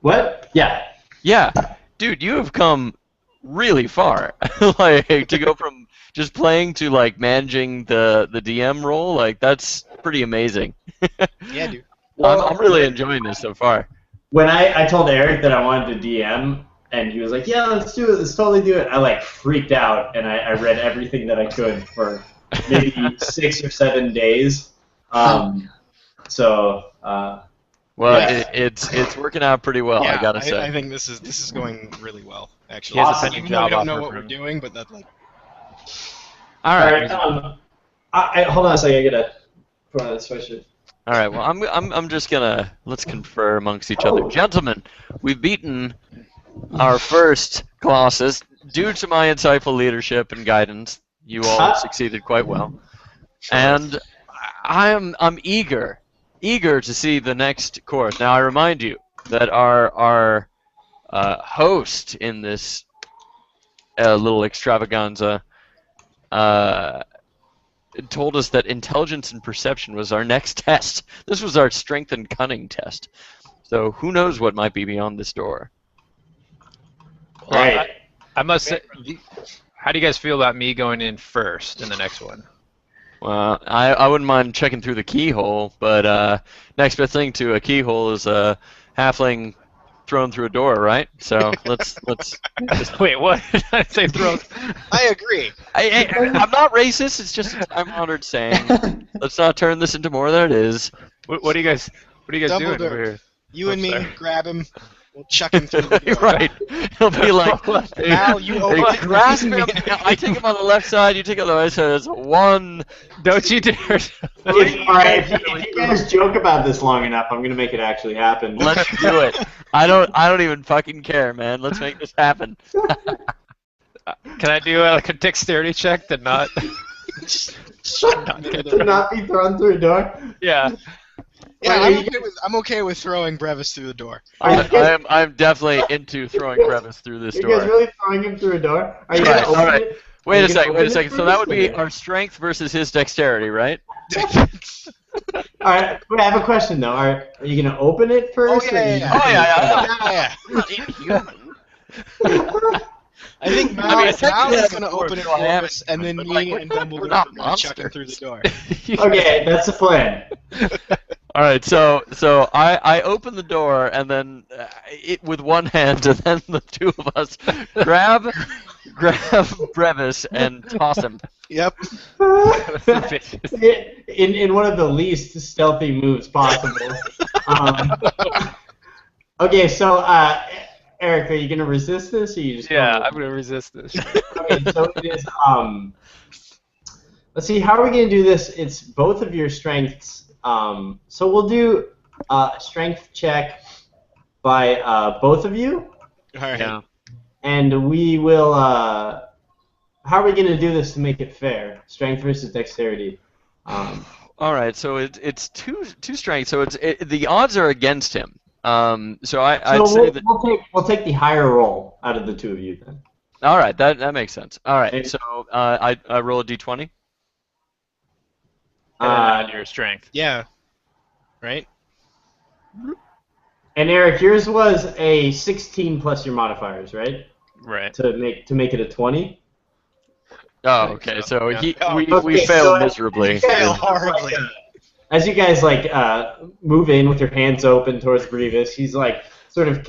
[SPEAKER 3] What? Yeah.
[SPEAKER 1] Yeah, dude, you have come really far. Like to go from just playing to like managing the DM role, like that's pretty amazing.
[SPEAKER 2] Yeah, dude.
[SPEAKER 1] I'm really enjoying this so far.
[SPEAKER 3] When I told Eric that I wanted to DM, and he was like, "Yeah, let's do it. Let's totally do it," I like freaked out, and I read everything that I could for maybe 6 or 7 days.
[SPEAKER 1] Well,
[SPEAKER 3] yeah.
[SPEAKER 1] it's working out pretty well,
[SPEAKER 2] Yeah,
[SPEAKER 1] I gotta say.
[SPEAKER 2] I think this is going really well, actually.
[SPEAKER 5] He has a
[SPEAKER 3] Awesome.
[SPEAKER 5] pending
[SPEAKER 2] Even though we
[SPEAKER 5] job
[SPEAKER 2] don't know
[SPEAKER 5] offer
[SPEAKER 2] what
[SPEAKER 5] for
[SPEAKER 2] we're
[SPEAKER 5] him.
[SPEAKER 2] doing, but that like.
[SPEAKER 1] All
[SPEAKER 3] All
[SPEAKER 1] right.
[SPEAKER 3] right. Hold on a second. I gotta put on this sweatshirt.
[SPEAKER 1] All right. Well, I'm just gonna let's confer amongst each other, gentlemen. We've beaten our first Colossus due to my insightful leadership and guidance. You all succeeded quite well, and I'm eager to see the next course. Now, I remind you that our host in this little extravaganza told us that intelligence and perception was our next test. This was our strength and cunning test. So who knows what might be beyond this door?
[SPEAKER 5] Well,
[SPEAKER 3] Right.
[SPEAKER 5] I must say, how do you guys feel about me going in first in the next one?
[SPEAKER 1] Well, I wouldn't mind checking through the keyhole, but next best thing to a keyhole is a halfling thrown through a door, right? So let's.
[SPEAKER 5] Wait, what? Did I say throw?
[SPEAKER 2] I agree.
[SPEAKER 1] I'm not racist. It's just a time-honored saying. Let's not turn this into more than it is.
[SPEAKER 5] What are you guys doing
[SPEAKER 2] Dumbledore.
[SPEAKER 5] over here?
[SPEAKER 2] You and me
[SPEAKER 5] sorry.
[SPEAKER 2] grab him. We'll chuck him through the door.
[SPEAKER 1] Right. He'll be like,
[SPEAKER 2] Mal, you
[SPEAKER 1] hey,
[SPEAKER 2] open it.
[SPEAKER 1] grasp him. I take him on the left side. You take him on the right side. It's one.
[SPEAKER 5] Don't you dare!
[SPEAKER 3] All right. If you guys joke about this long enough, I'm gonna make it actually happen.
[SPEAKER 1] Let's do it. I don't even fucking care, man. Let's make this happen.
[SPEAKER 5] Can I do a dexterity check to not?
[SPEAKER 3] To not be thrown through a door.
[SPEAKER 5] Yeah.
[SPEAKER 2] Yeah,
[SPEAKER 3] Wait,
[SPEAKER 2] I'm okay with throwing Brevis through the door.
[SPEAKER 1] I'm definitely into throwing Brevis through this
[SPEAKER 3] Are you guys
[SPEAKER 1] door.
[SPEAKER 3] really throwing him through a door? Are you
[SPEAKER 1] Right,
[SPEAKER 3] gonna open
[SPEAKER 1] all right.
[SPEAKER 3] it?
[SPEAKER 1] Wait
[SPEAKER 3] Are
[SPEAKER 1] a
[SPEAKER 3] you
[SPEAKER 1] second.
[SPEAKER 3] gonna
[SPEAKER 1] Wait a
[SPEAKER 3] open
[SPEAKER 1] second.
[SPEAKER 3] it
[SPEAKER 1] So that would be
[SPEAKER 3] first?
[SPEAKER 1] our strength versus his dexterity, right?
[SPEAKER 3] All right. Wait, I have a question though. Are you gonna open it first?
[SPEAKER 2] Oh, yeah,
[SPEAKER 3] or
[SPEAKER 2] yeah,
[SPEAKER 3] you-
[SPEAKER 2] yeah.
[SPEAKER 1] Inhuman.
[SPEAKER 2] I think Mal,
[SPEAKER 1] I mean,
[SPEAKER 2] Mal
[SPEAKER 1] technically,
[SPEAKER 2] is going to
[SPEAKER 1] of course,
[SPEAKER 2] open it
[SPEAKER 1] I
[SPEAKER 2] for
[SPEAKER 1] am,
[SPEAKER 2] us, and then
[SPEAKER 1] but,
[SPEAKER 2] me
[SPEAKER 1] like,
[SPEAKER 2] and
[SPEAKER 1] we're
[SPEAKER 2] Dumbledore
[SPEAKER 1] not
[SPEAKER 2] are going to chuck him through the door.
[SPEAKER 3] Okay, that's the plan.
[SPEAKER 1] All right, so I open the door and then it with one hand, and then the two of us grab Brevis and toss him.
[SPEAKER 2] Yep.
[SPEAKER 3] in one of the least stealthy moves possible. Okay, so Eric, are you gonna resist this, or you just?
[SPEAKER 5] Yeah, I'm gonna resist this.
[SPEAKER 3] Okay, so it is. Let's see. How are we gonna do this? It's both of your strengths. So we'll do a strength check by both of you,
[SPEAKER 2] All right.
[SPEAKER 5] Yeah.
[SPEAKER 3] and we will. How are we gonna do this to make it fair? Strength versus dexterity.
[SPEAKER 1] All right, so it's two strengths. So the odds are against him. So I'd say that.
[SPEAKER 3] we'll take the higher roll out of the two of you then.
[SPEAKER 1] All right, that makes sense. All right,
[SPEAKER 3] Okay.
[SPEAKER 1] so I roll a d20.
[SPEAKER 5] And then add your strength.
[SPEAKER 2] Yeah. Right?
[SPEAKER 3] And Eric, yours was a 16 plus your modifiers, right?
[SPEAKER 5] Right.
[SPEAKER 3] To make it a 20.
[SPEAKER 1] Oh,
[SPEAKER 5] think
[SPEAKER 1] okay.
[SPEAKER 5] so,
[SPEAKER 1] So
[SPEAKER 5] yeah.
[SPEAKER 1] we
[SPEAKER 3] Okay,
[SPEAKER 1] failed
[SPEAKER 3] so-
[SPEAKER 1] miserably.
[SPEAKER 2] Fail horribly.
[SPEAKER 3] as you guys like move in with your hands open towards Grievous, he's like sort of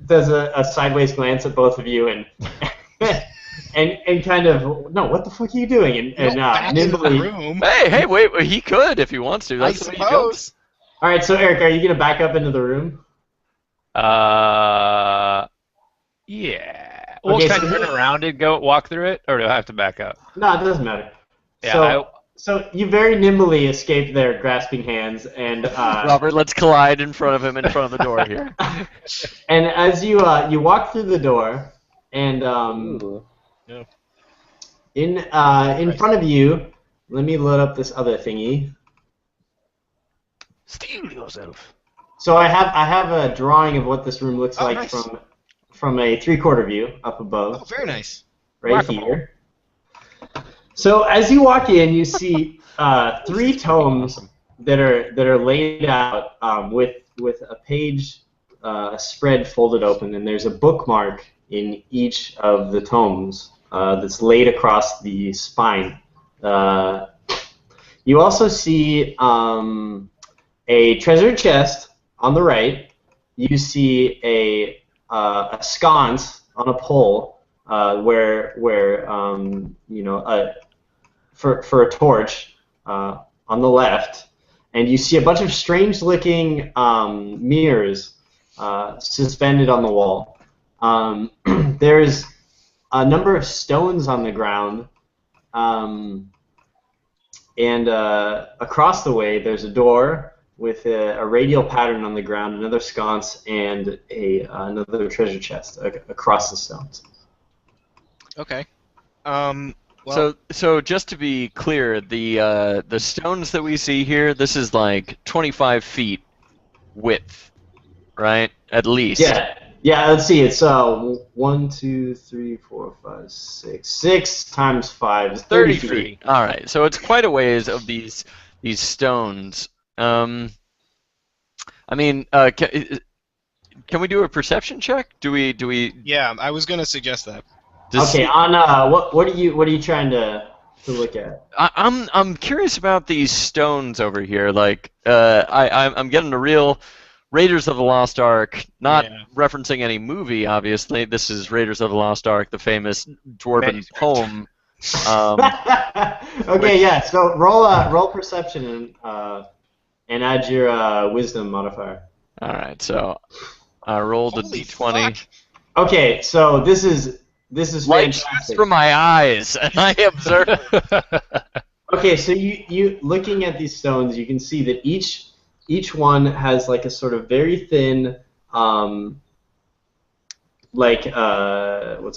[SPEAKER 3] does a sideways glance at both of you and and kind of no, what the fuck are you doing? And
[SPEAKER 2] Back into the
[SPEAKER 3] nimbly.
[SPEAKER 2] room.
[SPEAKER 1] Hey, wait, he could if he wants to.
[SPEAKER 2] I
[SPEAKER 1] That's the way he jumps.
[SPEAKER 2] suppose.
[SPEAKER 3] All right, so Eric, are you gonna back up into the room?
[SPEAKER 5] Yeah. Well,
[SPEAKER 3] Okay,
[SPEAKER 5] can
[SPEAKER 3] so
[SPEAKER 5] I turn around and go walk through it, or do I have to back up?
[SPEAKER 3] No, it doesn't matter.
[SPEAKER 5] Yeah.
[SPEAKER 3] So you very nimbly escaped their grasping hands, and
[SPEAKER 1] Robert, let's collide in front of him in front of the door here.
[SPEAKER 3] and as you you walk through the door, and
[SPEAKER 4] Ooh.
[SPEAKER 3] in front of you, let me load up this other thingy.
[SPEAKER 5] Steal yourself.
[SPEAKER 3] So I have a drawing of what this room looks
[SPEAKER 2] Oh,
[SPEAKER 3] like
[SPEAKER 2] nice.
[SPEAKER 3] from a 3/4 view up above.
[SPEAKER 2] Oh, very nice.
[SPEAKER 3] Right
[SPEAKER 5] Whack-a-mole.
[SPEAKER 3] here. So as you walk in, you see 3 tomes that are laid out with a page spread folded open, and there's a bookmark in each of the tomes that's laid across the spine. You also see a treasure chest on the right. You see a sconce on a pole where you know for a torch on the left, and you see a bunch of strange-looking mirrors suspended on the wall. There's a number of stones on the ground, and across the way there's a door with a radial pattern on the ground, another sconce, and another treasure chest across the stones.
[SPEAKER 2] Okay. Well,
[SPEAKER 1] So just to be clear, the stones that we see here, this is like 25 feet width, right? At least.
[SPEAKER 3] Yeah. Let's see. It's 1, 2, 3, 4, 5, 6. 6 times 5 is 30 feet.
[SPEAKER 1] All right. So it's quite a ways of these stones. I mean, can we do a perception check? Do we?
[SPEAKER 2] yeah, I was gonna suggest that.
[SPEAKER 3] Okay. On what are you trying to look at?
[SPEAKER 1] I'm curious about these stones over here. Like, I'm getting a real Raiders of the Lost Ark, not
[SPEAKER 2] Yeah.
[SPEAKER 1] referencing any movie, obviously. This is Raiders of the Lost Ark, the famous dwarven
[SPEAKER 5] Manuscript.
[SPEAKER 1] poem.
[SPEAKER 3] Okay. Yeah. So roll perception and add your wisdom modifier.
[SPEAKER 1] All right, so I rolled a
[SPEAKER 2] Holy
[SPEAKER 1] d20.
[SPEAKER 2] fuck.
[SPEAKER 3] Okay. So this is
[SPEAKER 1] Light shoots
[SPEAKER 3] fantastic.
[SPEAKER 1] from my eyes, and I observe.
[SPEAKER 3] Okay, so you looking at these stones, you can see that each one has like a sort of very thin, what's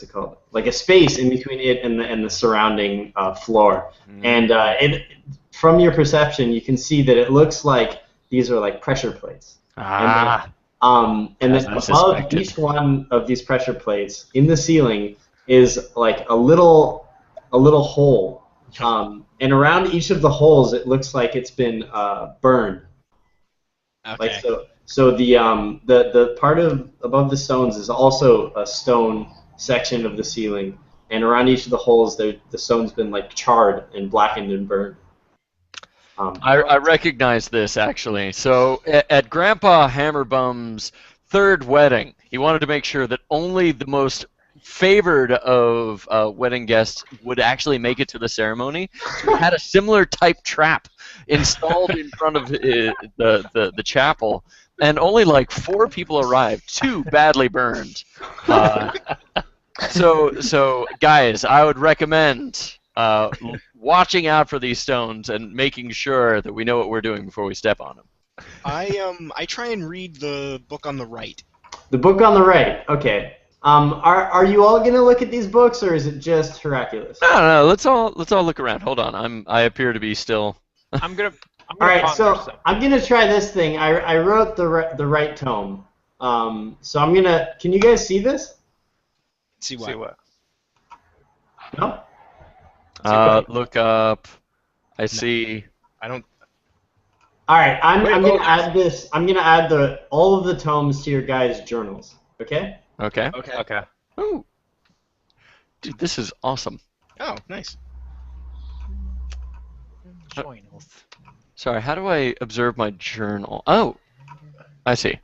[SPEAKER 3] it called? Like a space in between it and the surrounding floor. And from your perception, you can see that it looks like these are like pressure plates.
[SPEAKER 1] Ah,
[SPEAKER 3] And
[SPEAKER 1] As
[SPEAKER 3] then
[SPEAKER 1] I
[SPEAKER 3] above
[SPEAKER 1] suspected.
[SPEAKER 3] each one of these pressure plates in the ceiling is like a little hole. And around each of the holes, it looks like it's been burned.
[SPEAKER 2] Okay.
[SPEAKER 3] Like so the part of above the stones is also a stone section of the ceiling, and around each of the holes, the stone's been like charred and blackened and burned.
[SPEAKER 1] I recognize this actually. So at Grandpa Hammerbum's third wedding, he wanted to make sure that only the most favored of wedding guests would actually make it to the ceremony. So he had a similar type trap installed in front of the chapel, and only like 4 people arrived, 2 badly burned. So guys, I would recommend watching out for these stones and making sure that we know what we're doing before we step on them.
[SPEAKER 2] I try and read the book on the right.
[SPEAKER 3] The book on the right. Okay. Are you all gonna look at these books, or is it just Hercules?
[SPEAKER 1] No. Let's all look around. Hold on. I appear to be still.
[SPEAKER 5] I'm gonna
[SPEAKER 3] All right,
[SPEAKER 5] ponder
[SPEAKER 3] so
[SPEAKER 5] something.
[SPEAKER 3] I'm gonna try this thing. I wrote the right tome. So I'm gonna. Can you guys see this?
[SPEAKER 2] See what?
[SPEAKER 5] See what?
[SPEAKER 3] No.
[SPEAKER 1] Look up. I see.
[SPEAKER 2] I don't.
[SPEAKER 3] All right, I'm
[SPEAKER 5] Wait,
[SPEAKER 3] gonna
[SPEAKER 5] oh,
[SPEAKER 3] add this. I'm gonna add all of the tomes to your guys' journals. Okay.
[SPEAKER 1] Okay.
[SPEAKER 2] Okay.
[SPEAKER 5] Okay.
[SPEAKER 1] Ooh. Dude, this is awesome.
[SPEAKER 2] Oh, nice.
[SPEAKER 5] Journals.
[SPEAKER 1] Sorry, how do I observe my journal? Oh, I see.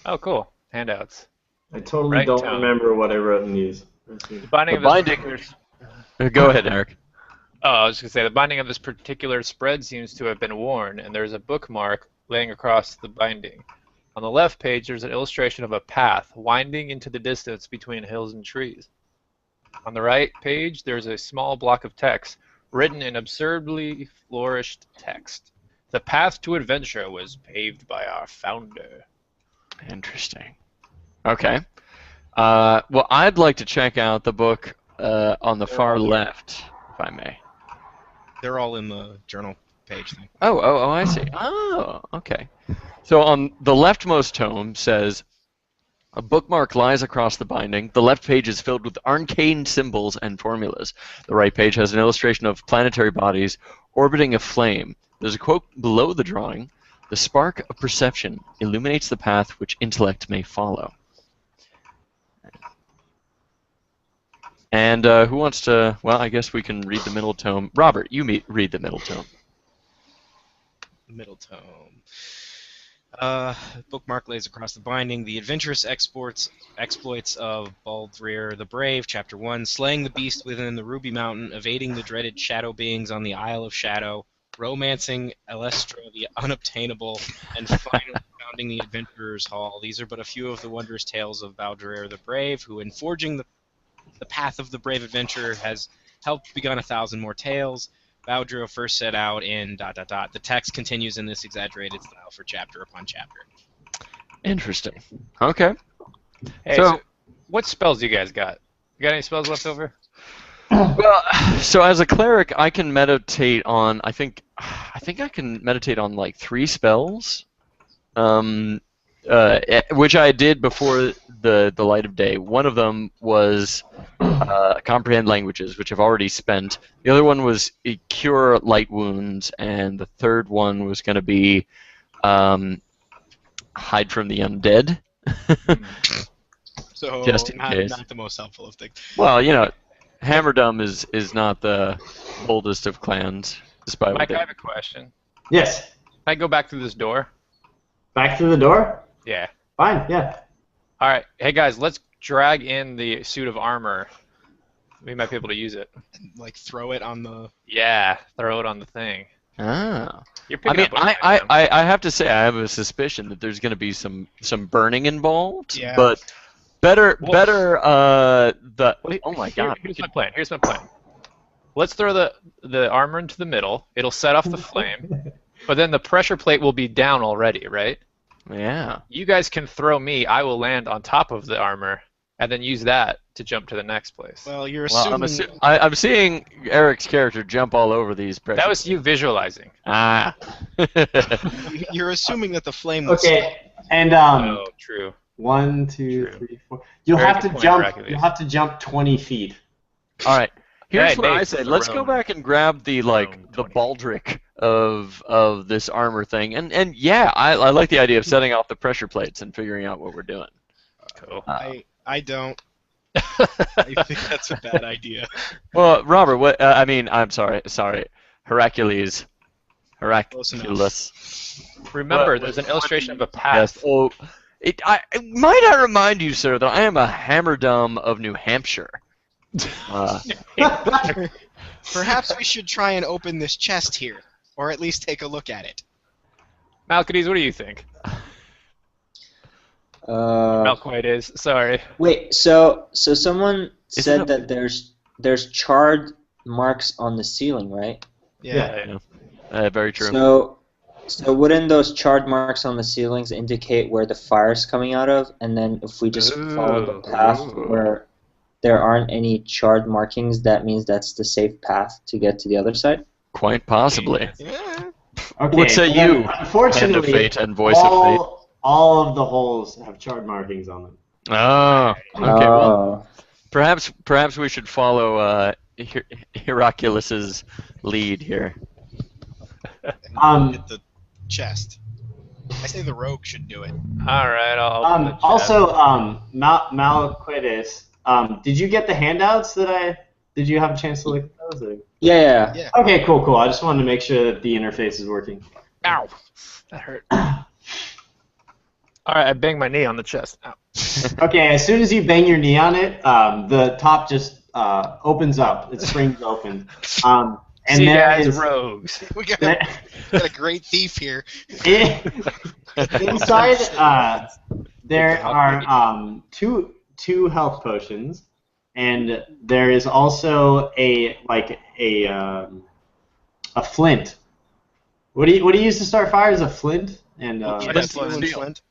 [SPEAKER 5] Oh, cool. Handouts.
[SPEAKER 3] I totally
[SPEAKER 5] Right
[SPEAKER 3] don't
[SPEAKER 5] tone.
[SPEAKER 3] remember what I wrote in these.
[SPEAKER 5] The binding
[SPEAKER 1] The
[SPEAKER 5] of this
[SPEAKER 1] binding-
[SPEAKER 5] particular...
[SPEAKER 1] Go ahead, Eric.
[SPEAKER 5] Oh, I was going to say, the binding of this particular spread seems to have been worn, and there's a bookmark laying across the binding. On the left page, there's an illustration of a path winding into the distance between hills and trees. On the right page, there's a small block of text written in absurdly flourished text. The path to adventure was paved by our founder.
[SPEAKER 1] Interesting. Okay. Well, I'd like to check out the book on the far left, if I may.
[SPEAKER 2] They're all in the journal page thing.
[SPEAKER 1] Oh, I see. Oh, okay. So on the leftmost tome says, a bookmark lies across the binding. The left page is filled with arcane symbols and formulas. The right page has an illustration of planetary bodies orbiting a flame. There's a quote below the drawing. The spark of perception illuminates the path which intellect may follow. And who wants to... Well, I guess we can read the middle tome. Robert, you read the middle tome.
[SPEAKER 2] Middle tome. Bookmark lays across the binding. The adventurous exploits of Baldrir the Brave, Chapter 1. Slaying the beast within the Ruby Mountain, evading the dreaded shadow beings on the Isle of Shadow, romancing Elestra the Unobtainable, and finally founding the Adventurers' Hall. These are but a few of the wondrous tales of Baldrir the Brave, who in forging the path of the brave adventurer has helped begun 1,000 more tales. Baldrir first set out in ... The text continues in this exaggerated style for chapter upon chapter.
[SPEAKER 1] Interesting. Okay.
[SPEAKER 5] Hey,
[SPEAKER 1] So-
[SPEAKER 5] so what spells you guys got? You got any spells left over?
[SPEAKER 1] Well, so as a cleric, I can meditate on. I think I can meditate on like 3 spells, which I did before the light of day. One of them was comprehend languages, which I've already spent. The other one was cure light wounds, and the third one was going to be hide from the undead.
[SPEAKER 2] So
[SPEAKER 1] Just in case.
[SPEAKER 2] not the most helpful of things.
[SPEAKER 1] Well, you know, Hammerdom is not the oldest of clans, despite what
[SPEAKER 5] Mike,
[SPEAKER 1] they...
[SPEAKER 5] I have a question.
[SPEAKER 3] Yes.
[SPEAKER 5] Can I go back through this door?
[SPEAKER 3] Back through the door?
[SPEAKER 5] Yeah.
[SPEAKER 3] Fine, yeah.
[SPEAKER 5] All right. Hey, guys, let's drag in the suit of armor. We might be able to use it.
[SPEAKER 2] Like throw it on the.
[SPEAKER 5] Yeah, throw it on the thing.
[SPEAKER 1] Ah.
[SPEAKER 5] You're
[SPEAKER 1] I
[SPEAKER 5] picking
[SPEAKER 1] mean,
[SPEAKER 5] up what I'm saying.
[SPEAKER 1] I have to say, I have a suspicion that there's going to be some burning involved.
[SPEAKER 2] Yeah.
[SPEAKER 1] But better
[SPEAKER 5] Well-
[SPEAKER 1] the.
[SPEAKER 5] Well,
[SPEAKER 1] Oh my
[SPEAKER 5] here-
[SPEAKER 1] God.
[SPEAKER 5] Here's my plan. Here's my plan. Let's throw the armor into the middle. It'll set off the flame, but then the pressure plate will be down already, right?
[SPEAKER 1] Yeah.
[SPEAKER 5] You guys can throw me. I will land on top of the armor, and then use that to jump to the next place.
[SPEAKER 2] Well, you're
[SPEAKER 1] Well,
[SPEAKER 2] assuming.
[SPEAKER 1] I'm seeing Eric's character jump all over these.
[SPEAKER 5] That was you visualizing.
[SPEAKER 1] Ah.
[SPEAKER 2] You're assuming that the flame will
[SPEAKER 3] Okay, and
[SPEAKER 5] Oh, true.
[SPEAKER 3] 1, 2,
[SPEAKER 5] True.
[SPEAKER 3] 3, 4. You'll
[SPEAKER 5] Very
[SPEAKER 3] have
[SPEAKER 5] good
[SPEAKER 3] to
[SPEAKER 5] point,
[SPEAKER 3] jump.
[SPEAKER 5] Hercules.
[SPEAKER 3] You'll have to jump 20 feet.
[SPEAKER 1] All right. Here's
[SPEAKER 5] Hey,
[SPEAKER 1] what I
[SPEAKER 5] Nate,
[SPEAKER 1] say. Let's go
[SPEAKER 5] Throne.
[SPEAKER 1] back and grab the
[SPEAKER 5] Throne
[SPEAKER 1] the
[SPEAKER 5] 20.
[SPEAKER 1] baldric of this armor thing, and yeah, I like the idea of setting off the pressure plates and figuring out what we're doing.
[SPEAKER 5] Cool.
[SPEAKER 2] I don't. I think that's a bad idea.
[SPEAKER 1] Well, Robert, what? I mean, I'm sorry, Hercules.
[SPEAKER 5] Remember,
[SPEAKER 1] What-
[SPEAKER 5] there's an illustration of a
[SPEAKER 1] Yes.
[SPEAKER 5] path.
[SPEAKER 1] Oh, might I remind you, sir, that I am a Hammerdom of New Hampshire.
[SPEAKER 2] Perhaps we should try and open this chest here, or at least take a look at it.
[SPEAKER 5] Malcades, what do you think?
[SPEAKER 4] Uh,
[SPEAKER 5] Malquite is. Sorry.
[SPEAKER 4] wait, so someone
[SPEAKER 1] Is it
[SPEAKER 4] said
[SPEAKER 1] a-
[SPEAKER 4] that there's charred marks on the ceiling, right?
[SPEAKER 2] Yeah.
[SPEAKER 1] Very true.
[SPEAKER 4] So wouldn't those charred marks on the ceilings indicate where the fire's coming out of? And then if we just follow the path
[SPEAKER 1] Ooh.
[SPEAKER 4] where there aren't any charred markings, that means that's the safe path to get to the other side?
[SPEAKER 1] Quite possibly.
[SPEAKER 2] Yeah.
[SPEAKER 3] Okay,
[SPEAKER 1] What say
[SPEAKER 3] so then,
[SPEAKER 1] you, Hand of
[SPEAKER 3] Unfortunately,
[SPEAKER 1] Fate and Voice of Fate?
[SPEAKER 3] all of the holes have charred markings on them.
[SPEAKER 1] Oh, okay. Well,
[SPEAKER 4] Oh.
[SPEAKER 1] perhaps we should follow Hercules' lead here.
[SPEAKER 2] Hit the chest. I say the rogue should do it.
[SPEAKER 5] All right. I'll open the chest.
[SPEAKER 3] Also, Malquitus, did you get the handouts that Did you have a chance to look at those? Or?
[SPEAKER 4] Yeah.
[SPEAKER 2] Yeah.
[SPEAKER 3] Okay, cool. I just wanted to make sure that the interface is working.
[SPEAKER 5] Ow! That hurt. All right, I banged my knee on the chest. Ow.
[SPEAKER 3] Okay, as soon as you bang your knee on it, the top just opens up. It springs open. And
[SPEAKER 5] See you
[SPEAKER 3] there
[SPEAKER 5] guys,
[SPEAKER 3] is
[SPEAKER 5] rogues.
[SPEAKER 2] We got a great thief here.
[SPEAKER 3] inside. There are two health potions, and there is also a flint. What do you use to start fires? A flint and
[SPEAKER 2] Yeah, steel and flint.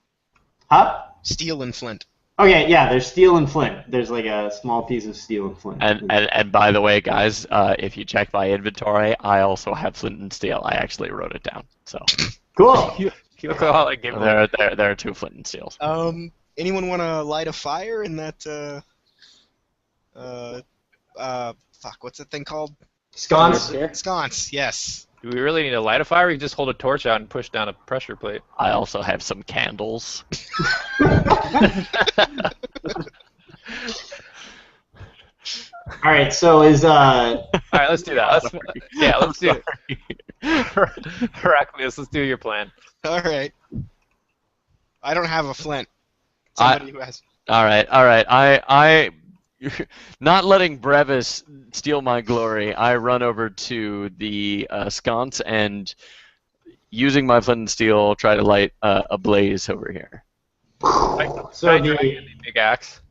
[SPEAKER 3] huh?
[SPEAKER 2] Steel and flint.
[SPEAKER 3] Okay, yeah. There's steel and flint. There's like a small piece of steel and flint.
[SPEAKER 1] And by the way, guys, if you check my inventory, I also have flint and steel. I actually wrote it down. So
[SPEAKER 3] Cool.
[SPEAKER 5] You look a lot like Game Boy.
[SPEAKER 1] there are 2 flint and steels.
[SPEAKER 2] Anyone want to light a fire in that? Fuck, what's that thing called?
[SPEAKER 3] Sconce.
[SPEAKER 2] Sconce. Yes.
[SPEAKER 5] Do we really need to light a fire? Or you just hold a torch out and push down a pressure plate.
[SPEAKER 1] I also have some candles.
[SPEAKER 3] All right. So is
[SPEAKER 5] All right, let's do that. Let's do it.
[SPEAKER 1] Sorry.
[SPEAKER 5] Heraclius, let's do your plan.
[SPEAKER 2] All right. I don't have a flint. Somebody who has.
[SPEAKER 1] All right. I not letting Brevis steal my glory. I run over to the sconce and, using my flint and steel, try to light a blaze over here.
[SPEAKER 3] so
[SPEAKER 5] the big axe.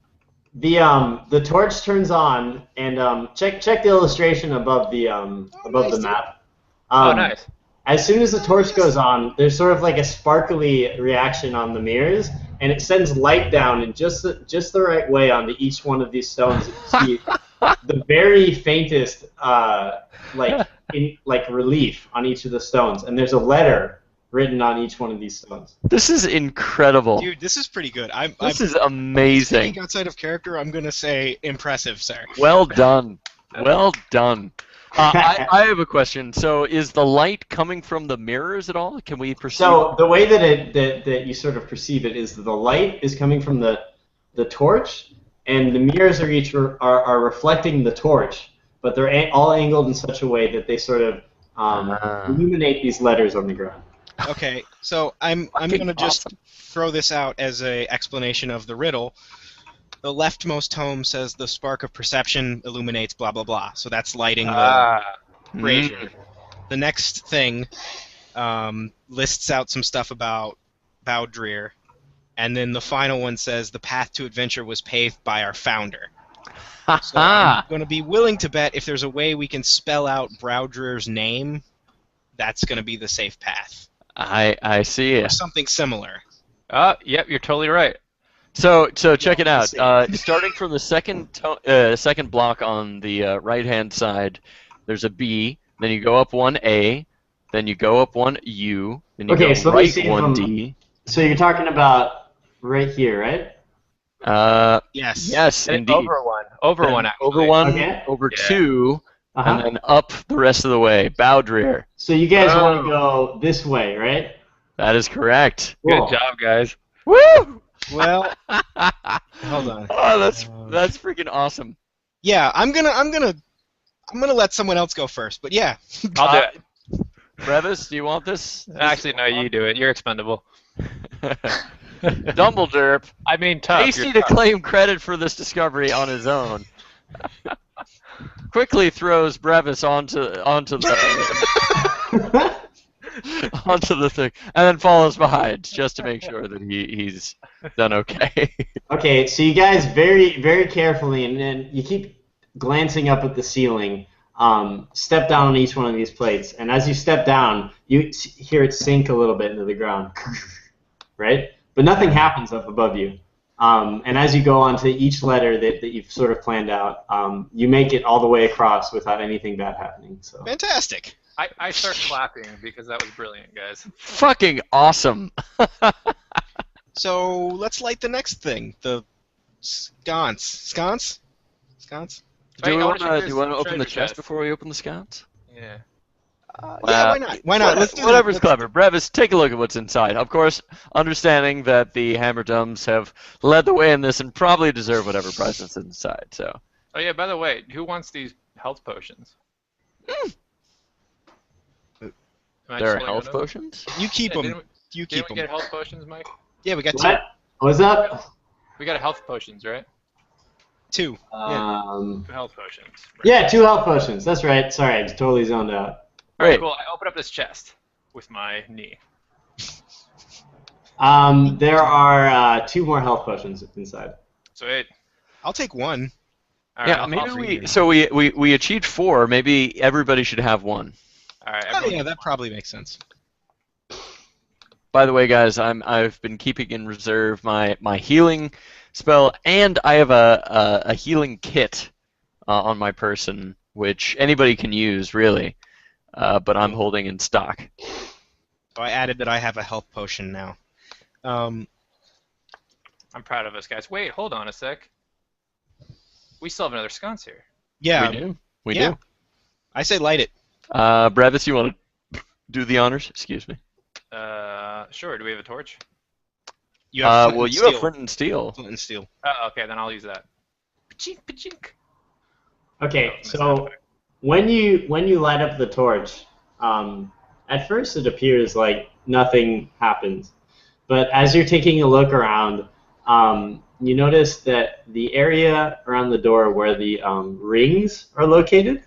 [SPEAKER 3] the torch turns on, and check the illustration above the the map.
[SPEAKER 5] Oh, nice.
[SPEAKER 3] As soon as the torch goes on, there's sort of like a sparkly reaction on the mirrors, and it sends light down in just the right way onto each one of these stones. You see the very faintest relief on each of the stones, and there's a letter written on each one of these stones.
[SPEAKER 1] This is incredible.
[SPEAKER 2] Dude, this is pretty good.
[SPEAKER 1] This is amazing.
[SPEAKER 2] Speaking outside of character, I'm gonna say impressive, sir.
[SPEAKER 1] Well done. Well done. I have a question. So, is the light coming from the mirrors at all? Can we perceive?
[SPEAKER 3] So the way that you sort of perceive it is that the light is coming from the torch, and the mirrors are reflecting the torch, but they're all angled in such a way that they sort of illuminate these letters on the ground.
[SPEAKER 2] Okay, so I'm gonna just throw this out as a explanation of the riddle. The leftmost tome says the spark of perception illuminates blah blah blah. So that's lighting the brazier. The next thing lists out some stuff about Baudrillard, and then the final one says the path to adventure was paved by our founder. So I'm going to be willing to bet if there's a way we can spell out Baudrillard's name, that's going to be the safe path.
[SPEAKER 1] I see.
[SPEAKER 2] Or something similar.
[SPEAKER 5] Yep, you're totally right.
[SPEAKER 1] So check it out. Starting from the second block on the right-hand side, there's a B. Then you go up one A. Then you go up one U. Then you go right one D.
[SPEAKER 3] So you're talking about right here, right?
[SPEAKER 2] Yes.
[SPEAKER 1] Yes, indeed.
[SPEAKER 5] Over one, actually.
[SPEAKER 1] Over one,
[SPEAKER 3] Okay.
[SPEAKER 1] over two, and then up the rest of the way. Baudrillard.
[SPEAKER 3] So you guys want to go this way, right?
[SPEAKER 1] That is correct.
[SPEAKER 3] Cool.
[SPEAKER 5] Good job, guys.
[SPEAKER 1] Woo!
[SPEAKER 2] Well, hold on.
[SPEAKER 1] Oh, that's freaking awesome.
[SPEAKER 2] Yeah, I'm gonna let someone else go first. But yeah.
[SPEAKER 5] I'll do it.
[SPEAKER 1] Brevis, do you want this?
[SPEAKER 5] Actually, no, you do it. You're expendable.
[SPEAKER 1] Dumbledore.
[SPEAKER 5] I mean, tough.
[SPEAKER 1] Hasty to claim credit for this discovery on his own. Quickly throws Brevis onto the onto the thing, and then follows behind just to make sure that he's done okay.
[SPEAKER 3] Okay, so you guys very, very carefully, and then you keep glancing up at the ceiling. Step down on each one of these plates, and as you step down, you hear it sink a little bit into the ground, right? But nothing happens up above you. And as you go on to each letter that you've sort of planned out, you make it all the way across without anything bad happening. So.
[SPEAKER 2] Fantastic.
[SPEAKER 5] I start clapping because that was brilliant, guys.
[SPEAKER 1] Fucking awesome.
[SPEAKER 2] So let's light the next thing. The sconce. Sconce? Sconce?
[SPEAKER 1] Do you want to
[SPEAKER 5] treasure
[SPEAKER 1] open the chest
[SPEAKER 5] chest.
[SPEAKER 1] before we open the scouts?
[SPEAKER 5] Yeah.
[SPEAKER 2] Yeah, why not? Why not? Let's do
[SPEAKER 1] Whatever's
[SPEAKER 2] that.
[SPEAKER 1] clever. Brevis, take a look at what's inside. Of course, understanding that the Hammerdums have led the way in this and probably deserve whatever prize is inside. So.
[SPEAKER 5] Oh yeah. By the way, who wants these health potions. Am I
[SPEAKER 1] There
[SPEAKER 5] just
[SPEAKER 1] are
[SPEAKER 5] holding
[SPEAKER 1] health
[SPEAKER 5] it up?
[SPEAKER 1] potions?
[SPEAKER 2] You keep
[SPEAKER 5] Yeah,
[SPEAKER 2] them. You keep
[SPEAKER 5] Didn't we
[SPEAKER 2] them.
[SPEAKER 5] get health potions, Mike?
[SPEAKER 2] Yeah, we got
[SPEAKER 3] What? What's up?
[SPEAKER 5] We got health potions, right?
[SPEAKER 2] two.
[SPEAKER 3] Um,
[SPEAKER 5] Health potions. Right.
[SPEAKER 3] yeah, 2 health potions. That's right. Sorry, I just totally zoned out.
[SPEAKER 5] All right,
[SPEAKER 1] Great.
[SPEAKER 5] cool. I open up this chest with my knee.
[SPEAKER 3] There are 2 more health potions inside.
[SPEAKER 5] So it.
[SPEAKER 2] I'll take one.
[SPEAKER 5] All right,
[SPEAKER 1] Yeah,
[SPEAKER 5] I'll
[SPEAKER 1] maybe
[SPEAKER 5] follow
[SPEAKER 1] we.
[SPEAKER 5] you.
[SPEAKER 1] So we achieved 4. Maybe everybody should have 1.
[SPEAKER 5] All right.
[SPEAKER 2] Oh
[SPEAKER 5] everyone
[SPEAKER 2] yeah,
[SPEAKER 5] gets
[SPEAKER 2] that
[SPEAKER 5] one.
[SPEAKER 2] probably makes sense.
[SPEAKER 1] By the way, guys, I've been keeping in reserve my healing spell, and I have a healing kit on my person, which anybody can use really, but I'm holding in stock.
[SPEAKER 2] So I added that I have a health potion now.
[SPEAKER 5] I'm proud of us, guys. Wait, hold on a sec. We still have another sconce here.
[SPEAKER 2] Yeah,
[SPEAKER 1] We do. We
[SPEAKER 2] yeah.
[SPEAKER 1] do.
[SPEAKER 2] I say light it.
[SPEAKER 1] Brevis, you want to do the honors? Excuse me.
[SPEAKER 5] Sure. Do we have a torch?
[SPEAKER 2] You have flint
[SPEAKER 1] Well,
[SPEAKER 2] and
[SPEAKER 1] you
[SPEAKER 2] steel.
[SPEAKER 1] have flint and steel.
[SPEAKER 2] Flint and steel.
[SPEAKER 5] Okay, then I'll use that. Pachink, pachink.
[SPEAKER 3] Okay,
[SPEAKER 5] Oh,
[SPEAKER 3] so when you light up the torch, at first it appears like nothing happens, but as you're taking a look around, you notice that the area around the door where the rings are located,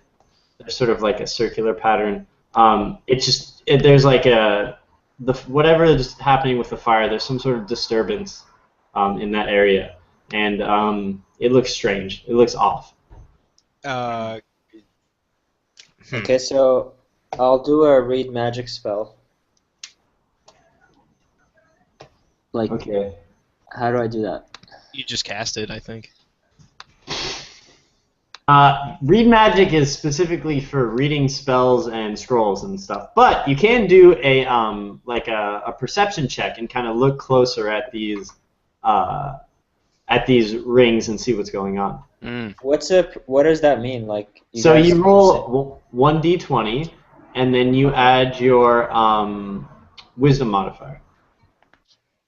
[SPEAKER 3] they're sort of like a circular pattern. There's like whatever is happening with the fire. There's some sort of disturbance in that area, and it looks strange. It looks off.
[SPEAKER 4] Okay, so I'll do a read magic spell. Like,
[SPEAKER 3] Okay.
[SPEAKER 4] how do I do that?
[SPEAKER 2] You just cast it, I think.
[SPEAKER 3] Read magic is specifically for reading spells and scrolls and stuff, but you can do a perception check and kind of look closer at these rings and see what's going on.
[SPEAKER 1] Mm.
[SPEAKER 4] What does that mean? Like,
[SPEAKER 3] So
[SPEAKER 4] guys
[SPEAKER 3] you roll 1d20, and then you add your wisdom modifier.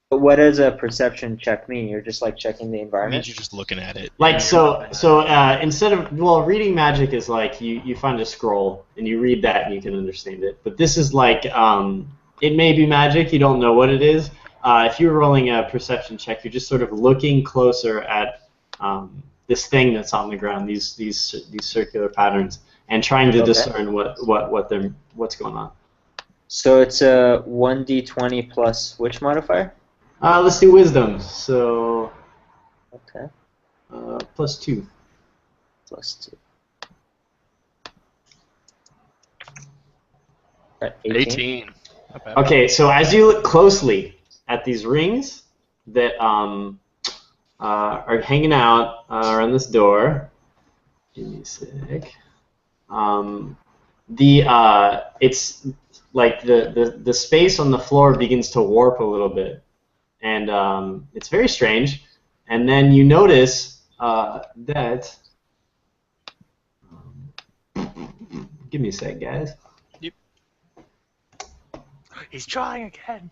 [SPEAKER 4] But what does a perception check mean? You're just like checking the
[SPEAKER 2] It
[SPEAKER 4] environment.
[SPEAKER 2] means you're just looking at it.
[SPEAKER 3] Instead of reading magic is like you find a scroll and you read that and you can understand it. But this is like it may be magic, you don't know what it is. If you're rolling a perception check, you're just sort of looking closer at this thing that's on the ground, these circular patterns, and trying to
[SPEAKER 4] Okay.
[SPEAKER 3] discern what's going on.
[SPEAKER 4] So it's a 1d20 plus which modifier?
[SPEAKER 3] Let's do wisdom. So
[SPEAKER 4] Okay,
[SPEAKER 3] +2.
[SPEAKER 4] plus 2. Right, 18.
[SPEAKER 1] 18.
[SPEAKER 2] Not bad.
[SPEAKER 3] Okay, so as you look closely at these rings that are hanging out around this door, give me a sec. It's like the space on the floor begins to warp a little bit, and it's very strange. And then you notice that. Give me a sec, guys.
[SPEAKER 5] He's trying again.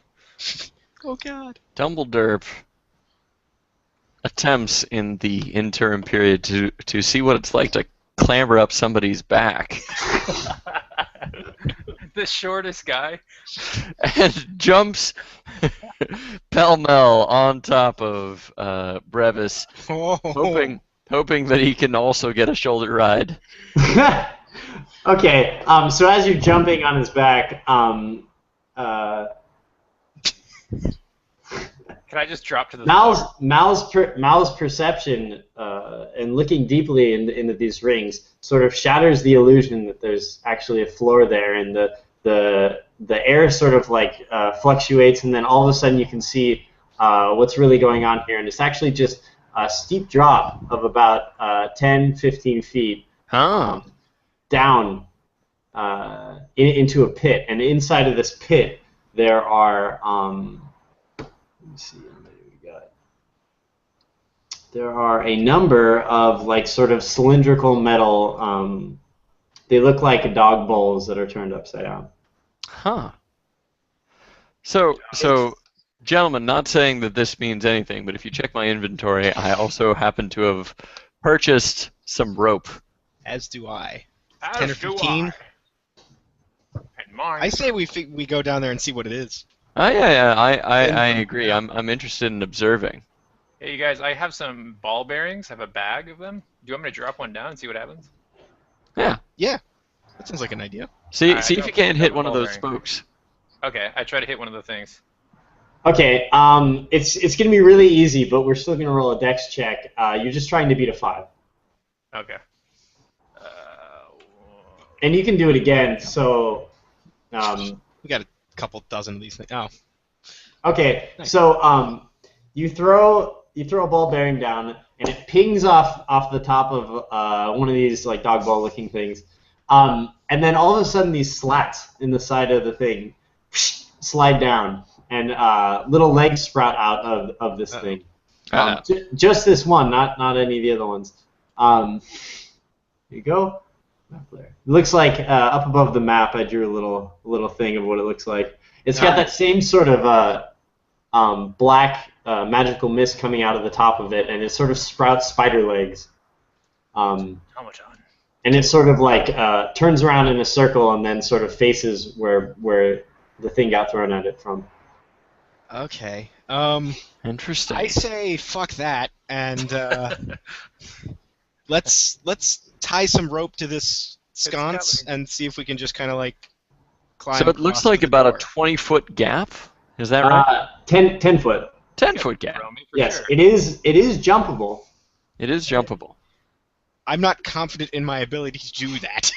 [SPEAKER 2] Oh God.
[SPEAKER 1] Dumbledore attempts in the interim period to see what it's like to clamber up somebody's back
[SPEAKER 5] The shortest guy.
[SPEAKER 1] and jumps pell-mell on top of Brevis,
[SPEAKER 2] Oh.
[SPEAKER 1] hoping that he can also get a shoulder ride.
[SPEAKER 3] Okay, so as you're jumping on his back,
[SPEAKER 5] Can I just drop to the floor?
[SPEAKER 3] Mal's perception and looking deeply into these rings sort of shatters the illusion that there's actually a floor there, and the air sort of like fluctuates, and then all of a sudden you can see what's really going on here, and it's actually just a steep drop of about 10, 15 feet
[SPEAKER 1] Huh.
[SPEAKER 3] down into a pit, and inside of this pit there are let me see how many we got. There are a number of like sort of cylindrical metal. They look like dog bowls that are turned upside down.
[SPEAKER 1] Huh. So, gentlemen, not saying that this means anything, but if you check my inventory, I also happen to have purchased some rope
[SPEAKER 2] As do I.
[SPEAKER 5] As
[SPEAKER 2] 10 or
[SPEAKER 5] do
[SPEAKER 2] 15?
[SPEAKER 5] And mine.
[SPEAKER 2] I say we go down there and see what it is.
[SPEAKER 1] Yeah. I agree. I'm interested in observing.
[SPEAKER 5] Hey, you guys, I have some ball bearings. I have a bag of them. Do you want me to drop one down and see what happens?
[SPEAKER 1] Yeah.
[SPEAKER 2] Yeah, that sounds like an idea.
[SPEAKER 1] See
[SPEAKER 5] Alright,
[SPEAKER 1] if you can't hit one of
[SPEAKER 5] ball
[SPEAKER 1] those
[SPEAKER 5] bearing.
[SPEAKER 1] spokes.
[SPEAKER 5] Okay, I try to hit one of the things.
[SPEAKER 3] Okay, it's gonna be really easy, but we're still gonna roll a dex check. You're just trying to beat a 5.
[SPEAKER 5] Okay.
[SPEAKER 3] And you can do it again, so...
[SPEAKER 2] We got a couple dozen of these things. Oh,
[SPEAKER 3] Okay,
[SPEAKER 2] Nice.
[SPEAKER 3] so you throw a ball bearing down, and it pings off the top of one of these like dog ball looking things, and then all of a sudden these slats in the side of the thing slide down, and little legs sprout out of this thing. Just this one, not any of the other ones. Here you go. It looks like up above the map, I drew a little thing of what it looks like. It's got that same sort of black magical mist coming out of the top of it, and it sort of sprouts spider legs.
[SPEAKER 5] How much on?
[SPEAKER 3] And it sort of like turns around in a circle and then sort of faces where the thing got thrown at it from.
[SPEAKER 2] okay.
[SPEAKER 1] Interesting.
[SPEAKER 2] I say fuck that, and let's tie some rope to this sconce
[SPEAKER 5] coming.
[SPEAKER 2] and see if we can just kind of like climb.
[SPEAKER 1] So it looks
[SPEAKER 2] across
[SPEAKER 1] like
[SPEAKER 2] to the
[SPEAKER 1] about a
[SPEAKER 2] door.
[SPEAKER 1] 20-foot gap. Is that right?
[SPEAKER 3] 10 foot.
[SPEAKER 1] 10-foot gap.
[SPEAKER 5] Throw me for
[SPEAKER 3] Yes,
[SPEAKER 5] sure.
[SPEAKER 3] it is jumpable.
[SPEAKER 1] It is jumpable.
[SPEAKER 2] I'm not confident in my ability to do that.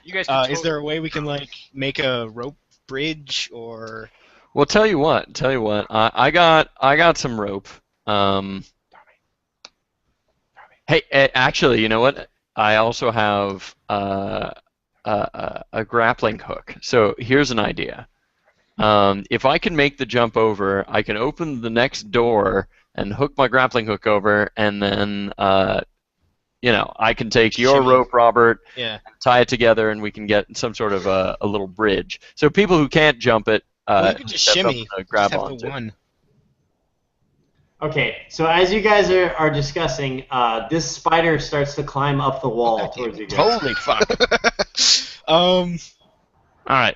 [SPEAKER 5] You guys can
[SPEAKER 2] Is there a way we can like make a rope bridge or?
[SPEAKER 1] Well, tell you what. I got some rope. Hey, actually, you know what? I also have a grappling hook. So here's an idea. If I can make the jump over, I can open the next door and hook my grappling hook over, and then I can take your
[SPEAKER 2] Shimmy.
[SPEAKER 1] rope, Robert,
[SPEAKER 2] Yeah.
[SPEAKER 1] tie it together, and we can get some sort of a little bridge. So people who can't jump it,
[SPEAKER 2] Well, you could just
[SPEAKER 1] have
[SPEAKER 2] shimmy.
[SPEAKER 1] something to grab
[SPEAKER 2] Just have
[SPEAKER 1] onto.
[SPEAKER 2] the one.
[SPEAKER 3] Okay, so as you guys are discussing, this spider starts to climb up the wall towards you guys.
[SPEAKER 1] Holy fuck!
[SPEAKER 2] Um,
[SPEAKER 1] All right,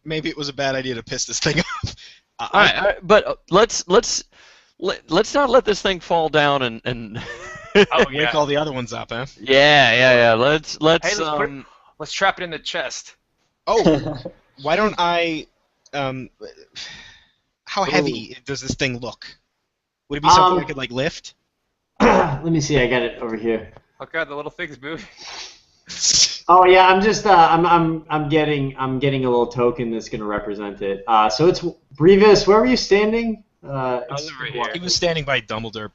[SPEAKER 2] maybe it was a bad idea to piss this thing off.
[SPEAKER 1] all right, but let's not let this thing fall down and
[SPEAKER 5] Oh
[SPEAKER 2] Wake
[SPEAKER 5] yeah.
[SPEAKER 2] all the other ones up, huh?
[SPEAKER 1] yeah. Let's
[SPEAKER 5] Hey, let's trap it in the chest.
[SPEAKER 2] Oh, why don't I? How heavy does this thing look? Would it be something I could like lift?
[SPEAKER 3] Let me see. I got it over here.
[SPEAKER 5] Oh god, the little thing's moving.
[SPEAKER 3] Oh yeah, I'm just I'm getting a little token that's gonna represent it. So it's Brevis. Where were you standing?
[SPEAKER 5] I was over here.
[SPEAKER 2] He was standing by Dumbledore.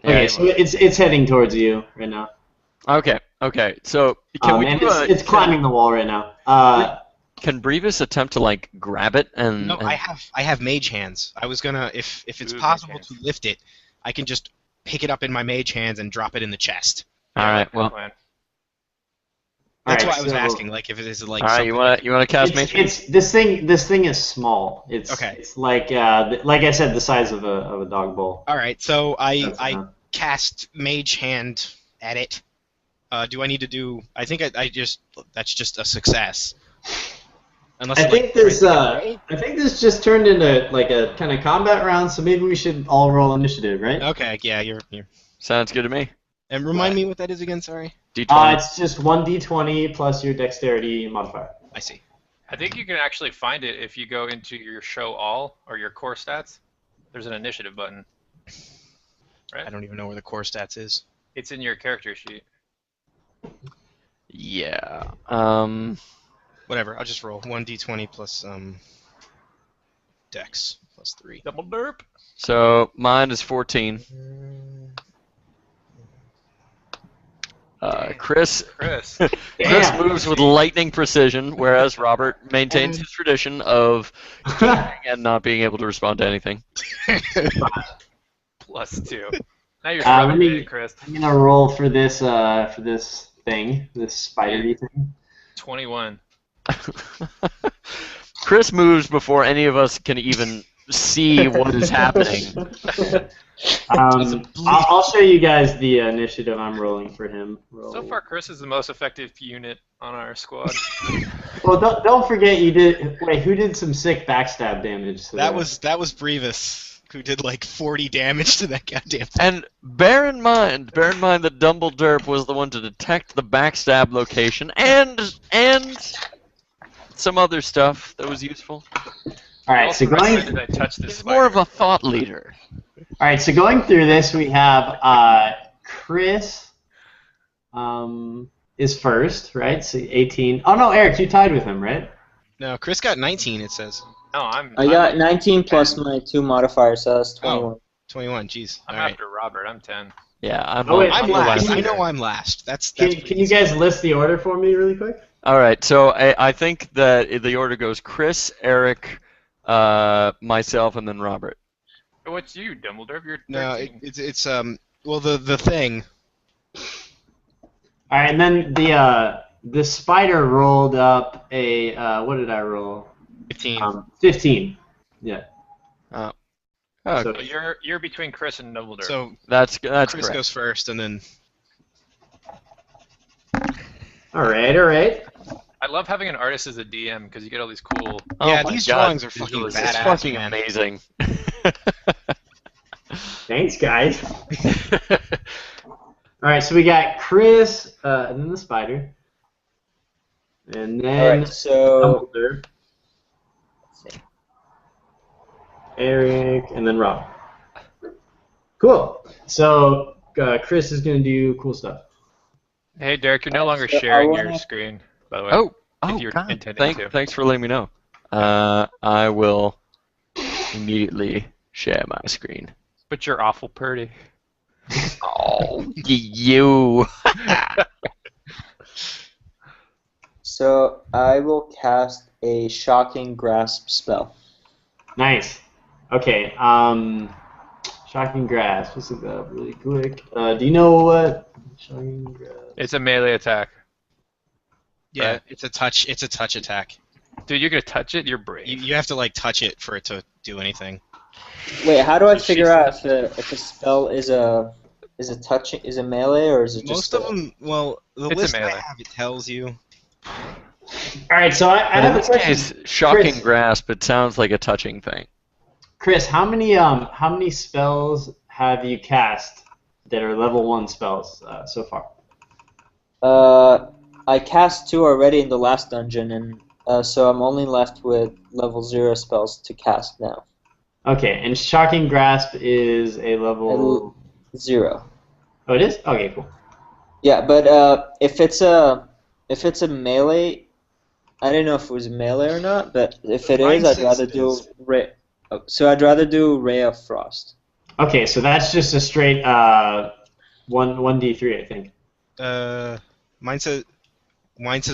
[SPEAKER 3] Okay, so it's heading towards you right now.
[SPEAKER 1] Okay. So can we
[SPEAKER 3] and
[SPEAKER 1] do
[SPEAKER 3] it's climbing the wall right now.
[SPEAKER 1] Can Brevis attempt to like grab it and?
[SPEAKER 2] No,
[SPEAKER 1] and-
[SPEAKER 2] I have mage hands. I was gonna if it's
[SPEAKER 5] Ooh, mage
[SPEAKER 2] possible
[SPEAKER 5] hands.
[SPEAKER 2] to lift it, I can just pick it up in my mage hands and drop it in the chest.
[SPEAKER 1] All right.
[SPEAKER 5] Good
[SPEAKER 1] Well.
[SPEAKER 5] plan.
[SPEAKER 2] That's
[SPEAKER 3] Alright,
[SPEAKER 2] why I was
[SPEAKER 3] so-
[SPEAKER 2] asking, like, if it is like.
[SPEAKER 1] All right.
[SPEAKER 2] something
[SPEAKER 1] You wanna cast me?
[SPEAKER 3] It's this thing is small. It's
[SPEAKER 2] Okay.
[SPEAKER 3] It's like I said, the size of a dog bowl.
[SPEAKER 2] All right, so
[SPEAKER 3] That's
[SPEAKER 2] I
[SPEAKER 3] enough.
[SPEAKER 2] cast mage hand at it. Do I need to do? I think I just that's just a success. Unless
[SPEAKER 3] I
[SPEAKER 2] it,
[SPEAKER 3] think
[SPEAKER 2] like,
[SPEAKER 3] this
[SPEAKER 2] tries to get away.
[SPEAKER 3] I think this just turned into like a kind of combat round, so maybe we should all roll initiative, right?
[SPEAKER 2] Okay, yeah, you're.
[SPEAKER 1] Sounds good to me.
[SPEAKER 2] And remind me what that is again. Sorry.
[SPEAKER 1] D20.
[SPEAKER 3] It's just 1d20 plus your dexterity modifier.
[SPEAKER 2] I see.
[SPEAKER 5] I think you can actually find it if you go into your show all or your core stats. There's an initiative button.
[SPEAKER 2] I don't even know where the core stats is.
[SPEAKER 5] It's in your character sheet.
[SPEAKER 1] Yeah.
[SPEAKER 2] Whatever. I'll just roll 1d20 plus dex plus 3.
[SPEAKER 5] Double derp.
[SPEAKER 1] So mine is 14. Chris
[SPEAKER 5] Chris.
[SPEAKER 1] Chris moves with lightning precision, whereas Robert maintains his tradition of gaming and not being able to respond to anything.
[SPEAKER 5] +2. Now you're
[SPEAKER 3] let
[SPEAKER 5] scrubbing
[SPEAKER 3] me-
[SPEAKER 5] it, Chris.
[SPEAKER 3] I'm gonna roll for this thing, this spidery thing.
[SPEAKER 5] 21.
[SPEAKER 1] Chris moves before any of us can even see what is happening.
[SPEAKER 3] I'll show you guys the initiative I'm rolling for him.
[SPEAKER 5] So far, Chris is the most effective unit on our squad.
[SPEAKER 3] Well, don't forget you did. Wait, who did some sick backstab damage? To
[SPEAKER 2] That was Brevis, who did like 40 damage to that goddamn thing.
[SPEAKER 1] And bear in mind that Dumbledore was the one to detect the backstab location and some other stuff that was useful.
[SPEAKER 3] All right, so going.
[SPEAKER 5] Did I touch this
[SPEAKER 1] He's more of a thought leader.
[SPEAKER 3] All right, so going through this, we have Chris is first, right? So 18. Oh no, Eric, you tied with him, right?
[SPEAKER 2] No, Chris got 19, it says.
[SPEAKER 5] No,
[SPEAKER 4] I got 19 plus my 2 modifiers, so that's 21.
[SPEAKER 2] 21, jeez.
[SPEAKER 5] I'm
[SPEAKER 2] All right.
[SPEAKER 5] after Robert. I'm 10.
[SPEAKER 1] Yeah, I'm.
[SPEAKER 3] Oh, wait,
[SPEAKER 2] I'm
[SPEAKER 1] the
[SPEAKER 2] last. I
[SPEAKER 1] leader.
[SPEAKER 2] know I'm last. That's
[SPEAKER 3] Can
[SPEAKER 2] pretty
[SPEAKER 3] you
[SPEAKER 2] easy.
[SPEAKER 3] guys list the order for me really quick?
[SPEAKER 1] All right, so I think that the order goes Chris, Eric, myself, and then Robert.
[SPEAKER 5] What's you, Dumbledore? You're 13.
[SPEAKER 2] No, it's well the thing.
[SPEAKER 3] All right, and then the spider rolled up a what did I roll?
[SPEAKER 2] 15.
[SPEAKER 3] 15. Yeah.
[SPEAKER 1] Oh,
[SPEAKER 3] So-
[SPEAKER 5] So you're between Chris and Dumbledore.
[SPEAKER 2] So
[SPEAKER 1] that's
[SPEAKER 2] Chris
[SPEAKER 1] correct.
[SPEAKER 2] goes first, and then
[SPEAKER 3] All right.
[SPEAKER 5] I love having an artist as a DM because you get all these cool.
[SPEAKER 1] Oh
[SPEAKER 2] yeah,
[SPEAKER 1] my
[SPEAKER 2] these
[SPEAKER 1] God,
[SPEAKER 2] drawings are
[SPEAKER 1] it's
[SPEAKER 2] fucking
[SPEAKER 1] It's
[SPEAKER 2] badass,
[SPEAKER 1] fucking
[SPEAKER 2] man.
[SPEAKER 1] amazing.
[SPEAKER 3] Thanks, guys. All right, so we got Chris, and then the spider, and then
[SPEAKER 4] Alright, so
[SPEAKER 3] Dumbledore, Eric, and then Rob. Cool. So Chris is gonna do cool stuff.
[SPEAKER 5] Hey, Derek, you're no longer
[SPEAKER 4] So I
[SPEAKER 5] sharing your
[SPEAKER 4] wanna-
[SPEAKER 5] screen, by the way.
[SPEAKER 1] Oh,
[SPEAKER 5] If you're
[SPEAKER 1] God.
[SPEAKER 5] intending to.
[SPEAKER 1] Thanks for letting me know. I will immediately share my screen.
[SPEAKER 5] But you're awful pretty.
[SPEAKER 1] Oh, you.
[SPEAKER 4] So I will cast a Shocking Grasp spell.
[SPEAKER 3] Nice. Okay. Shocking Grasp. Let's look that up really quick. Do you know what Shocking Grasp?
[SPEAKER 5] It's a melee attack.
[SPEAKER 2] yeah,
[SPEAKER 5] Right.
[SPEAKER 2] it's a touch attack.
[SPEAKER 5] Dude, you're gonna touch it? You're brave.
[SPEAKER 2] You have to like touch it for it to do anything.
[SPEAKER 4] Wait, how do I
[SPEAKER 5] She's-
[SPEAKER 4] figure out if a spell is a melee or is it just
[SPEAKER 2] Most of them, well, the
[SPEAKER 5] It's a
[SPEAKER 2] list I
[SPEAKER 5] melee.
[SPEAKER 2] have it tells you.
[SPEAKER 3] All right. So I
[SPEAKER 1] But
[SPEAKER 3] have
[SPEAKER 1] in
[SPEAKER 3] a
[SPEAKER 1] this
[SPEAKER 3] question.
[SPEAKER 1] case, shocking
[SPEAKER 3] Chris.
[SPEAKER 1] grasp. It sounds like a touching thing.
[SPEAKER 3] Chris, how many spells have you cast that are level 1 spells so far?
[SPEAKER 4] I cast 2 already in the last dungeon, and so I'm only left with level 0 spells to cast now.
[SPEAKER 3] Okay, and Shocking Grasp is a level.
[SPEAKER 4] 0.
[SPEAKER 3] Oh, it is. Okay, cool.
[SPEAKER 4] Yeah, but if it's a melee, I don't know if it was a melee or not, but if it
[SPEAKER 2] Mine
[SPEAKER 4] is, I'd
[SPEAKER 2] says
[SPEAKER 4] rather
[SPEAKER 2] it
[SPEAKER 4] do
[SPEAKER 2] is.
[SPEAKER 4] Ray. Oh, so I'd rather do Ray of Frost.
[SPEAKER 3] Okay, so that's just a straight 1d3, I think.
[SPEAKER 2] Mine says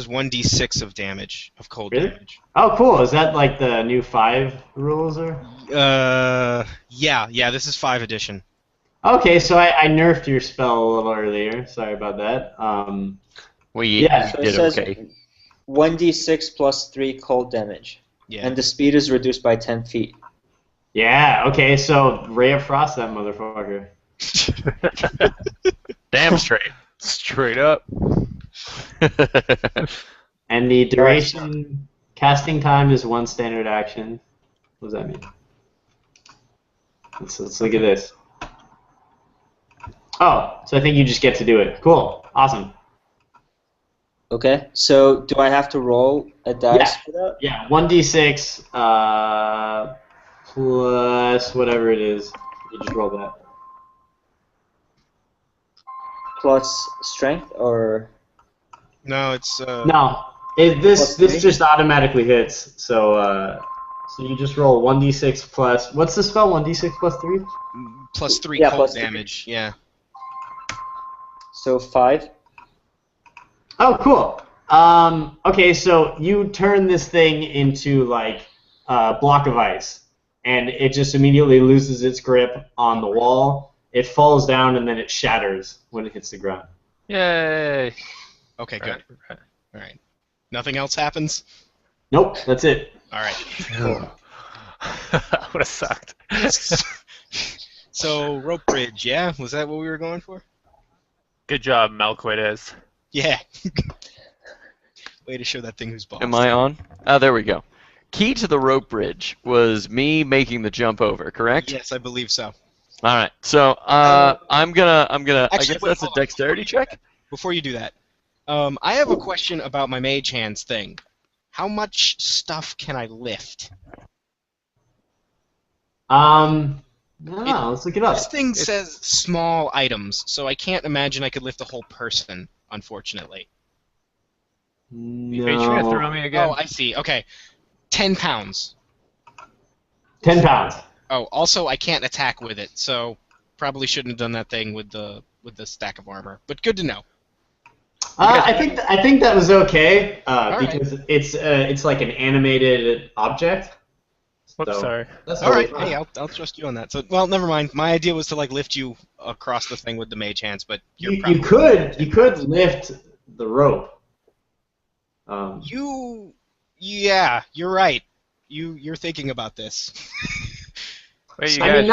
[SPEAKER 2] 1d6 of damage, of cold
[SPEAKER 3] Really?
[SPEAKER 2] damage.
[SPEAKER 3] Oh, cool. Is that like the new 5 rules or?
[SPEAKER 2] Yeah, this is 5 edition.
[SPEAKER 3] Okay, so I nerfed your spell a little earlier. Sorry about that.
[SPEAKER 1] We
[SPEAKER 3] Yeah,
[SPEAKER 4] So it
[SPEAKER 1] did
[SPEAKER 4] says
[SPEAKER 1] okay.
[SPEAKER 4] 1d6 plus 3 cold damage,
[SPEAKER 2] Yeah.
[SPEAKER 4] and the speed is reduced by 10 feet.
[SPEAKER 3] Yeah, okay, so Ray of Frost that motherfucker.
[SPEAKER 1] Damn straight.
[SPEAKER 5] Straight up.
[SPEAKER 3] And the duration, casting time is 1 standard action. What does that mean? Let's look at this. Oh, so I think you just get to do it. Cool. Awesome.
[SPEAKER 4] Okay, so do I have to roll a dice
[SPEAKER 3] Yeah.
[SPEAKER 4] for that?
[SPEAKER 3] Yeah, 1d6 plus whatever it is. You just roll that.
[SPEAKER 4] Plus strength, or
[SPEAKER 2] No, it's
[SPEAKER 3] No,
[SPEAKER 4] Plus
[SPEAKER 3] this
[SPEAKER 4] three?
[SPEAKER 3] just automatically hits. So you just roll 1d6 plus. What's the spell? 1d6 plus 3?
[SPEAKER 2] plus 3
[SPEAKER 4] Yeah,
[SPEAKER 2] cold
[SPEAKER 4] plus 3.
[SPEAKER 2] damage. Yeah.
[SPEAKER 4] so 5?
[SPEAKER 3] Oh, cool. Okay, so you turn this thing into like a block of ice, and it just immediately loses its grip on the wall. It falls down and then it shatters when it hits the ground.
[SPEAKER 5] Yay.
[SPEAKER 2] Okay, good. All right. Nothing else happens.
[SPEAKER 3] Nope, that's it.
[SPEAKER 2] All right.
[SPEAKER 5] Would have sucked.
[SPEAKER 2] So rope bridge, yeah? Was that what we were going for?
[SPEAKER 5] Good job, Malquides.
[SPEAKER 2] Yeah. Way to show that thing who's boss.
[SPEAKER 1] Am I on? Oh, there we go. Key to the rope bridge was me making the jump over, correct?
[SPEAKER 2] Yes, I believe so.
[SPEAKER 1] All right. So I'm gonna. I
[SPEAKER 2] Actually,
[SPEAKER 1] guess
[SPEAKER 2] wait,
[SPEAKER 1] that's a
[SPEAKER 2] hold on.
[SPEAKER 1] dexterity check.
[SPEAKER 2] Before you do that, I have a question about my mage hands thing. How much stuff can I lift?
[SPEAKER 3] No, let's look it up.
[SPEAKER 2] This thing says small items, so I can't imagine I could lift a whole person, unfortunately.
[SPEAKER 5] Are you trying to throw
[SPEAKER 3] No.
[SPEAKER 5] me again?
[SPEAKER 2] Oh, I see. Okay. 10 pounds.
[SPEAKER 3] 10 pounds.
[SPEAKER 2] Oh, also I can't attack with it, so probably shouldn't have done that thing with the stack of armor. But good to know.
[SPEAKER 3] I think that was okay
[SPEAKER 2] right.
[SPEAKER 3] because it's like an animated object.
[SPEAKER 5] Whoops,
[SPEAKER 3] So
[SPEAKER 5] sorry.
[SPEAKER 3] that's
[SPEAKER 2] All right,
[SPEAKER 3] totally fine.
[SPEAKER 2] hey, I'll trust you on that. So, well, never mind. My idea was to like lift you across the thing with the mage hands, but you're
[SPEAKER 3] You
[SPEAKER 2] probably
[SPEAKER 3] could lift the rope.
[SPEAKER 2] Yeah, you're right. You're thinking about this.
[SPEAKER 5] Wait, you
[SPEAKER 3] I
[SPEAKER 5] guys,
[SPEAKER 3] mean,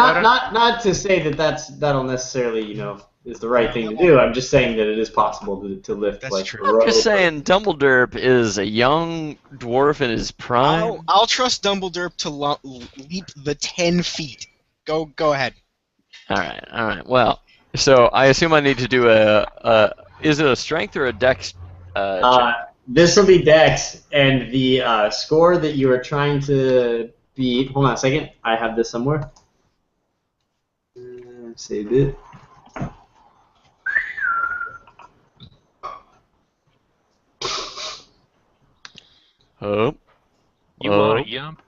[SPEAKER 3] not to say that'll necessarily is the right thing to do. I'm just saying that it is possible to lift
[SPEAKER 2] That's
[SPEAKER 3] like
[SPEAKER 2] true.
[SPEAKER 3] the
[SPEAKER 1] I'm
[SPEAKER 3] rope.
[SPEAKER 1] just saying, Dumbledore is a young dwarf in his prime.
[SPEAKER 2] I'll trust Dumbledore to leap the 10 feet. Go ahead.
[SPEAKER 1] All right. Well, so I assume I need to do is it a strength or a dex check?
[SPEAKER 3] This will be Dex, and the score that you are trying to beat. Hold on a second. I have this somewhere. Save it.
[SPEAKER 1] Oh.
[SPEAKER 5] you want a yump?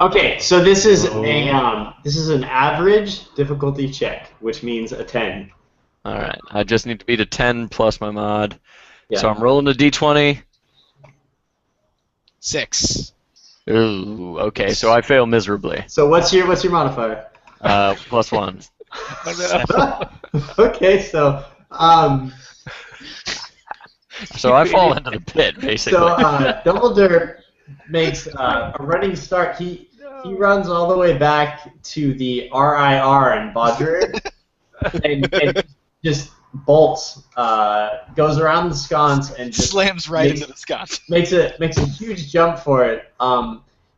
[SPEAKER 3] Okay, so this is an average difficulty check, which means a 10.
[SPEAKER 1] All right. I just need to beat a 10 plus my mod.
[SPEAKER 3] Yeah.
[SPEAKER 1] So I'm rolling a d20.
[SPEAKER 2] 6.
[SPEAKER 1] Ooh. Okay. So I fail miserably.
[SPEAKER 3] So what's your modifier?
[SPEAKER 1] Plus 1.
[SPEAKER 3] Okay, so
[SPEAKER 1] So I fall into the pit, basically.
[SPEAKER 3] So Dumbledore makes a running start. He runs all the way back to the RIR in Bodger and just bolts, goes around the sconce and just
[SPEAKER 2] Slams right
[SPEAKER 3] makes-
[SPEAKER 2] into the sconce.
[SPEAKER 3] makes a huge jump for it.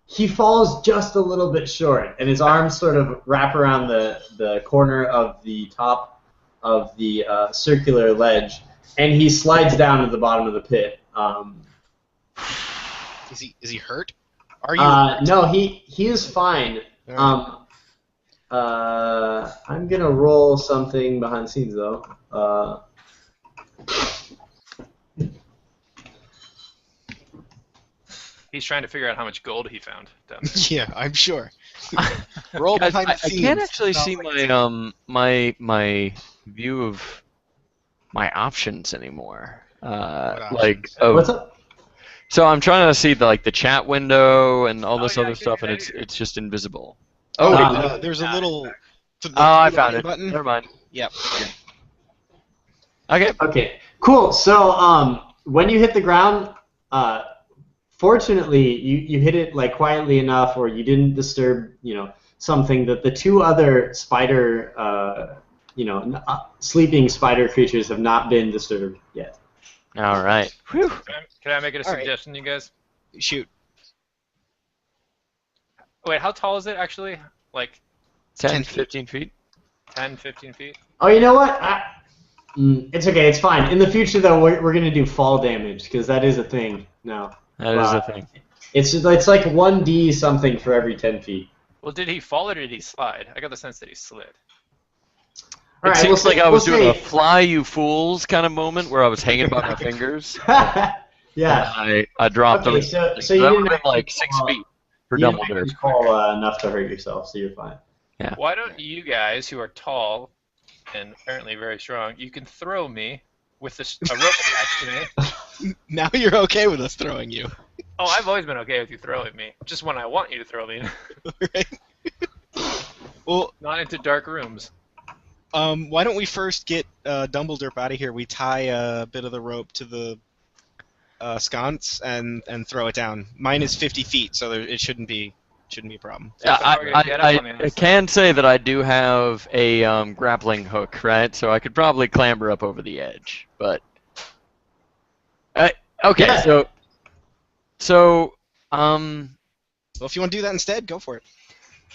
[SPEAKER 3] He falls just a little bit short, and his arms sort of wrap around the corner of the top of the circular ledge, and he slides down to the bottom of the pit.
[SPEAKER 2] Is he hurt? Are you?
[SPEAKER 3] No, he is fine.
[SPEAKER 2] All
[SPEAKER 3] I'm gonna roll something behind the scenes though.
[SPEAKER 5] He's trying to figure out how much gold he found. Down there.
[SPEAKER 2] Yeah, I'm sure. Roll
[SPEAKER 1] Guys,
[SPEAKER 2] behind the
[SPEAKER 1] I
[SPEAKER 2] scenes.
[SPEAKER 1] can't actually
[SPEAKER 2] Sounds
[SPEAKER 1] see
[SPEAKER 2] like
[SPEAKER 1] my view of my options anymore.
[SPEAKER 2] options?
[SPEAKER 1] Like
[SPEAKER 3] What's up?
[SPEAKER 1] so I'm trying to see the chat window and all
[SPEAKER 5] Oh,
[SPEAKER 1] this
[SPEAKER 5] yeah, I
[SPEAKER 1] other
[SPEAKER 5] can
[SPEAKER 1] stuff,
[SPEAKER 5] do
[SPEAKER 1] and
[SPEAKER 5] that.
[SPEAKER 1] it's just invisible.
[SPEAKER 2] Oh,
[SPEAKER 1] Oh,
[SPEAKER 2] there's a little. To the
[SPEAKER 1] I
[SPEAKER 2] blue
[SPEAKER 1] found
[SPEAKER 2] line
[SPEAKER 1] it.
[SPEAKER 2] Button.
[SPEAKER 1] Never mind.
[SPEAKER 2] Yep.
[SPEAKER 1] Okay.
[SPEAKER 3] Okay, cool. So when you hit the ground, fortunately you hit it like quietly enough, or you didn't disturb something that the two other spider sleeping spider creatures have not been disturbed yet.
[SPEAKER 1] All right. Whew.
[SPEAKER 5] Can I make it a
[SPEAKER 2] All right.
[SPEAKER 5] suggestion, you guys?
[SPEAKER 2] Shoot.
[SPEAKER 5] Wait, how tall is it actually? Like
[SPEAKER 1] 10,
[SPEAKER 2] 10 feet.
[SPEAKER 1] 15 feet.
[SPEAKER 5] 10, 15 feet?
[SPEAKER 3] Oh, you know what? It's okay. It's fine. In the future, though, we're gonna do fall damage because that is a thing now.
[SPEAKER 1] That is a thing.
[SPEAKER 3] It's like 1d something for every 10 feet.
[SPEAKER 5] Well, did he fall or did he slide? I got the sense that he slid.
[SPEAKER 3] All
[SPEAKER 1] It
[SPEAKER 3] right,
[SPEAKER 1] seems
[SPEAKER 3] we'll
[SPEAKER 1] like
[SPEAKER 3] say-
[SPEAKER 1] I was
[SPEAKER 3] we'll
[SPEAKER 1] doing a
[SPEAKER 3] say-
[SPEAKER 1] fly you fools kind of moment where I was hanging by my fingers.
[SPEAKER 3] Yeah.
[SPEAKER 1] I dropped
[SPEAKER 3] Okay,
[SPEAKER 1] them.
[SPEAKER 3] so you
[SPEAKER 1] that
[SPEAKER 3] didn't
[SPEAKER 1] would have been like
[SPEAKER 3] actually
[SPEAKER 1] 6
[SPEAKER 3] fall-
[SPEAKER 1] feet for
[SPEAKER 3] You didn't
[SPEAKER 1] Dumbledore.
[SPEAKER 3] actually fall enough to hurt yourself, so you're fine.
[SPEAKER 5] Why don't you guys, who are tall and apparently very strong, you can throw me with a rope attached to me.
[SPEAKER 2] Now you're okay with us throwing you.
[SPEAKER 5] Oh, I've always been okay with you throwing me. Just when I want you to throw me.
[SPEAKER 2] Right? Well,
[SPEAKER 5] Not into dark rooms.
[SPEAKER 2] why don't we first get Dumbledore out of here? We tie a bit of the rope to the sconce and throw it down. Mine is 50 feet, so it shouldn't be Shouldn't be a problem.
[SPEAKER 1] I can say that I do have a grappling hook, right? So I could probably clamber up over the edge, but okay.
[SPEAKER 3] Yeah.
[SPEAKER 1] So
[SPEAKER 2] Well, if you want to do that instead, go for it.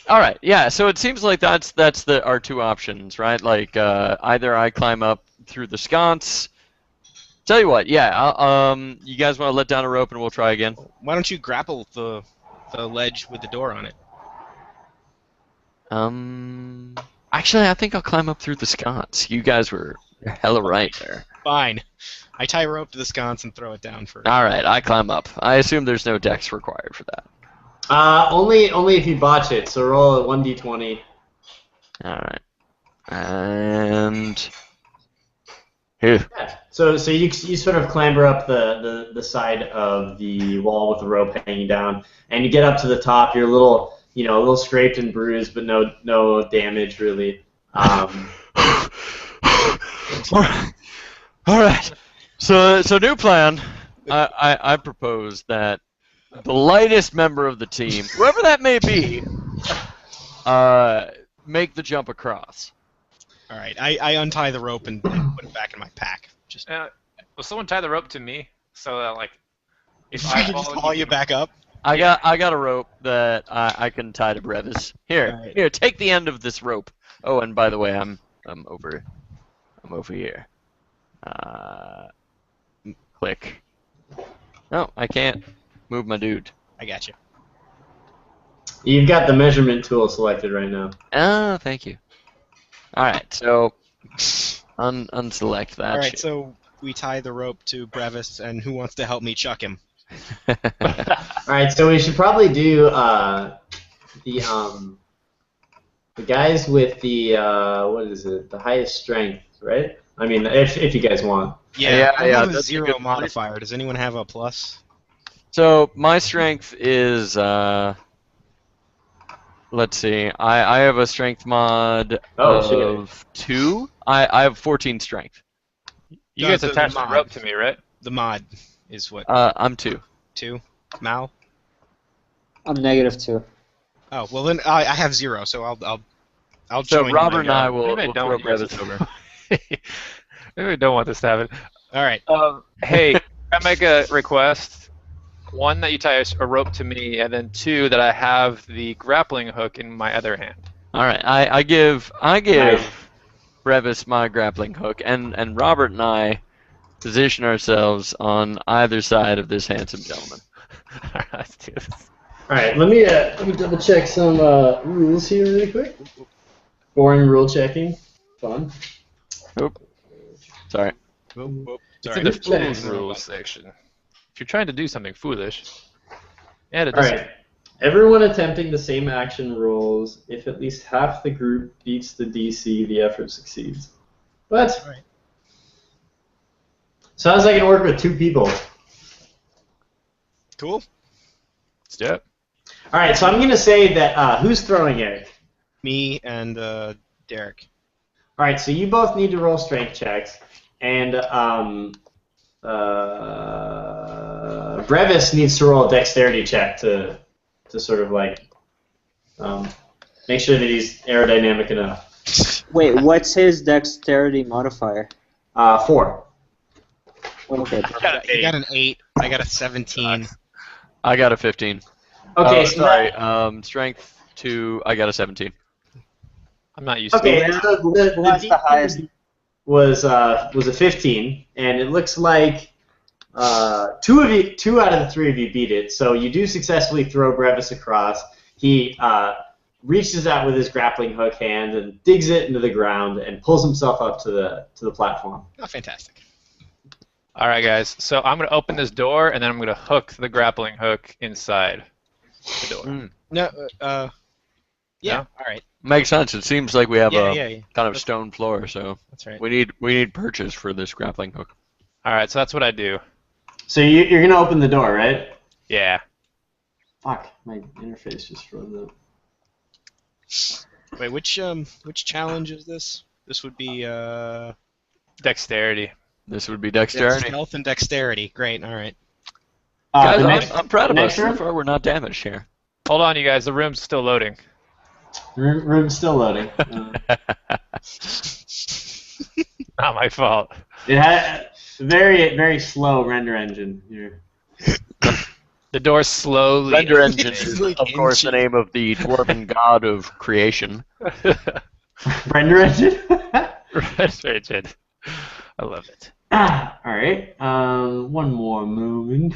[SPEAKER 1] all right, yeah. So it seems like that's our two options, right? Like either I climb up through the sconce. Tell you what, yeah. You guys want to let down a rope and we'll try again?
[SPEAKER 2] Why don't you grapple the ledge with the door on it?
[SPEAKER 1] Actually, I think I'll climb up through the sconce. You guys were hella right there.
[SPEAKER 2] Fine. I tie a rope to the sconce and throw it down for.
[SPEAKER 1] All right, I climb up. I assume there's no dex required for that.
[SPEAKER 3] Only if you botch it. So roll a 1d20.
[SPEAKER 1] All right, and here.
[SPEAKER 3] Yeah. So you sort of clamber up the side of the wall with the rope hanging down, and you get up to the top. You're a little scraped and bruised, but no damage really.
[SPEAKER 1] All right. So new plan. I propose that the lightest member of the team, whoever that may be, make the jump across.
[SPEAKER 2] All right. I untie the rope and put it back in my pack. Just.
[SPEAKER 5] Will someone tie the rope to me so that like if
[SPEAKER 2] I
[SPEAKER 5] I
[SPEAKER 2] can just
[SPEAKER 5] fall,
[SPEAKER 2] haul you back up.
[SPEAKER 1] I got a rope that I can tie to Brevis.
[SPEAKER 2] Right.
[SPEAKER 1] Here, take the end of this rope. Oh, and by the way, I'm over here. Click. No, I can't move my dude.
[SPEAKER 2] I got you.
[SPEAKER 3] You've got the measurement tool selected right now.
[SPEAKER 1] Oh, thank you. All right, so unselect that.
[SPEAKER 2] All right.
[SPEAKER 1] shit.
[SPEAKER 2] So we tie the rope to Brevis, and who wants to help me chuck him?
[SPEAKER 3] All right, so we should probably do the guys with the what is it? The highest strength, right? I mean, if you guys want.
[SPEAKER 1] Yeah,
[SPEAKER 2] I have a
[SPEAKER 1] that's a
[SPEAKER 2] 0
[SPEAKER 1] good point.
[SPEAKER 2] modifier. Does anyone have a plus?
[SPEAKER 1] So my strength is let's see. I have a strength mod of 2. I have 14 strength.
[SPEAKER 5] you guys
[SPEAKER 2] the
[SPEAKER 5] attached the
[SPEAKER 2] mod.
[SPEAKER 5] rope to me, right?
[SPEAKER 2] The mod is what?
[SPEAKER 1] I'm 2.
[SPEAKER 2] 2? Mal?
[SPEAKER 4] I'm -2.
[SPEAKER 2] Oh well, then I have 0, so I'll
[SPEAKER 1] So
[SPEAKER 2] join.
[SPEAKER 1] Robert
[SPEAKER 2] you.
[SPEAKER 1] and I will
[SPEAKER 5] Maybe I
[SPEAKER 1] will
[SPEAKER 5] don't
[SPEAKER 1] throw
[SPEAKER 5] want you guys
[SPEAKER 1] Brevis
[SPEAKER 5] to-
[SPEAKER 1] over.
[SPEAKER 5] Maybe we don't want this to happen.
[SPEAKER 2] All right.
[SPEAKER 5] Hey, can I make a request? 1, that you tie a rope to me, and then 2, that I have the grappling hook in my other hand.
[SPEAKER 1] All right, I give
[SPEAKER 3] Nice.
[SPEAKER 1] Brevis my grappling hook, and Robert and I position ourselves on either side of this handsome gentleman.
[SPEAKER 5] Alright, let's do this.
[SPEAKER 3] All right, let me double check some rules here really quick. Boring rule checking, fun.
[SPEAKER 1] Sorry.
[SPEAKER 5] It's in the
[SPEAKER 3] Just checking.
[SPEAKER 5] foolish rules section. If you're trying to do something foolish, add it.
[SPEAKER 3] All right. Everyone attempting the same action rolls. If at least half the group beats the DC, the effort succeeds. What?
[SPEAKER 2] All right.
[SPEAKER 3] Sounds like I can work with 2 people.
[SPEAKER 2] Cool.
[SPEAKER 5] Let's do it.
[SPEAKER 3] All right, so I'm going to say that who's throwing Eric?
[SPEAKER 2] Me and Derek.
[SPEAKER 3] All right, so you both need to roll strength checks, and Brevis needs to roll a dexterity check to sort of like make sure that he's aerodynamic enough.
[SPEAKER 4] Wait, what's his dexterity modifier?
[SPEAKER 3] 4.
[SPEAKER 4] Okay.
[SPEAKER 2] You got an 8. I got a 17.
[SPEAKER 1] I got a 15.
[SPEAKER 3] Okay,
[SPEAKER 1] Oh,
[SPEAKER 3] so
[SPEAKER 1] sorry. Strength 2. I got a 17.
[SPEAKER 5] I'm not used to
[SPEAKER 3] okay,
[SPEAKER 5] it.
[SPEAKER 3] so
[SPEAKER 4] Who
[SPEAKER 3] the
[SPEAKER 4] has the highest?
[SPEAKER 3] DC was a 15, and it looks like 2 out of the 3 of you beat it. So you do successfully throw Brevis across. He reaches out with his grappling hook hand and digs it into the ground and pulls himself up to the platform.
[SPEAKER 2] Oh, fantastic.
[SPEAKER 5] Alright, guys. So I'm going to open this door, and then I'm going to hook the grappling hook inside the door.
[SPEAKER 2] No. Yeah.
[SPEAKER 5] No?
[SPEAKER 2] All right.
[SPEAKER 1] Makes sense. It seems like we have
[SPEAKER 2] Yeah.
[SPEAKER 1] a kind of stone floor, so
[SPEAKER 2] That's right.
[SPEAKER 1] we need perches for this grappling hook.
[SPEAKER 5] Alright, so that's what I do.
[SPEAKER 3] So you're gonna open the door, right?
[SPEAKER 5] Yeah.
[SPEAKER 3] Fuck, my interface just froze up.
[SPEAKER 2] Wait, which challenge is this? This would be
[SPEAKER 5] Dexterity.
[SPEAKER 1] This would be dexterity.
[SPEAKER 2] stealth and dexterity. Great. All right.
[SPEAKER 1] Guys,
[SPEAKER 3] The next-
[SPEAKER 1] I'm proud of
[SPEAKER 3] the
[SPEAKER 1] us.
[SPEAKER 3] next
[SPEAKER 1] So
[SPEAKER 3] room?
[SPEAKER 1] far, we're not damaged here.
[SPEAKER 5] Hold on, you guys. The room's still loading.
[SPEAKER 3] Room's still loading.
[SPEAKER 5] Not my fault.
[SPEAKER 3] It had a very, very slow render engine here.
[SPEAKER 5] The door slowly.
[SPEAKER 1] Render engine
[SPEAKER 2] It's
[SPEAKER 1] is,
[SPEAKER 2] like
[SPEAKER 1] of course, the
[SPEAKER 2] inches.
[SPEAKER 1] name of the dwarven god of creation.
[SPEAKER 3] Render engine?
[SPEAKER 5] Rigid. I love it.
[SPEAKER 3] Alright, one more moment.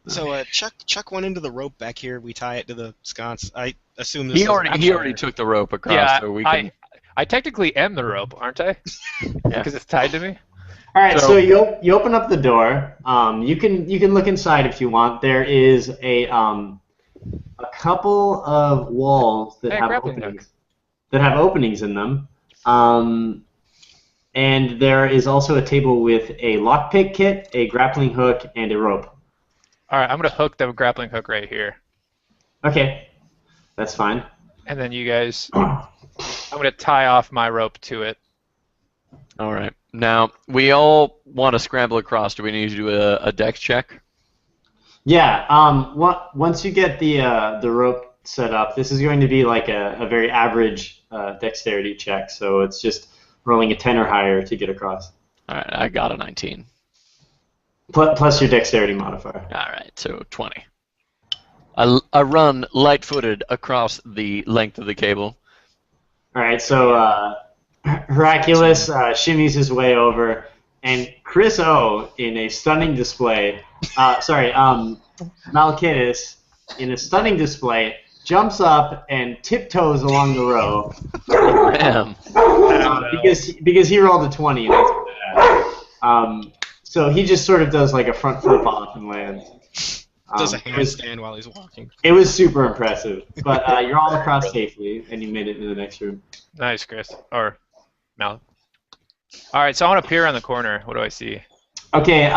[SPEAKER 2] So chuck one into the rope back here. We tie it to the sconce. I assume this.
[SPEAKER 1] He
[SPEAKER 2] doesn't
[SPEAKER 1] already
[SPEAKER 2] matter.
[SPEAKER 1] took the rope across,
[SPEAKER 5] Yeah,
[SPEAKER 1] so we can.
[SPEAKER 5] I technically am the rope, aren't I? Because it's tied to me.
[SPEAKER 3] Alright,
[SPEAKER 1] So-
[SPEAKER 3] so you open up the door. You can look inside if you want. There is a couple of walls that
[SPEAKER 5] Hey,
[SPEAKER 3] have
[SPEAKER 5] grappling hook.
[SPEAKER 3] openings. That have openings in them. And there is also a table with a lockpick kit, a grappling hook, and a rope.
[SPEAKER 5] All right, I'm gonna hook the grappling hook right here,
[SPEAKER 3] Okay, that's fine.
[SPEAKER 5] and then you guys, I'm gonna tie off my rope to it.
[SPEAKER 1] All right. Now we all want to scramble across. Do we need to do a dex check?
[SPEAKER 3] Yeah. Once you get the rope set up, this is going to be like a very average dexterity check. So it's just rolling a 10 or higher to get across.
[SPEAKER 1] All right. I got a 19.
[SPEAKER 3] Plus your dexterity modifier.
[SPEAKER 1] All right. So 20. I run light-footed across the length of the cable.
[SPEAKER 3] All right. So Hercules shimmies his way over, and Chris O, in a stunning display, Malkitis, in a stunning display, jumps up and tiptoes along the row.
[SPEAKER 1] Damn.
[SPEAKER 3] Because he rolled a 20 and that's bad. So he just sort of does like a front flip off and lands.
[SPEAKER 2] Does a
[SPEAKER 3] it was-
[SPEAKER 2] handstand while he's walking.
[SPEAKER 3] It was super impressive. But you're all across safely, and you made it to the next room.
[SPEAKER 5] Nice, Chris. Or Mal. All right, so I want to peer on the corner. What do I see?
[SPEAKER 3] Okay,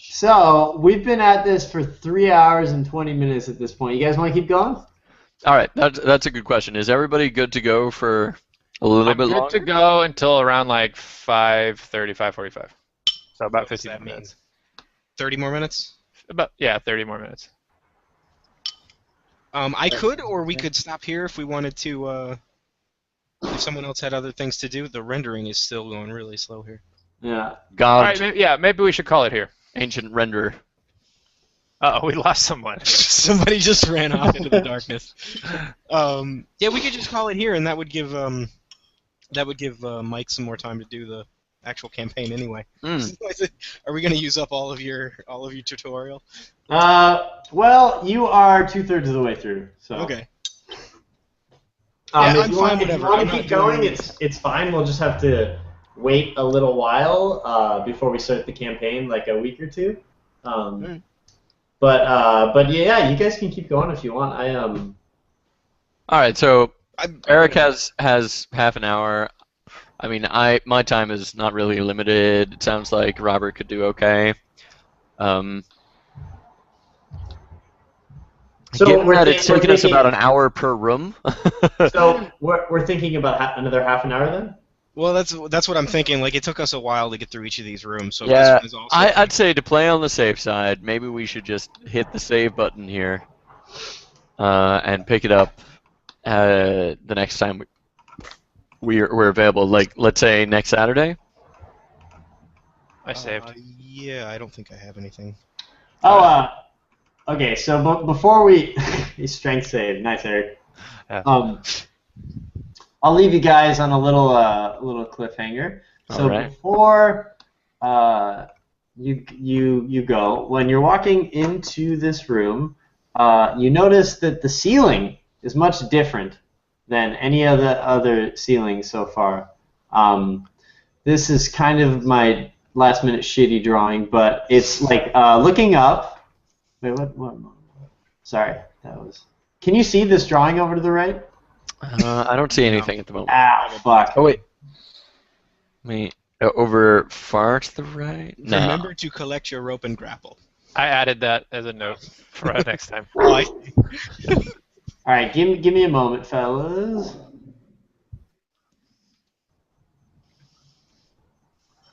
[SPEAKER 3] so we've been at this for 3 hours and 20 minutes at this point. You guys want to keep going?
[SPEAKER 1] All right. That's a good question. Is everybody good to go for a little
[SPEAKER 5] I'm
[SPEAKER 1] bit
[SPEAKER 5] good
[SPEAKER 1] longer?
[SPEAKER 5] to go until around like 5:30, 5:45. So about
[SPEAKER 2] What does
[SPEAKER 5] 50
[SPEAKER 2] that mean?
[SPEAKER 5] minutes.
[SPEAKER 2] 30 more minutes.
[SPEAKER 5] About 30 more minutes.
[SPEAKER 2] I could, or we could stop here if we wanted to. If someone else had other things to do, the rendering is still going really slow here.
[SPEAKER 3] Yeah.
[SPEAKER 5] All
[SPEAKER 1] God,
[SPEAKER 5] right, maybe we should call it here.
[SPEAKER 1] ancient renderer.
[SPEAKER 5] Uh-oh, we lost someone.
[SPEAKER 2] Somebody just ran off into the darkness. Yeah, we could just call it here, and that would give Mike some more time to do the actual campaign anyway.
[SPEAKER 1] Mm.
[SPEAKER 2] Are we going to use up all of your tutorial?
[SPEAKER 3] Well, you are 2/3 of the way through. So.
[SPEAKER 2] Okay.
[SPEAKER 3] If
[SPEAKER 2] Yeah, I'm
[SPEAKER 3] you
[SPEAKER 2] fine,
[SPEAKER 3] want, if
[SPEAKER 2] whatever.
[SPEAKER 3] you want
[SPEAKER 2] I'm
[SPEAKER 3] to
[SPEAKER 2] not
[SPEAKER 3] keep going,
[SPEAKER 2] doing-
[SPEAKER 3] it's fine. We'll just have to wait a little while before we start the campaign, like a week or two.
[SPEAKER 2] Alright.
[SPEAKER 3] But yeah, you guys can keep going if you want.
[SPEAKER 1] All right. So
[SPEAKER 2] I'm
[SPEAKER 1] Eric has half an hour. I mean, my time is not really limited. It sounds like Robert could do okay.
[SPEAKER 3] So
[SPEAKER 1] Given
[SPEAKER 3] we're
[SPEAKER 1] that
[SPEAKER 3] thi-
[SPEAKER 1] it's
[SPEAKER 3] we're
[SPEAKER 1] taken us
[SPEAKER 3] thinking-
[SPEAKER 1] about an hour per room.
[SPEAKER 3] So we're thinking about another half an hour then.
[SPEAKER 2] Well, that's what I'm thinking. Like, it took us a while to get through each of these rooms, so
[SPEAKER 1] Yeah,
[SPEAKER 2] this one is also.
[SPEAKER 1] I'd say to play on the safe side, maybe we should just hit the save button here and pick it up the next time we're available. Like, let's say next Saturday.
[SPEAKER 5] I saved.
[SPEAKER 2] Yeah, I don't think I have anything.
[SPEAKER 3] Okay. So before we strength save, nice Eric.
[SPEAKER 5] Yeah.
[SPEAKER 3] I'll leave you guys on a little cliffhanger. So
[SPEAKER 1] Alright.
[SPEAKER 3] before you go, when you're walking into this room, you notice that the ceiling is much different than any of the other ceilings so far. This is kind of my last minute shitty drawing, but it's like looking up. Wait, what? Sorry, that was. Can you see this drawing over to the right?
[SPEAKER 1] I don't see anything at the moment.
[SPEAKER 3] Ah, fuck.
[SPEAKER 1] Oh wait. Wait. Over far to the right? No.
[SPEAKER 2] Remember to collect your rope and grapple.
[SPEAKER 5] I added that as a note for next time.
[SPEAKER 2] Why?
[SPEAKER 3] All right, give me a moment, fellas.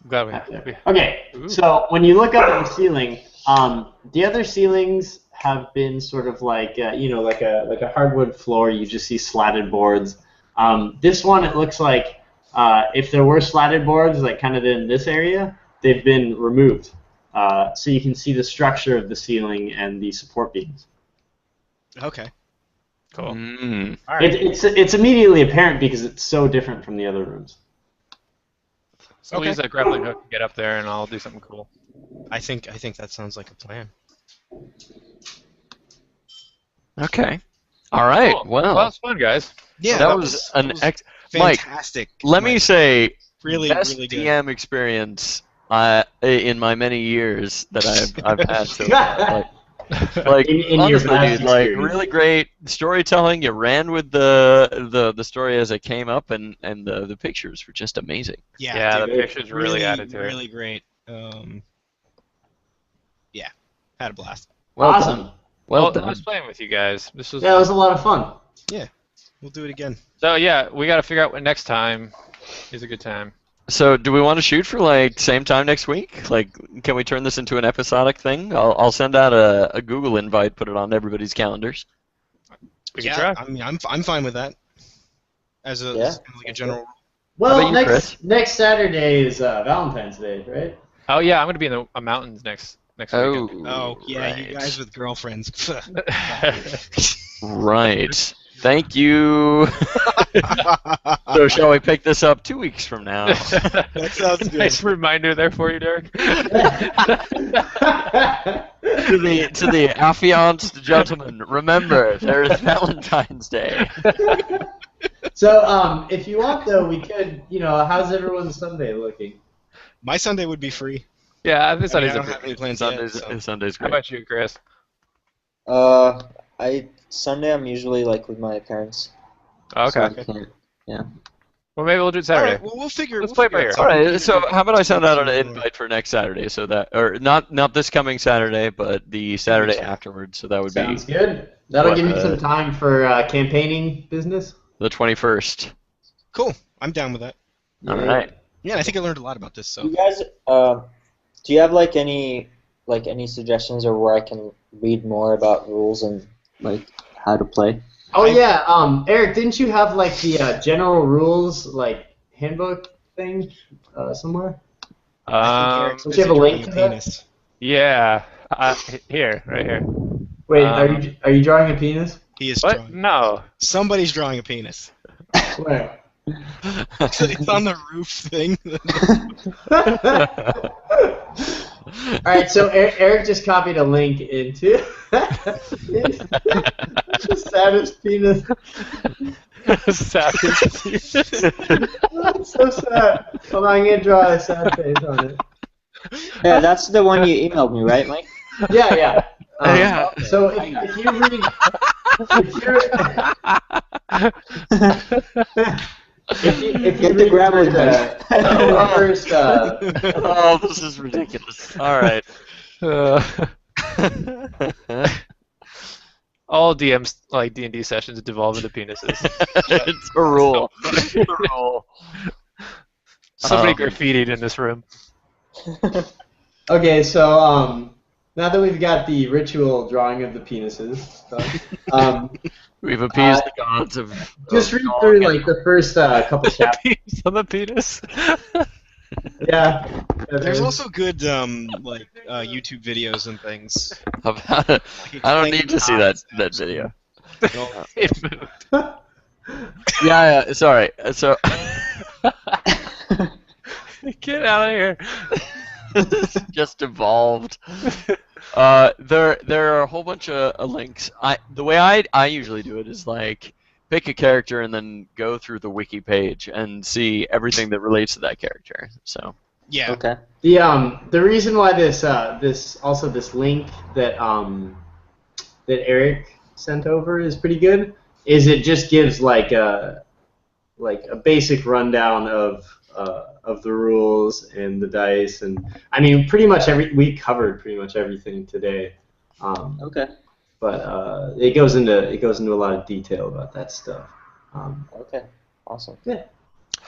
[SPEAKER 5] I'm glad we.
[SPEAKER 3] Okay,
[SPEAKER 5] Ooh.
[SPEAKER 3] so when you look up at the ceiling, the other ceilings have been sort of like like a hardwood floor. You just see slatted boards. This one, it looks like if there were slatted boards, like kind of in this area, they've been removed. So you can see the structure of the ceiling and the support beams.
[SPEAKER 2] Okay.
[SPEAKER 5] Cool.
[SPEAKER 1] Mm.
[SPEAKER 2] All right.
[SPEAKER 3] It's immediately apparent because it's so different from the other rooms.
[SPEAKER 5] So we'll use a grappling hook to get up there, and I'll do something cool.
[SPEAKER 2] I think that sounds like a plan.
[SPEAKER 1] Okay. All right.
[SPEAKER 5] Cool.
[SPEAKER 1] Well,
[SPEAKER 5] Well, it's fun, guys.
[SPEAKER 2] Yeah,
[SPEAKER 1] that was an Mike,
[SPEAKER 2] fantastic.
[SPEAKER 1] let me
[SPEAKER 2] Mike.
[SPEAKER 1] say,
[SPEAKER 2] really,
[SPEAKER 1] best
[SPEAKER 2] really good.
[SPEAKER 1] DM experience in my many years that I've had so far. Like
[SPEAKER 3] In your
[SPEAKER 1] honestly,
[SPEAKER 3] past
[SPEAKER 1] dude, like
[SPEAKER 3] experience.
[SPEAKER 1] really great storytelling. You ran with the story as it came up, and the pictures were just amazing.
[SPEAKER 5] Yeah,
[SPEAKER 2] dude,
[SPEAKER 5] the pictures really added to it.
[SPEAKER 2] Really great. Yeah, had a blast.
[SPEAKER 1] Well
[SPEAKER 3] Awesome.
[SPEAKER 1] done. Well
[SPEAKER 5] I
[SPEAKER 1] done.
[SPEAKER 5] was playing with you guys. This was
[SPEAKER 3] Yeah, it was a lot of fun.
[SPEAKER 2] We'll do it again.
[SPEAKER 5] so yeah. We got to figure out what next time is a good time.
[SPEAKER 1] So, do we want to shoot for like same time next week? Like, can we turn this into an episodic thing? I'll send out a Google invite, put it on everybody's calendars.
[SPEAKER 5] We can
[SPEAKER 2] Yeah,
[SPEAKER 5] try.
[SPEAKER 2] I mean, I'm fine with that. As a,
[SPEAKER 4] Yeah.
[SPEAKER 2] as kind of like a general.
[SPEAKER 3] Well,
[SPEAKER 1] about you, Chris?
[SPEAKER 3] next Saturday is Valentine's Day, right?
[SPEAKER 5] Oh yeah, I'm gonna be in the mountains next weekend.
[SPEAKER 2] Oh yeah,
[SPEAKER 1] right.
[SPEAKER 2] you guys with girlfriends.
[SPEAKER 1] Right. Thank you. So, shall we pick this up 2 weeks from now?
[SPEAKER 2] That sounds good.
[SPEAKER 5] Nice reminder there for you, Derek.
[SPEAKER 1] To the affianced gentlemen, remember there is Valentine's Day.
[SPEAKER 3] So, if you want, though, we could, how's everyone's Sunday looking?
[SPEAKER 2] My Sunday would be free.
[SPEAKER 5] Yeah, this
[SPEAKER 2] I mean,
[SPEAKER 5] Sunday's
[SPEAKER 2] I don't
[SPEAKER 5] a
[SPEAKER 2] have any plans
[SPEAKER 1] Sunday's,
[SPEAKER 2] yet. So.
[SPEAKER 1] Sunday's
[SPEAKER 5] How
[SPEAKER 1] great.
[SPEAKER 5] about you, Chris?
[SPEAKER 4] Sunday I'm usually like with my parents.
[SPEAKER 5] Oh,
[SPEAKER 4] so
[SPEAKER 5] okay.
[SPEAKER 4] I can't.
[SPEAKER 5] Well, maybe we'll do it
[SPEAKER 2] All
[SPEAKER 5] Saturday.
[SPEAKER 2] right, well, we'll figure.
[SPEAKER 5] Let's
[SPEAKER 2] we'll
[SPEAKER 5] play
[SPEAKER 2] figure
[SPEAKER 5] it by
[SPEAKER 2] out
[SPEAKER 5] ear.
[SPEAKER 1] All
[SPEAKER 2] something.
[SPEAKER 1] right, so how about I send out an invite for next Saturday, so that, or not this coming Saturday, but the Saturday afterwards, so that would
[SPEAKER 3] Sounds
[SPEAKER 1] be
[SPEAKER 3] good. That'll
[SPEAKER 1] What,
[SPEAKER 3] give you some time for campaigning business.
[SPEAKER 1] the 21st.
[SPEAKER 2] Cool. I'm down with that.
[SPEAKER 1] All right.
[SPEAKER 2] Yeah, and I think I learned a lot about this. So.
[SPEAKER 4] You guys, do you have like any suggestions or where I can read more about rules and like how to play?
[SPEAKER 3] Oh yeah, Eric, didn't you have like the general rules like handbook thing somewhere?
[SPEAKER 2] I think Eric's
[SPEAKER 5] Um,
[SPEAKER 3] Don't you have a
[SPEAKER 2] busy
[SPEAKER 3] link
[SPEAKER 2] drawing
[SPEAKER 3] to that?
[SPEAKER 2] penis.
[SPEAKER 5] yeah. Here, right here.
[SPEAKER 3] Wait,
[SPEAKER 5] Um,
[SPEAKER 3] are you drawing a penis?
[SPEAKER 2] He is
[SPEAKER 5] What?
[SPEAKER 2] drawing.
[SPEAKER 5] No.
[SPEAKER 2] Somebody's drawing a penis.
[SPEAKER 3] Where?
[SPEAKER 2] It's on the roof thing.
[SPEAKER 3] All right, so Eric just copied a link into the saddest penis.
[SPEAKER 5] Savage.
[SPEAKER 3] That's so sad. Hold on, I'm gonna draw a sad face on it.
[SPEAKER 4] Yeah, that's the one you emailed me, right, Mike?
[SPEAKER 3] Yeah, yeah.
[SPEAKER 1] Yeah.
[SPEAKER 3] So if you read, if you
[SPEAKER 4] Get the
[SPEAKER 3] read
[SPEAKER 4] grappling
[SPEAKER 3] through
[SPEAKER 4] hook.
[SPEAKER 3] the first,
[SPEAKER 1] Oh, this is ridiculous. All right.
[SPEAKER 5] All DMs like D&D sessions devolve into penises.
[SPEAKER 1] It's a rule. It's a rule.
[SPEAKER 5] Somebody
[SPEAKER 1] Um,
[SPEAKER 5] graffitied in this room.
[SPEAKER 3] okay, so now that we've got the ritual drawing of the penises done,
[SPEAKER 1] We've appeased the gods of.
[SPEAKER 3] just
[SPEAKER 1] of
[SPEAKER 3] read
[SPEAKER 1] dog
[SPEAKER 3] through
[SPEAKER 1] and-
[SPEAKER 3] like the first couple chapters.
[SPEAKER 5] Penis on the penis.
[SPEAKER 3] Yeah.
[SPEAKER 2] There's also good YouTube videos and things.
[SPEAKER 1] About it. I don't need to see that video.
[SPEAKER 5] It moved.
[SPEAKER 1] Yeah. Sorry. So.
[SPEAKER 5] Get out of here.
[SPEAKER 1] This just evolved. There are a whole bunch of links. The way I usually do it is like pick a character and then go through the wiki page and see everything that relates to that character. So
[SPEAKER 2] Yeah.
[SPEAKER 4] Okay.
[SPEAKER 3] The reason why this link that that Eric sent over is pretty good is it just gives like a basic rundown of the rules and the dice, and I mean pretty much we covered pretty much everything today.
[SPEAKER 4] Okay.
[SPEAKER 3] But it goes into a lot of detail about that stuff.
[SPEAKER 4] Okay. Awesome.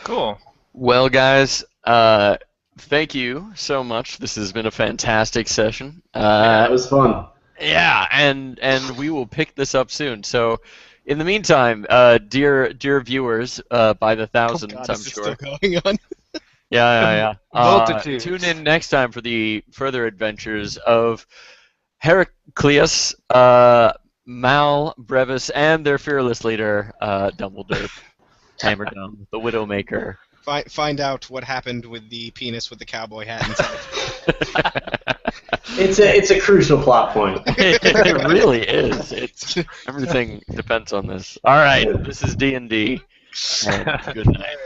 [SPEAKER 5] Cool.
[SPEAKER 1] well, guys, thank you so much. This has been a fantastic session.
[SPEAKER 3] That was fun.
[SPEAKER 1] Yeah, and we will pick this up soon. So, in the meantime, dear viewers, by the thousands,
[SPEAKER 2] God,
[SPEAKER 1] I'm
[SPEAKER 2] is this
[SPEAKER 1] sure.
[SPEAKER 2] still going on?
[SPEAKER 1] Yeah.
[SPEAKER 5] Multitudes.
[SPEAKER 1] Tune in next time for the further adventures of Heraclius, Mal, Brevis, and their fearless leader, Dumbledore, Hammerdome, the Widowmaker.
[SPEAKER 2] Find out what happened with the penis with the cowboy hat inside.
[SPEAKER 3] It's a crucial plot point.
[SPEAKER 1] It really is. Everything depends on this. All right, this is D&D, and good night.